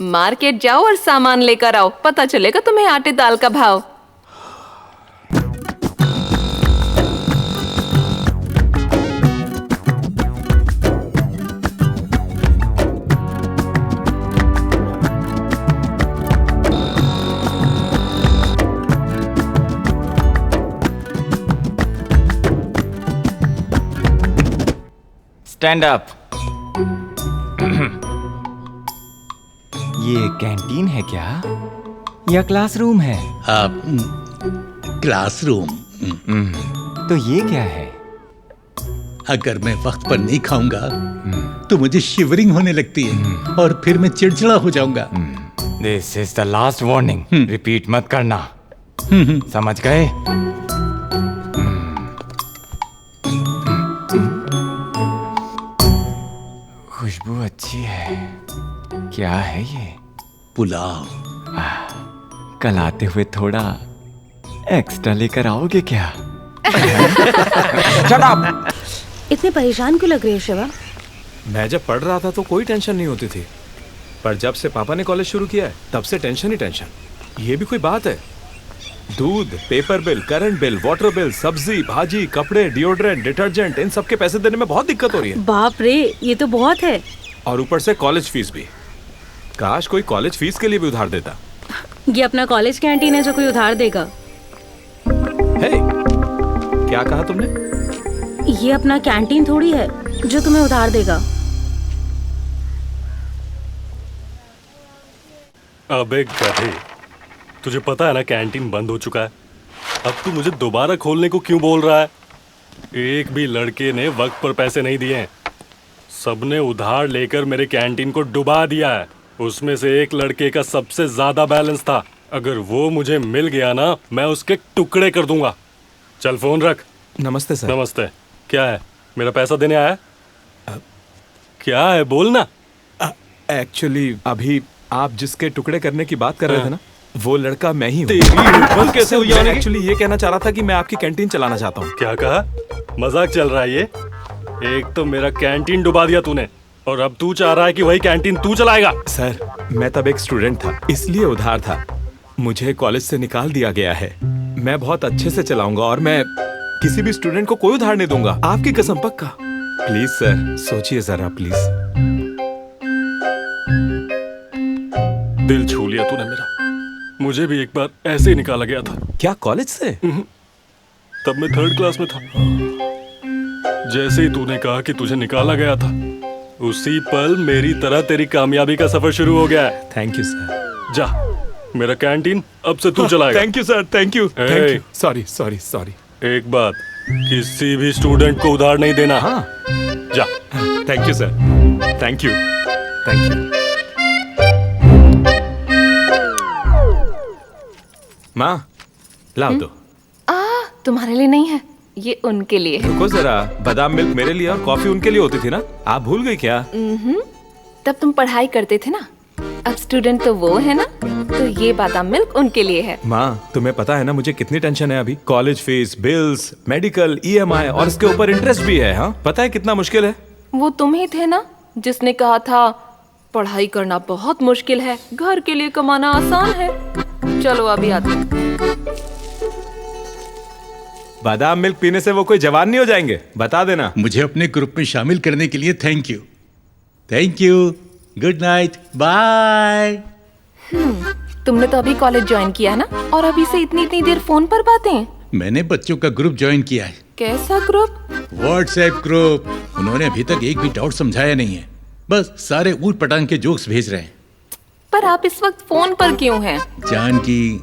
मार्केट जाओ और सामान लेकर आओ, पता चलेगा तुम्हें आटे दाल का भाव। Stand up. ये कैंटीन है क्या या क्लासरूम है? क्लासरूम। तो ये क्या है? अगर मैं वक्त पर नहीं खाऊंगा तो मुझे शिवरिंग होने लगती है और फिर मैं चिड़चिड़ा हो जाऊंगा। This is the last warning, repeat मत करना, समझ गए? खुशबू अच्छी है। क्या है ये? पुलाव। कल आते हुए थोड़ा एक्स्ट्रा लेकर आओगे क्या? Shut up! इतने परेशान क्यों लग रहे हो शिवा? मैं जब पढ़ रहा था तो कोई टेंशन नहीं होती थी, पर जब से पापा ने कॉलेज शुरू किया है तब से टेंशन ही टेंशन। ये भी कोई बात है? दूध, paper bill, current bill, water bill, सब्जी, भाजी, कपड़े, डिओड्रेंट, डिटर्जेंट, इन सब के पैसे देने में बहुत दिक्कत हो रही है। बाप रे, ये तो बहुत है। और ऊपर से कॉलेज फीस भी। काश कोई कॉलेज फीस के लिए भी उधार देता। ये अपना कॉलेज कैंटीन है जो कोई उधार देगा। हे, क्या कहा तुमने? ये अपना कैंटीन थोड़ी है जो तुम्हें उधार देगा। अबे गधे, तुझे पता है ना कैंटीन बंद हो चुका है। अब तू मुझे दोबारा खोलने को क्यों बोल रहा है? एक भी लड़के ने वक्त पर पैसे नहीं दिए हैं। सबने उधार लेकर मेरे कैंटीन को डुबा दिया है। उसमें से एक लड़के का सबसे ज्यादा बैलेंस था। अगर वो मुझे मिल गया ना, मैं उसके टुकड़े कर दूंगा। चल फोन रख। नमस्ते सर। नमस्ते। क्या है, मेरा पैसा देने आया? क्या है, बोल ना। एक्चुअली अभी आप जिसके टुकड़े करने की बात कर रहे थे ना, वो लड़का मैं ही हूँ। कैसे हुई? एक्चुअली ये कहना चाह रहा था कि मैं आपकी कैंटीन चलाना चाहता हूँ। क्या कहा? मजाक चल रहा है ये? एक तो मेरा कैंटीन डुबा दिया तूने, और अब तू चाह रहा है कि वही कैंटीन तू चलाएगा? सर, मैं तब एक स्टूडेंट था, इसलिए उधार था। मुझे कॉलेज से निकाल दिया गया है। मैं बहुत अच्छे से चलाऊंगा और मैं किसी भी स्टूडेंट को कोई उधार नहीं दूंगा, आपकी कसम पक्का। प्लीज सर, सोचिए जरा प्लीज। दिल छू लिया तूने मेरा। मुझे भी एक बार ऐसे ही निकाला गया था। क्या, कॉलेज से? तब मैं 3rd क्लास में था। जैसे ही तूने कहा कि तुझे निकाला गया था, उसी पल मेरी तरह तेरी कामयाबी का सफर शुरू हो गया है। Thank you sir. जा, मेरा कैंटीन अब से तू चलाएगा। Thank you sir, thank you. Sorry sorry sorry. एक बात, किसी भी स्टूडेंट को उधार नहीं देना। हाँ, जा। Thank you sir, thank you, thank you. माँ, लाओ दो। तुम्हारे लिए नहीं है, ये उनके लिए है। रुको जरा, बादाम मिल्क मेरे लिए और कॉफी उनके लिए होती थी ना, आप भूल गई क्या? तब तुम पढ़ाई करते थे ना, अब स्टूडेंट तो वो है ना, तो ये बादाम मिल्क उनके लिए है। माँ, तुम्हें पता है ना मुझे कितनी टेंशन है अभी? College fees, bills, medical, EMI और इसके ऊपर इंटरेस्ट भी है। हाँ, पता है कितना मुश्किल है? वो तुम ही थे ना जिसने कहा था पढ़ाई करना बहुत मुश्किल है, घर के लिए कमाना आसान है। चलो अभी आते हैं। बादाम मिल्क पीने से वो कोई जवान नहीं हो जाएंगे, बता देना। मुझे अपने ग्रुप में शामिल करने के लिए thank you. Thank you, good night, bye. तुमने तो अभी कॉलेज ज्वाइन किया ना, और अभी से इतनी इतनी देर फोन पर बातें? मैंने बच्चों का ग्रुप ज्वाइन किया है। कैसा ग्रुप? WhatsApp group. उन्होंने अभी तक एक भी डाउट समझाया नहीं है, बस सारे ऊट पटांग के जोक्स भेज रहे हैं। पर आप इस वक्त फोन पर क्यों हैं? जान की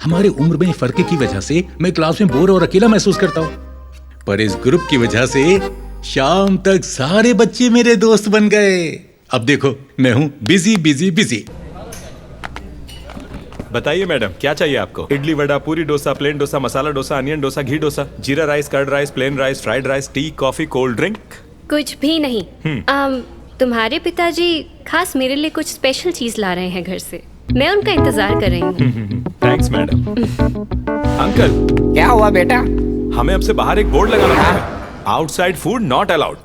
हमारे उम्र में फर्क की वजह से मैं क्लास में बोर और अकेला महसूस करता हूँ, पर इस ग्रुप की वजह से शाम तक सारे बच्चे मेरे दोस्त बन गए। अब देखो मैं हूँ बिजी बिजी बिजी। बताइए मैडम, क्या चाहिए आपको? Idli, vada, puri dosa, plain dosa, masala dosa, onion dosa, ghee dosa, jeera rice, curd rice, plain rice, fried rice, tea, coffee, cold drink? कुछ भी नहीं। तुम्हारे पिताजी खास मेरे लिए कुछ स्पेशल चीज ला रहे हैं घर से, मैं उनका इंतजार कर रही हूँ। Thanks madam. अंकल, क्या हुआ बेटा? हमें अब से बाहर एक बोर्ड लगाना पड़ेगा, outside food not allowed.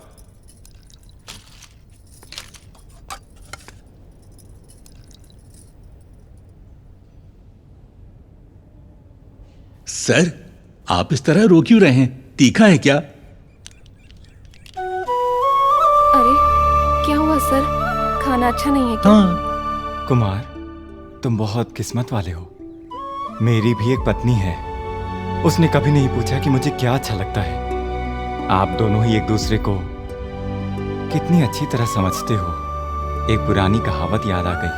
Sir, आप इस तरह रो क्यों रहे हैं? तीखा है क्या? अरे क्या हुआ सर? खाना अच्छा नहीं है क्या? हाँ। कुमार, तुम बहुत किस्मत वाले हो। मेरी भी एक पत्नी है। उसने कभी नहीं पूछा कि मुझे क्या अच्छा लगता है। आप दोनों ही एक दूसरे को कितनी अच्छी तरह समझते हो। एक पुरानी कहावत याद आ गई,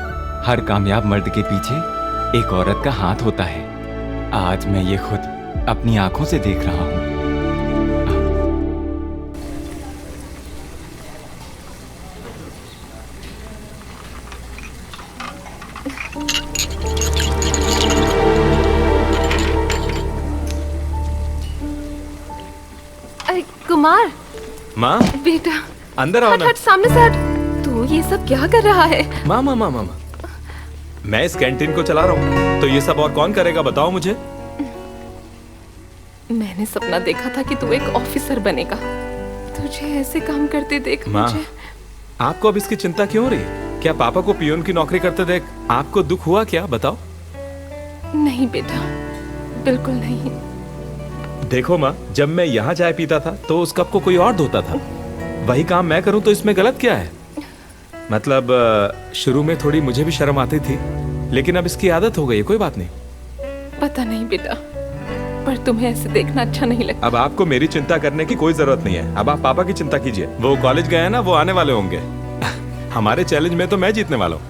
हर कामयाब मर्द के पीछे एक औरत का हाथ होता है। आज मैं ये खुद अपनी आंखों से देख रहा हूं। अरे कुमार। माँ, बेटा अंदर आओ हट ना। हट, सामने से हट। तू ये सब क्या कर रहा है? माँ माँ माँ माँ, मैं इस कैंटीन को चला रहा हूँ, तो ये सब और कौन करेगा बताओ मुझे। मैंने सपना देखा था कि तू एक ऑफिसर बनेगा। तुझे ऐसे काम करते देख माँ, मुझे। आपको अब इसकी चिंता क्यों हो रही है? क्या पापा को पियोन की नौकरी करते देख आपको दुख हुआ क्या? बताओ। नहीं बेटा, बिल्कुल नहीं। देखो माँ, जब मैं यहाँ चाय पीता था तो उस कप को कोई और धोता था। वही काम मैं करूँ तो इसमें गलत क्या है? मतलब शुरू में थोड़ी मुझे भी शर्म आती थी, लेकिन अब इसकी आदत हो गई है, कोई बात नहीं। पता नहीं बेटा, पर तुम्हें ऐसे देखना अच्छा नहीं लगता। अब आपको मेरी चिंता करने की कोई जरूरत नहीं है। अब आप पापा की चिंता कीजिए। वो कॉलेज गए हैं ना, वो आने वाले होंगे। हमारे चैलेंज में तो मैं जीतने वाला हूँ।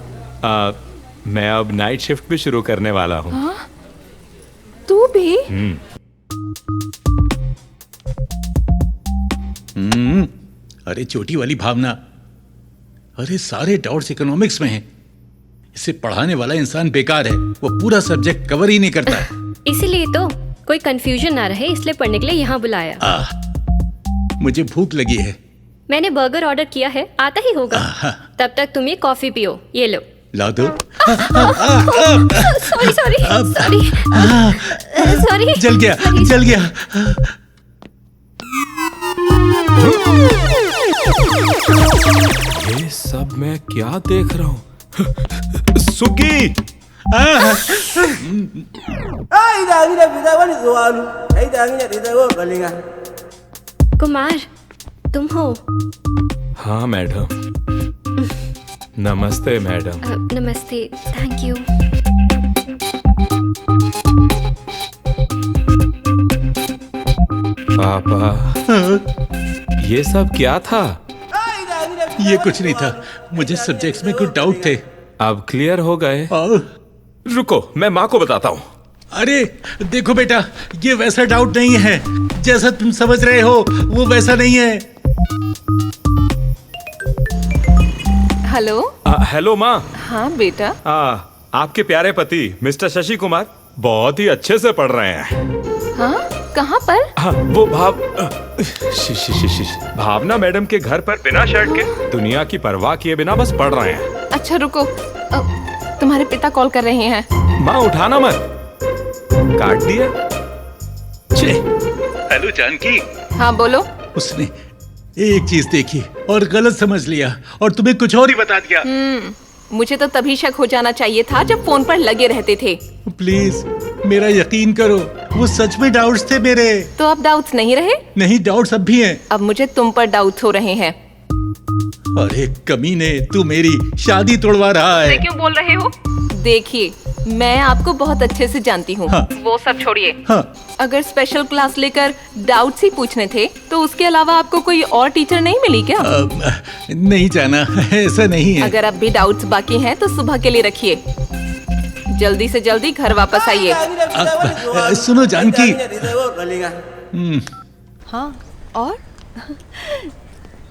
मैं अब नाइट शिफ्ट भी शुरू करने वाला हूँ। हाँ? तू भी? अरे छोटी वाली भावना, अरे सारे डाउट्स इकोनॉमिक्स में हैं। इसे पढ़ाने वाला इंसान बेकार है, वो पूरा सब्जेक्ट कवर ही नहीं करता है। इसीलिए तो कोई कंफ्यूजन ना रहे, इसलिए पढ़ने के लिए यहाँ बुलाया। मुझे भूख लगी है। मैंने बर्गर ऑर्डर किया है, आता ही होगा। तब तक तुम ये कॉफी पियो, ये लो। ला दो। Sorry sorry sorry sorry. जल गया, जल गया। ये सब मैं क्या देख रहा हूँ? सुगी! कुमार, तुम हो? हाँ मैडम। नमस्ते मैडम। नमस्ते, थैंक यू। पापा, ये सब क्या था? ये कुछ नहीं था, मुझे सब्जेक्ट्स में कुछ डाउट थे। अब क्लियर हो गए? रुको, मैं माँ को बताता हूँ। अरे देखो बेटा, ये वैसा डाउट नहीं है जैसा तुम समझ रहे हो, वो वैसा नहीं है। हेलो। हेलो माँ। हाँ बेटा। आपके प्यारे पति मिस्टर शशि कुमार बहुत ही अच्छे से पढ़ रहे हैं। हाँ? कहाँ पर? हाँ, वो भावना मैडम के घर पर बिना शर्ट के, दुनिया की परवाह किए बिना बस पढ़ रहे हैं। अच्छा रुको, तुम्हारे पिता कॉल कर रहे हैं। माँ उठाना मत। काट दिया। हेलो जानकी। हाँ बोलो। उसने एक चीज देखी और गलत समझ लिया और तुम्हें कुछ और ही बता दिया। मुझे तो तभी शक हो जाना चाहिए था जब फोन पर लगे रहते थे। प्लीज मेरा यकीन करो, वो सच में डाउट्स थे मेरे। तो अब डाउट्स नहीं रहे? नहीं, डाउट्स अब भी हैं। अब मुझे तुम पर डाउट्स हो रहे हैं। अरे कमीने, तू मेरी शादी तोड़वा रहा है। क्यों बोल रहे हो? देखिए, मैं आपको बहुत अच्छे से जानती हूँ। हाँ। वो सब छोड़िए। हाँ। अगर स्पेशल क्लास लेकर डाउट्स ही पूछने थे तो उसके अलावा आपको कोई और टीचर नहीं मिली क्या? नहीं जाना, ऐसा नहीं है। अगर अब भी डाउट्स बाकी हैं तो सुबह के लिए रखिए। जल्दी से जल्दी घर वापस आइए। सुनो जानकी। हाँ,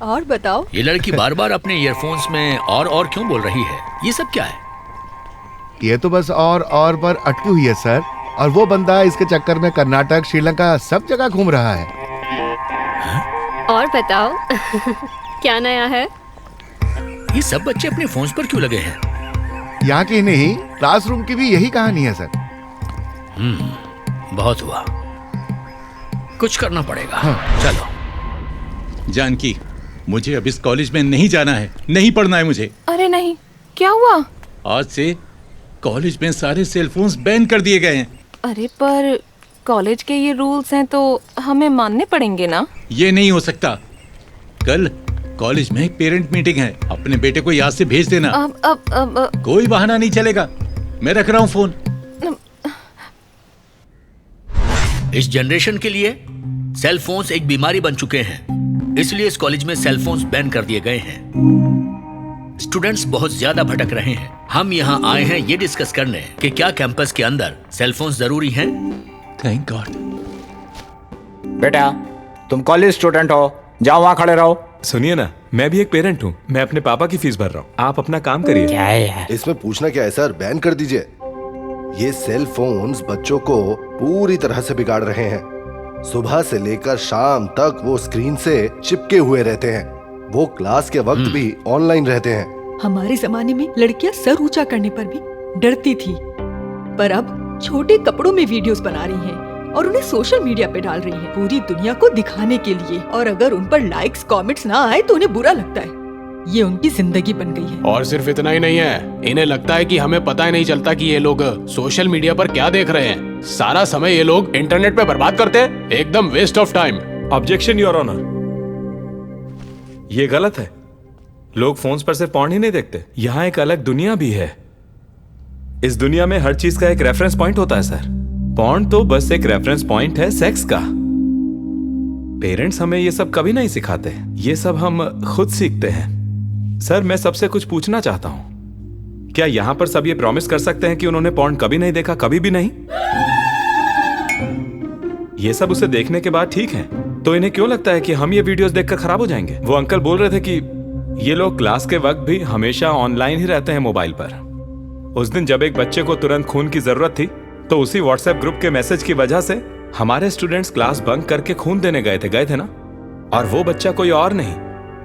और बताओ। ये लड़की बार बार अपने ईयरफोन्स में और क्यों बोल रही है? ये सब क्या है? ये तो बस और पर अटकी हुई है सर। और वो बंदा इसके चक्कर में कर्नाटक, श्रीलंका सब जगह घूम रहा है। और बताओ क्या नया है? ये सब बच्चे अपने फोन्स पर क्यों लगे हैं? यहाँ की नहीं, क्लासरूम की भी यही कहानी है सर। बहुत हुआ। कुछ करना पड़ेगा। चलो। जानकी, मुझे अब इस कॉलेज में नहीं जाना है, नहीं पढ़ना है मुझे। अरे नहीं, क्या हुआ? आज से कॉलेज में सारे सेलफोन्स बैन कर दिए गए हैं। अरे पर कॉलेज के ये रूल्स हैं तो हमें मानने पड़ेंगे ना। ये नहीं हो सकता। कल कॉलेज में एक पेरेंट मीटिंग है, अपने बेटे को याद से भेज देना। अब कोई बहाना नहीं चलेगा। मैं रख रहा हूँ फोन। इस जनरेशन के लिए सेल फोन्स एक बीमारी बन चुके हैं, इसलिए इस कॉलेज में सेल फोन्स बैन कर दिए गए हैं। स्टूडेंट्स बहुत ज्यादा भटक रहे हैं। हम यहाँ आए हैं ये डिस्कस करने कि क्या कैंपस के अंदर सेल फोन्स जरूरी हैं। Thank God. बेटा, तुम कॉलेज स्टूडेंट हो, जाओ वहाँ खड़े रहो। सुनिए ना, मैं भी एक पेरेंट हूँ, मैं अपने पापा की फीस भर रहा हूँ, आप अपना काम करिए। क्या है इसमें पूछना क्या है सर, बैन कर दीजिए। ये सेल फोन्स बच्चों को पूरी तरह से बिगाड़ रहे हैं। सुबह से लेकर शाम तक वो स्क्रीन से चिपके हुए रहते हैं। वो क्लास के वक्त भी ऑनलाइन रहते हैं। हमारे जमाने में लड़कियां सर ऊंचा करने पर भी डरती थी, पर अब छोटे कपड़ों में वीडियोस बना रही हैं और उन्हें सोशल मीडिया पे डाल रही हैं, पूरी दुनिया को दिखाने के लिए। और अगर उन पर लाइक्स कमेंट्स ना आए तो उन्हें बुरा लगता है। ये उनकी जिंदगी बन गई है। और सिर्फ इतना ही नहीं है, इन्हें लगता है कि हमें पता ही नहीं चलता कि ये लोग सोशल मीडिया पर क्या देख रहे हैं। सारा समय ये लोग इंटरनेट पे बर्बाद करते हैं, एकदम waste of time. Objection your honour, ये गलत है। लोग फोन्स पर सिर्फ पॉर्न ही नहीं देखते, यहाँ एक अलग दुनिया भी है। इस दुनिया में हर चीज का एक रेफरेंस पॉइंट होता है सर। पॉर्न तो बस एक रेफरेंस पॉइंट है सेक्स का। पेरेंट्स हमें ये सब कभी नहीं सिखाते, ये सब हम खुद सीखते हैं। सर, मैं सबसे कुछ पूछना चाहता हूं, क्या यहां पर सब ये प्रॉमिस कर सकते हैं कि उन्होंने पॉर्न कभी नहीं देखा, कभी भी नहीं? ये सब उसे देखने के बाद ठीक है, तो इन्हें क्यों लगता है कि हम ये वीडियोस देखकर खराब हो जाएंगे? वो अंकल बोल रहे थे कि ये लोग क्लास के वक्त भी हमेशा ऑनलाइन ही रहते हैं मोबाइल पर। उस दिन जब एक बच्चे को तुरंत खून की जरूरत थी, तो उसी व्हाट्सएप ग्रुप के मैसेज की वजह से हमारे स्टूडेंट्स क्लास बंक करके खून देने गए थे ना। और वो बच्चा कोई और नहीं,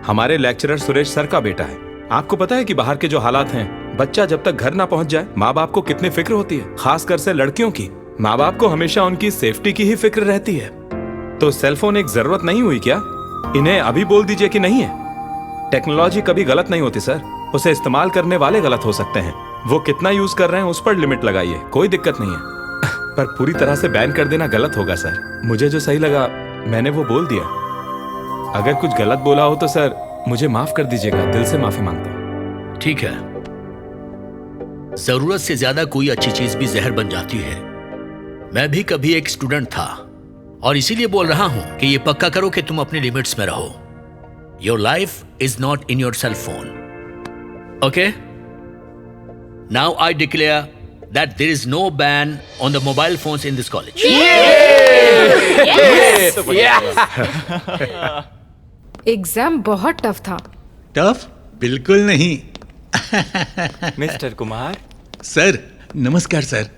हमारे लेक्चरर सुरेश सर का बेटा है। आपको पता है कि बाहर के जो हालात हैं, बच्चा जब तक घर ना पहुंच जाए माँ बाप को कितनी फिक्र होती है, खासकर से लड़कियों की। माँ बाप को हमेशा उनकी सेफ्टी की ही फिक्र रहती है। तो सेलफोन एक जरूरत नहीं हुई क्या? इन्हें अभी बोल दीजिए कि नहीं है। टेक्नोलॉजी कभी गलत नहीं होती सर, उसे इस्तेमाल करने वाले गलत हो सकते हैं। वो कितना यूज कर रहे हैं उस पर लिमिट लगाइए, कोई दिक्कत नहीं है। पर पूरी तरह से बैन कर देना गलत होगा सर। मुझे जो सही लगा मैंने वो बोल दिया। अगर कुछ गलत बोला हो तो सर मुझे माफ कर दीजिएगा, दिल से माफी मांगता हूं। ठीक है, जरूरत से ज्यादा कोई अच्छी चीज भी जहर बन जाती है। मैं भी कभी एक स्टूडेंट था और इसीलिए बोल रहा हूं कि ये पक्का करो कि तुम अपने लिमिट्स में रहो। Your life is not in your cell phone. Okay, now I declare that there is no ban on the mobile phones in this college. Exam बहुत टफ था। टफ? बिल्कुल नहीं। मिस्टर कुमार। सर, नमस्कार सर।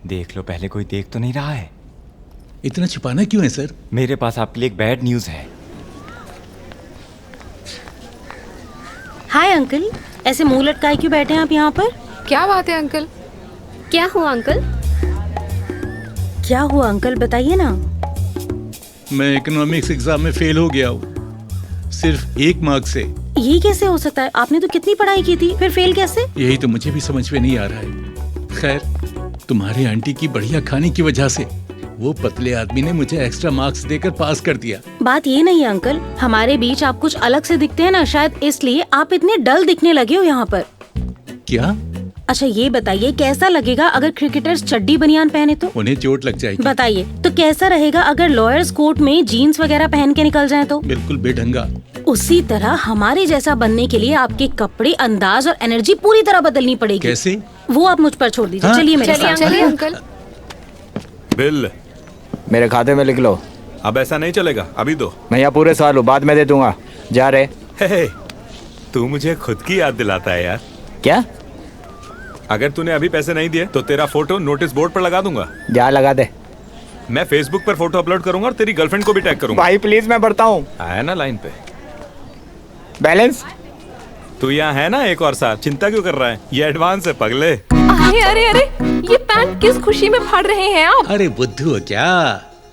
देख लो, पहले कोई देख तो नहीं रहा है। इतना छुपाना क्यों है सर? मेरे पास आपके लिए एक बैड न्यूज है। हाय अंकल, ऐसे मुंह लटकाए क्यों बैठे हैं आप यहाँ पर? क्या बात है अंकल? क्या हुआ अंकल? क्या हुआ अंकल, बताइए ना। मैं इकोनॉमिक्स एग्जाम में फेल हो गया हूँ, सिर्फ 1 मार्क से। ये कैसे हो सकता है? आपने तो कितनी पढ़ाई की थी, फिर फेल कैसे? यही तो मुझे भी समझ में नहीं आ रहा है। खैर, तुम्हारे आंटी की बढ़िया खाने की वजह से वो पतले आदमी ने मुझे एक्स्ट्रा मार्क्स देकर पास कर दिया। बात ये नहीं है अंकल, हमारे बीच आप कुछ अलग से दिखते हैं ना, शायद इसलिए आप इतने डल दिखने लगे हो यहाँ पर। क्या? अच्छा ये बताइए, कैसा लगेगा अगर क्रिकेटर्स चड्डी बनियान पहने तो? उन्हें चोट लग जाएगी। बताइए तो कैसा रहेगा अगर लॉयर्स कोर्ट में जीन्स वगैरह पहन के निकल जाएं तो? बिल्कुल बेढंगा। उसी तरह हमारे जैसा बनने के लिए आपके कपड़े, अंदाज और एनर्जी पूरी तरह बदलनी पड़ेगी। कैसे? वो आप मुझ पर छोड़ दीजिए। चलिए मेरे साथ। चलिए अंकल। बिल मेरे खाते में लिख लो। अब ऐसा नहीं चलेगा, अभी दो। मैं यहाँ पूरे साल हूँ, बाद में दे दूंगा। जा रहे। हे, तू मुझे खुद की याद दिलाता है यार। क्या? अगर तूने अभी पैसे नहीं दिए तो तेरा फोटो नोटिस बोर्ड पर लगा दूंगा। जा लगा दे। मैं फेसबुक पर फोटो अपलोड करूंगा और तेरी गर्लफ्रेंड को भी टैग करूंगा। भाई प्लीज, मैं बढ़ता हूँ। आया ना लाइन पे। बैलेंस? तू यहाँ है ना एक और साथ, चिंता क्यों कर रहा है? ये एडवांस है पगले। अरे अरे अरे, ये पैंट किस खुशी में फाड़ रहे हैं आप? अरे बुद्धू क्या,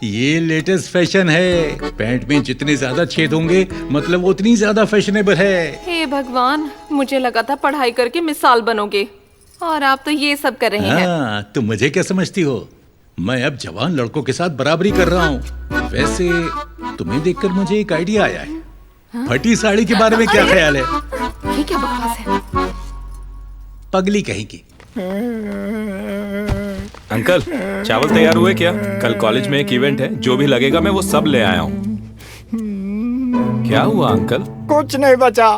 ये लेटेस्ट फैशन है। पैंट में जितने ज्यादा छेद होंगे मतलब उतनी ज्यादा फैशनेबल है। हे भगवान, मुझे लगा था पढ़ाई करके मिसाल बनोगे और आप तो ये सब कर रहे हैं। हाँ, तुम मुझे क्या समझती हो? मैं अब जवान लड़कों के साथ बराबरी कर रहा हूँ। वैसे तुम्हें देखकर मुझे एक आइडिया आया है। फटी साड़ी के बारे में क्या ख्याल है? ये क्या बकवास है? पगली कहेगी। अंकल, चावल तैयार हुए क्या? कल कॉलेज में एक इवेंट है, जो भी लगेगा मैं वो सब ले आया हूँ। क्या हुआ अंकल? कुछ नहीं बचा,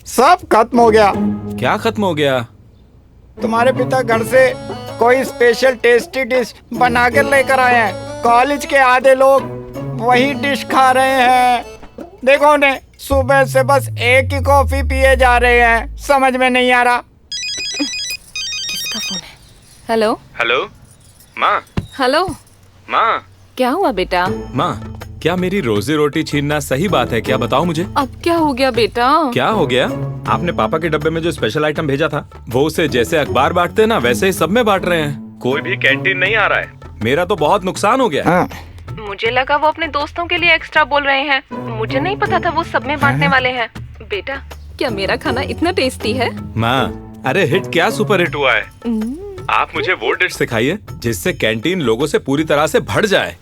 सब खत्म हो गया। क्या खत्म हो गया? तुम्हारे पिता घर से कोई स्पेशल टेस्टी डिश बना कर लेकर आए हैं। कॉलेज के आधे लोग वही डिश खा रहे हैं। देखो उन्हें, सुबह से बस एक ही कॉफी पिए जा रहे हैं। समझ में नहीं आ रहा। किसका फोन है? हेलो हेलो माँ। हेलो माँ, क्या हुआ बेटा? माँ, क्या मेरी रोजी रोटी छीनना सही बात है क्या? बताओ मुझे। अब क्या हो गया बेटा? क्या हो गया? आपने पापा के डब्बे में जो स्पेशल आइटम भेजा था वो उसे जैसे अखबार बांटते हैं ना वैसे ही सब में बांट रहे हैं। कोई भी कैंटीन नहीं आ रहा है। मेरा तो बहुत नुकसान हो गया। मुझे लगा वो अपने दोस्तों के लिए एक्स्ट्रा बोल रहे हैं। मुझे नहीं पता था वो सब में बांटने वाले हैं। बेटा, क्या मेरा खाना इतना टेस्टी है? माँ, अरे हिट क्या सुपर हिट हुआ है। आप मुझे वो डिश सिखाइए जिससे कैंटीन लोगों से पूरी तरह से भर जाए।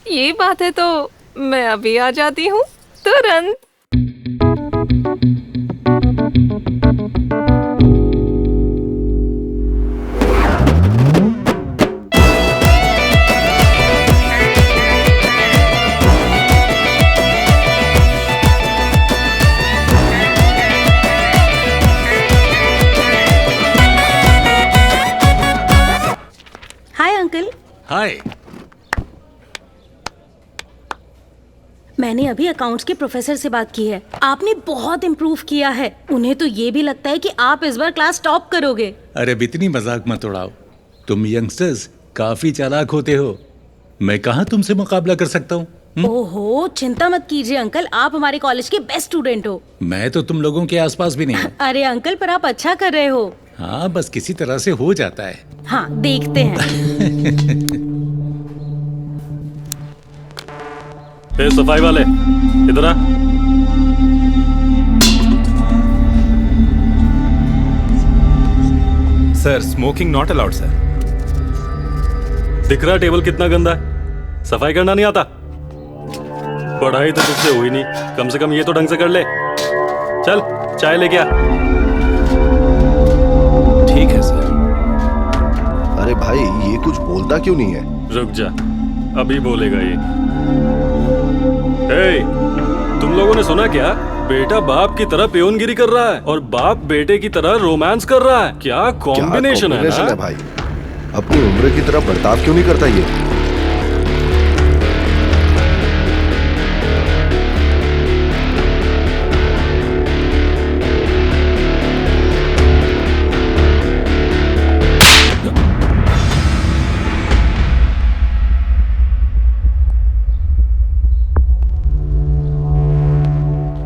ये बात है तो मैं अभी आ जाती हूँ तुरंत। Hi uncle. हाय। मैंने अभी अकाउंट्स के प्रोफेसर से बात की है। आपने बहुत इम्प्रूव किया है। उन्हें तो ये भी लगता है कि आप इस बार क्लास टॉप करोगे। अरे इतनी मजाक मत उड़ाओ। तुम यंगस्टर्स काफी चालाक होते हो। मैं कहाँ तुमसे मुकाबला कर सकता हूँ? ओहो, चिंता मत कीजिए अंकल, आप हमारे कॉलेज के बेस्ट स्टूडेंट हो। मैं तो तुम लोगों के आसपास भी नहीं हूँ। अरे अंकल, पर आप अच्छा कर रहे हो। हाँ, बस किसी तरह से हो जाता है। हाँ, देखते हैं। ए, सफाई वाले इधर आ। Sir, smoking not allowed sir. दिख रहा टेबल कितना गंदा है? सफाई करना नहीं आता? पढ़ाई तो तुझसे हुई नहीं, कम से कम ये तो ढंग से कर ले। चल चाय लेके आ। ठीक है सर। अरे भाई, ये कुछ बोलता क्यों नहीं है? रुक जा, अभी बोलेगा ये। हे, तुम लोगों ने सुना क्या? बेटा बाप की तरह पियोनगिरी कर रहा है और बाप बेटे की तरह रोमांस कर रहा है। क्या कॉम्बिनेशन है ना? भाई, अपनी उम्र की तरह बर्ताव क्यों नहीं करता ये?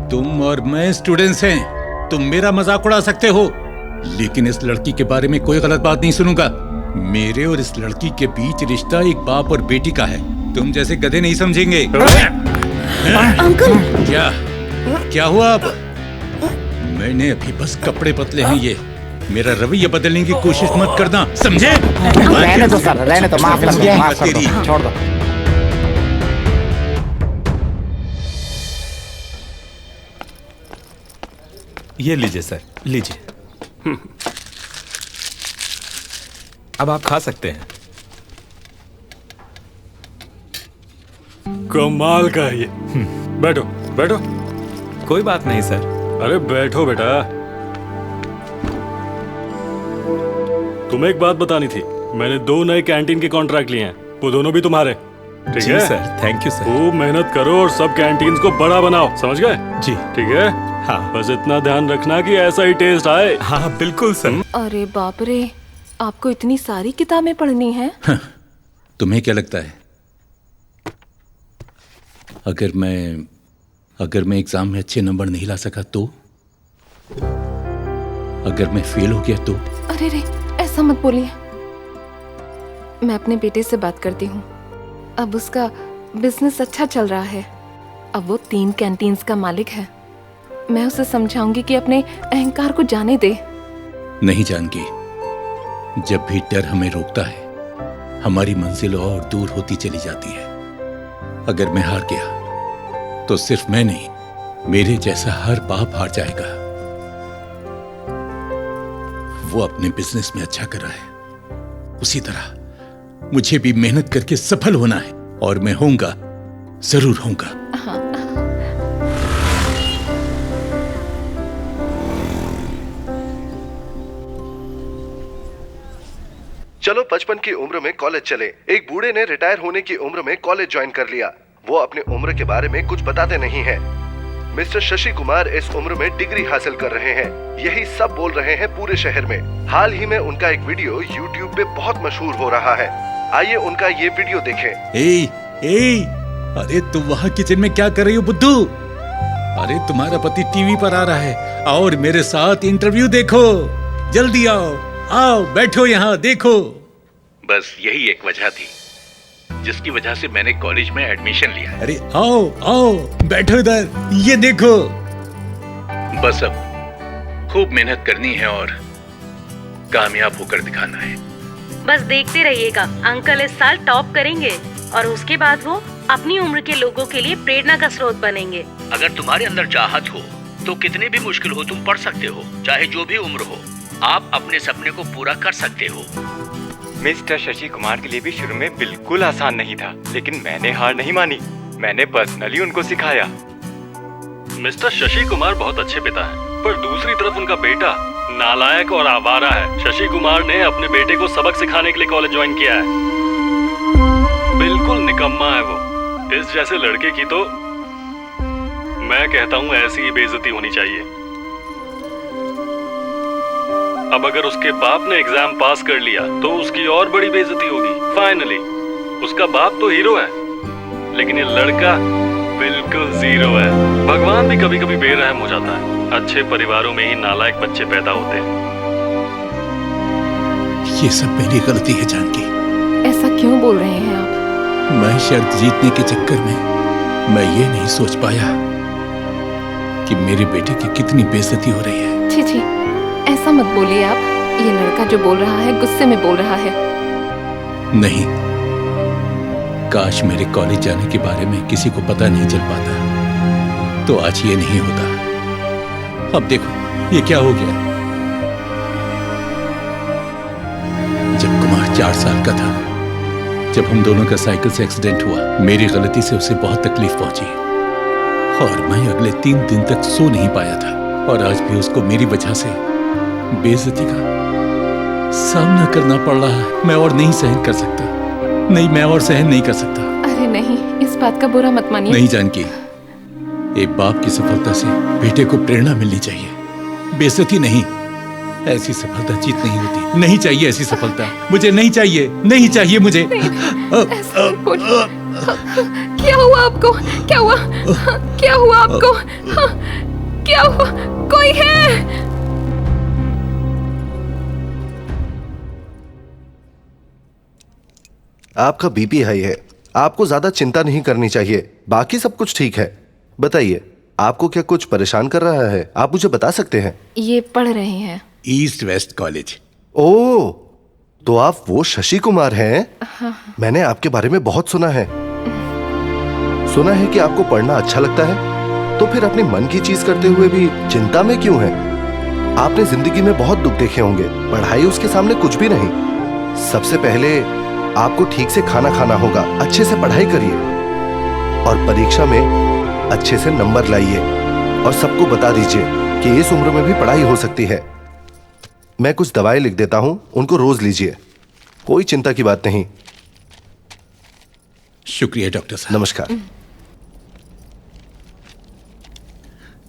तुम और मैं स्टूडेंट्स हैं। तुम मेरा मजाक उड़ा सकते हो, लेकिन इस लड़की के बारे में कोई गलत बात नहीं सुनूंगा। मेरे और इस लड़की के बीच रिश्ता एक बाप और बेटी का है। तुम जैसे गधे नहीं समझेंगे। अंकल, क्या हुआ? अब मैंने अभी बस कपड़े बदले हैं। ये मेरा रवैया बदलने की कोशिश मत करना, समझे? रहने दो सर, रहने दो, माफ कर दो, छोड़ दो। ये लीजिए सर, लीजिए। अब आप खा सकते हैं। कमाल का है ये। बैठो बैठो। कोई बात नहीं सर। अरे बैठो बेटा। तुम्हें एक बात बतानी थी। मैंने 2 नए कैंटीन के कॉन्ट्रैक्ट लिए हैं, वो दोनों भी तुम्हारे। ठीक जी है सर, थैंक यू सर। खूब मेहनत करो और सब कैंटीन्स को बड़ा बनाओ, समझ गए? जी ठीक है। हाँ, बस इतना ध्यान रखना कि ऐसा ही टेस्ट आए। हाँ बिल्कुल सर। अरे बाप रे, आपको इतनी सारी किताबें पढ़नी है? तुम्हें क्या लगता है अगर मैं एग्जाम में अच्छे नंबर नहीं ला सका तो? अगर मैं फेल हो गया तो? अरे रे, ऐसा मत बोलिए। मैं अपने बेटे से बात करती हूँ। अब उसका बिजनेस अच्छा चल रहा है। अब वो 3 कैंटीन्स का मालिक है। मैं उसे समझाऊंगी कि अपने अहंकार को जाने दे। नहीं जानकी, जब भी डर हमें रोकता है, हमारी मंजिल और दूर होती चली जाती है। अगर मैं हार गया तो सिर्फ मैं नहीं, मेरे जैसा हर बाप हार जाएगा। वो अपने बिजनेस में अच्छा कर रहा है, उसी तरह मुझे भी मेहनत करके सफल होना है, और मैं होऊंगा, जरूर होऊंगा। हाँ। चलो 55 की उम्र में कॉलेज चले। एक बूढ़े ने रिटायर होने की उम्र में कॉलेज ज्वाइन कर लिया। वो अपनी उम्र के बारे में कुछ बताते नहीं हैं। मिस्टर शशि कुमार इस उम्र में डिग्री हासिल कर रहे हैं, यही सब बोल रहे हैं पूरे शहर में। हाल ही में उनका एक वीडियो YouTube पे बहुत मशहूर हो रहा है। आइए उनका ये वीडियो देखें। अरे तुम वहाँ किचन में क्या कर रही हो बुद्धू? अरे तुम्हारा पति टीवी पर आ रहा है, और मेरे साथ इंटरव्यू देखो। जल्दी आओ, आओ बैठो यहाँ, देखो। बस यही एक वजह थी जिसकी वजह से मैंने कॉलेज में एडमिशन लिया। अरे आओ आओ बैठो इधर, ये देखो। बस अब खूब मेहनत करनी है और कामयाब होकर दिखाना है। बस देखते रहिएगा, अंकल इस साल टॉप करेंगे और उसके बाद वो अपनी उम्र के लोगों के लिए प्रेरणा का स्रोत बनेंगे। अगर तुम्हारे अंदर चाहत हो तो कितनी भी मुश्किल हो तुम पढ़ सकते हो, चाहे जो भी उम्र हो। आप अपने सपने को पूरा कर सकते हो। मिस्टर शशि कुमार के लिए भी शुरू में बिल्कुल आसान नहीं था, लेकिन मैंने हार नहीं मानी। मैंने पर्सनली उनको सिखाया। मिस्टर शशि कुमार बहुत अच्छे पिता हैं, पर दूसरी तरफ उनका बेटा नालायक और आवारा है। शशि कुमार ने अपने बेटे को सबक सिखाने के लिए कॉलेज ज्वाइन किया है। बिल्कुल निकम्मा है वो। इस जैसे लड़के की तो मैं कहता हूँ ऐसी ही बेइज्जती होनी चाहिए। अब अगर उसके बाप ने एग्जाम पास कर लिया तो उसकी और बड़ी बेइज्जती होगी। फाइनली उसका बाप तो हीरो है, लेकिन ये लड़का बिल्कुल जीरो है। भगवान भी कभी कभी बेरहम हो जाता है। अच्छे परिवारों में ही नालायक बच्चे पैदा होते हैं। ये सब मेरी गलती है जानकी। ऐसा क्यों बोल रहे हैं आप? मैं शर्त जीतने के चक्कर में मैं ये नहीं सोच पाया कि मेरे बेटे की कितनी बेइज्जती हो रही है। छी छी, ऐसा मत बोलिए आप। ये लड़का जो बोल रहा है गुस्से में बोल रहा है। नहीं, काश मेरे कॉलेज जाने के बारे में किसी को पता नहीं चल पाता तो आज ये नहीं होता। अब देखो ये क्या हो गया। जब कुमार 4 साल का था, जब हम दोनों का साइकिल से एक्सीडेंट हुआ, मेरी गलती से उसे बहुत तकलीफ पहुंची और मैं अगले 3 दिन तक सो नहीं पाया था। और आज भी उसको मेरी वजह से बेइज्जती का सामना करना पड़ रहा है। मैं और नहीं सहन कर सकता। नहीं, मैं और सहन नहीं कर सकता। अरे नहीं, इस बात का बुरा मत मानिए। नहीं जानकी, एक बाप की सफलता से बेटे को प्रेरणा मिलनी चाहिए, बेइज्जती नहीं। ऐसी सफलता जीत नहीं होती। नहीं चाहिए ऐसी सफलता, मुझे नहीं चाहिए, नहीं चाहिए मुझे। क्या हुआ आपको? क्या हुआ? क्या हुआ आपको? क्या हुआ? कोई है? आपका बीपी हाई है, आपको ज्यादा चिंता नहीं करनी चाहिए। बाकी सब कुछ ठीक है। बताइए, आपको क्या कुछ परेशान कर रहा है? आप मुझे बता सकते हैं। ये पढ़ रहे हैं ईस्ट वेस्ट कॉलेज। ओह, तो आप वो शशि कुमार हैं? हाँ। मैंने आपके बारे में बहुत सुना है। सुना है कि आपको पढ़ना अच्छा लगता है, तो फिर अपने मन की चीज करते हुए भी चिंता में क्यों हैं? आपने जिंदगी में बहुत दुख देखे होंगे, पढ़ाई उसके सामने कुछ भी नहीं। सबसे पहले आपको ठीक से खाना खाना होगा, अच्छे से पढ़ाई करिए और परीक्षा में अच्छे से नंबर लाइए और सबको बता दीजिए कि इस उम्र में भी पढ़ाई हो सकती है। मैं कुछ दवाएं लिख देता हूं, उनको रोज लीजिए। कोई चिंता की बात नहीं। शुक्रिया डॉक्टर साहब। नमस्कार।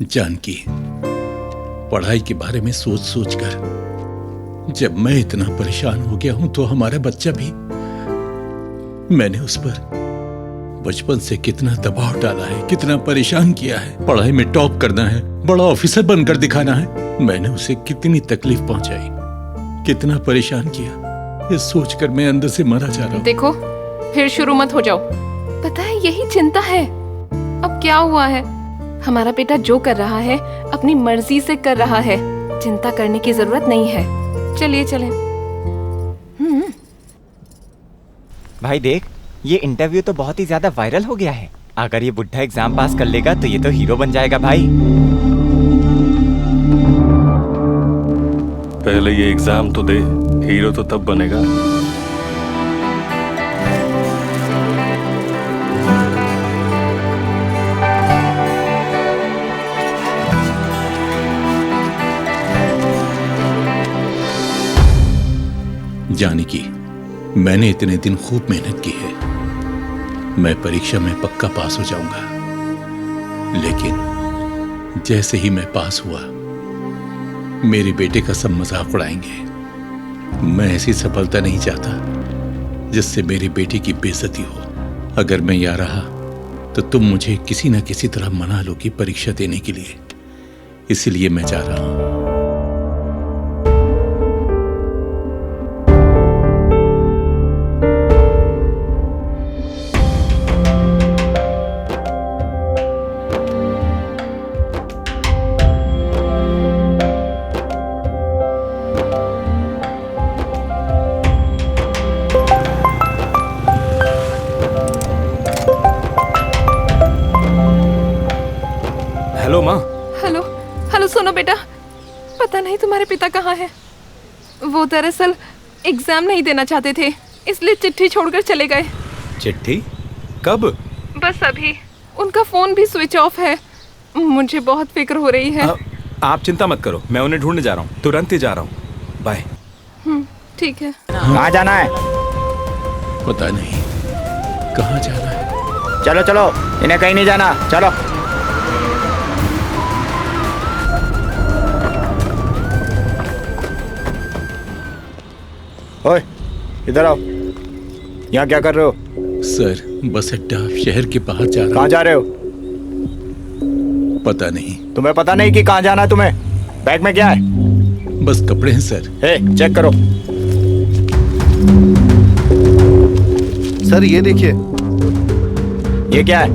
जानकी, पढ़ाई के बारे में सोच सोच कर जब मैं इतना परेशान हो गया हूं तो हमारा बच्चा भी। मैंने उस पर बचपन से कितना दबाव डाला है, कितना परेशान किया है। पढ़ाई में टॉप करना है, बड़ा ऑफिसर बनकर दिखाना है। मैंने उसे कितनी तकलीफ पहुंचाई, कितना परेशान किया, ये सोचकर मैं अंदर से मरा जा रहा हूं। देखो, फिर शुरू मत हो जाओ। पता है यही चिंता है। अब क्या हुआ है? हमारा बेटा जो कर रहा है अपनी मर्जी से कर रहा है, चिंता करने की जरूरत नहीं है। चलिए चलें। भाई देख, ये इंटरव्यू तो बहुत ही ज्यादा वायरल हो गया है। अगर ये बुढ़ा एग्जाम पास कर लेगा तो ये तो हीरो बन जाएगा भाई। पहले ये एग्जाम तो दे, हीरो तो तब बनेगा। जानकी, मैंने इतने दिन खूब मेहनत की है। मैं परीक्षा में पक्का पास हो जाऊंगा, लेकिन जैसे ही मैं पास हुआ मेरे बेटे का सब मजाक उड़ाएंगे। मैं ऐसी सफलता नहीं चाहता जिससे मेरे बेटे की बेइज्जती हो। अगर मैं यहाँ रहा तो तुम मुझे किसी न किसी तरह मना लो कि परीक्षा देने के लिए, इसलिए मैं जा रहा हूं। हेलो माँ। हेलो हेलो, सुनो बेटा, पता नहीं तुम्हारे पिता कहाँ हैं। वो दरअसल एग्जाम नहीं देना चाहते थे, इसलिए चिट्ठी छोड़कर चले गए। चिट्ठी? कब? बस अभी। उनका फोन भी स्विच ऑफ है। मुझे बहुत फिक्र हो रही है। आप चिंता मत करो, मैं उन्हें ढूंढने जा रहा हूँ, तुरंत ही जा रहा हूँ। बाय। ठीक है। कहाँ जाना है? पता नहीं कहाँ जाना है। चलो चलो, इन्हें कहीं नहीं जाना, चलो। ओए, इधर आओ। यहाँ क्या कर रहे हो? सर, बस अड्डा शहर के बाहर जा रहा हूँ। कहाँ जा रहे हो? पता नहीं। तुम्हें पता नहीं कि कहाँ जाना है तुम्हें? बैग में क्या है? बस कपड़े हैं सर। चेक करो। सर ये देखिए। ये क्या है?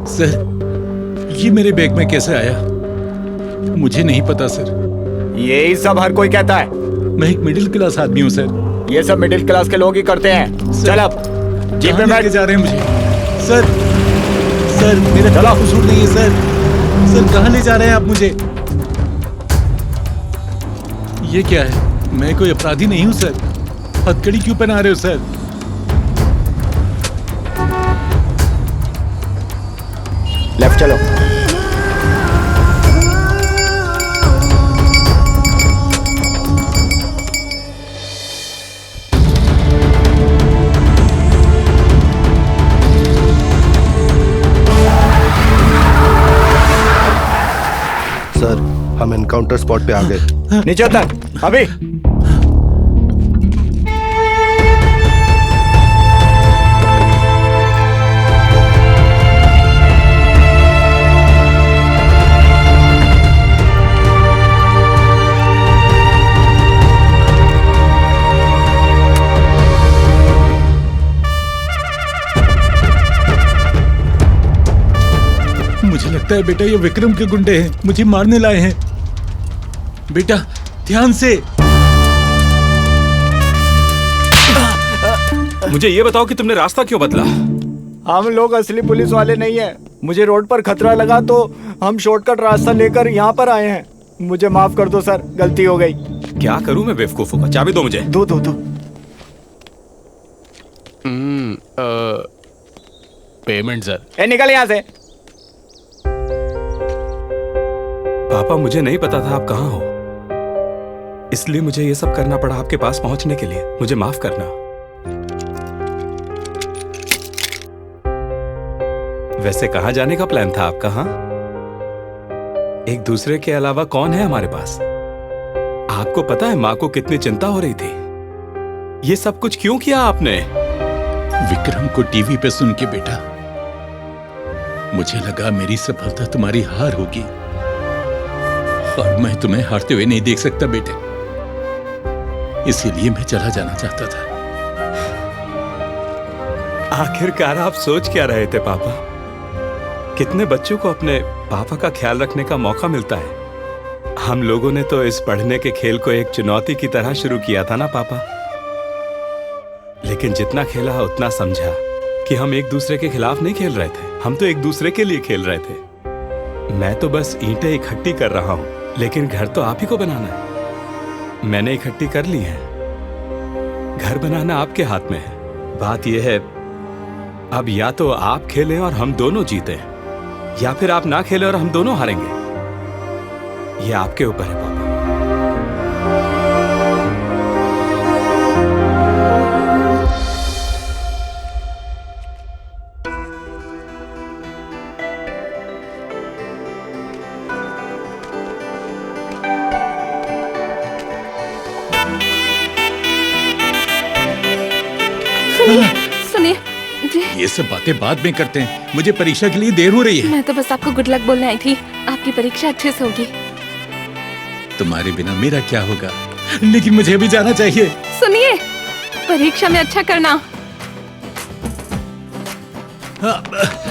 सर, ये मेरे बैग में कैसे आया? मुझे नहीं पता सर। यही सब हर कोई कहता है। मैं एक मिडिल क्लास आदमी हूँ सर। ये सब मिडिल क्लास के लोग ही करते हैं। चल अब जीप में बैठ। जा रहे हैं मुझे सर। सर मेरा गला कसूर नहीं है सर। सर कहाँ ले जा रहे हैं आप मुझे? ये क्या है? मैं कोई अपराधी नहीं हूँ सर। हथकड़ी क्यों पहना रहे हो सर? लेफ्ट चलो। सर, हम एनकाउंटर स्पॉट पे आ गए। नीचे उतर, अभी। मुझे लगता है बेटा ये विक्रम के गुंडे हैं, मुझे मारने लाए हैं। बेटा ध्यान से। मुझे ये बताओ कि तुमने रास्ता क्यों बदला? हम लोग असली पुलिस वाले नहीं हैं। मुझे रोड पर खतरा लगा तो हम शॉर्टकट रास्ता लेकर यहाँ पर आए हैं। मुझे माफ कर दो सर, गलती हो गई। क्या करूं मैं बेवकूफों का? चाबी दो मुझे। दो। Payment sir. निकल यहाँ से। पापा, मुझे नहीं पता था आप कहाँ हो, इसलिए मुझे ये सब करना पड़ा आपके पास पहुंचने के लिए। मुझे माफ करना। वैसे कहाँ जाने का प्लान था आपका? हाँ, एक दूसरे के अलावा कौन है हमारे पास? आपको पता है माँ को कितनी चिंता हो रही थी। ये सब कुछ क्यों किया आपने? विक्रम को टीवी पे सुन के बेटा मुझे लगा मेरी सफलता तुम्हारी हार होगी, और मैं तुम्हें हारते हुए नहीं देख सकता बेटे, इसीलिए मैं चला जाना चाहता था। आखिरकार आप सोच क्या रहे थे पापा? कितने बच्चों को अपने पापा का ख्याल रखने का मौका मिलता है। हम लोगों ने तो इस पढ़ने के खेल को एक चुनौती की तरह शुरू किया था ना पापा। लेकिन जितना खेला उतना समझा कि हम एक दूसरे के खिलाफ नहीं खेल रहे थे, हम तो एक दूसरे के लिए खेल रहे थे। मैं तो बस ईंटें इकट्ठी कर रहा हूं, लेकिन घर तो आप ही को बनाना है। मैंने इकट्ठी कर ली है, घर बनाना आपके हाथ में है। बात यह है, अब या तो आप खेलें और हम दोनों जीतें, या फिर आप ना खेलें और हम दोनों हारेंगे। ये आपके ऊपर है पापा। सुनिए, ये सब बातें बाद में करते हैं, मुझे परीक्षा के लिए देर हो रही है। मैं तो बस आपको गुड लक बोलने आई थी। आपकी परीक्षा अच्छे से होगी। तुम्हारे बिना मेरा क्या होगा, लेकिन मुझे भी जाना चाहिए। सुनिए, परीक्षा में अच्छा करना।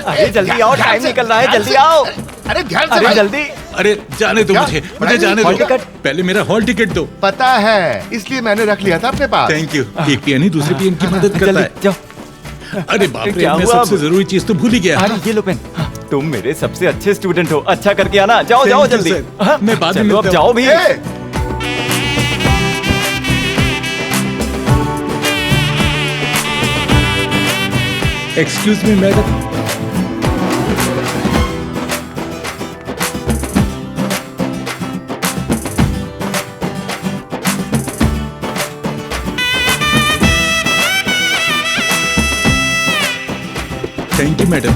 अरे जल्दी आओ, टाइम निकल रहा है, जल्दी आओ। अरे ध्यान से अरे भाई। जल्दी। अरे जाने दो मुझे जाने दो। पहले मेरा हॉल टिकट दो। पता है, इसलिए मैंने रख लिया था अपने पास। Thank you. एक पियानी दूसरे पियन की मदद करता है। जाओ। अरे बाप रे, क्या मैं हुआ सबसे अब? जरूरी चीज तो भूल ही गया। अरे ये लो पेन। तुम मेरे सबसे अच्छे स्टूडेंट हो, अच्छा करके आना। जाओ Thank जाओ you, जल्दी। sir। मैं बाद में चलो अब मिलता जाओ हूँ। भी। Excuse me madam. Thank you madam.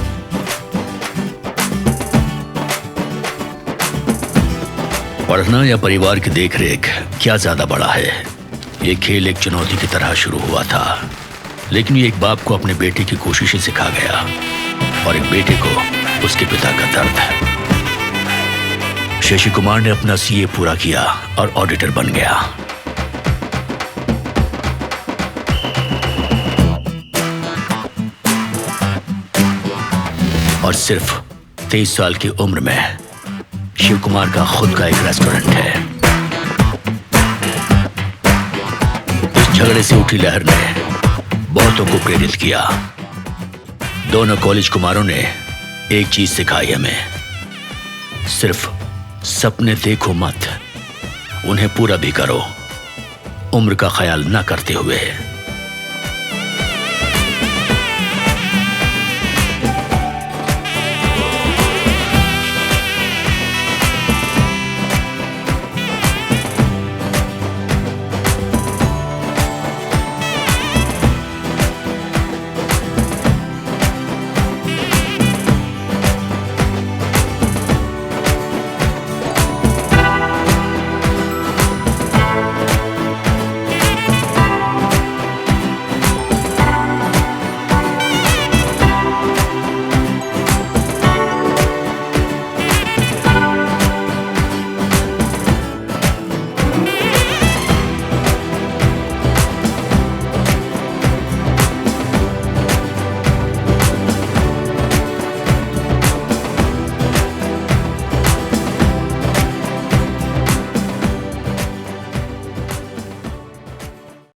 पढ़ना या परिवार की देखरेख, क्या ज्यादा बड़ा है? ये खेल एक चुनौती की तरह शुरू हुआ था, लेकिन ये एक बाप को अपने बेटे की कोशिशें सिखा गया और एक बेटे को उसके पिता का दर्द। शशि कुमार ने अपना सीए पूरा किया और ऑडिटर बन गया। और सिर्फ 23 साल की उम्र में शिव कुमार का खुद का एक रेस्टोरेंट है। इस झगड़े से उठी लहर ने बहुतों को प्रेरित किया। दोनों कॉलेज कुमारों ने एक चीज सिखाई हमें, सिर्फ सपने देखो मत, उन्हें पूरा भी करो, उम्र का ख्याल न करते हुए।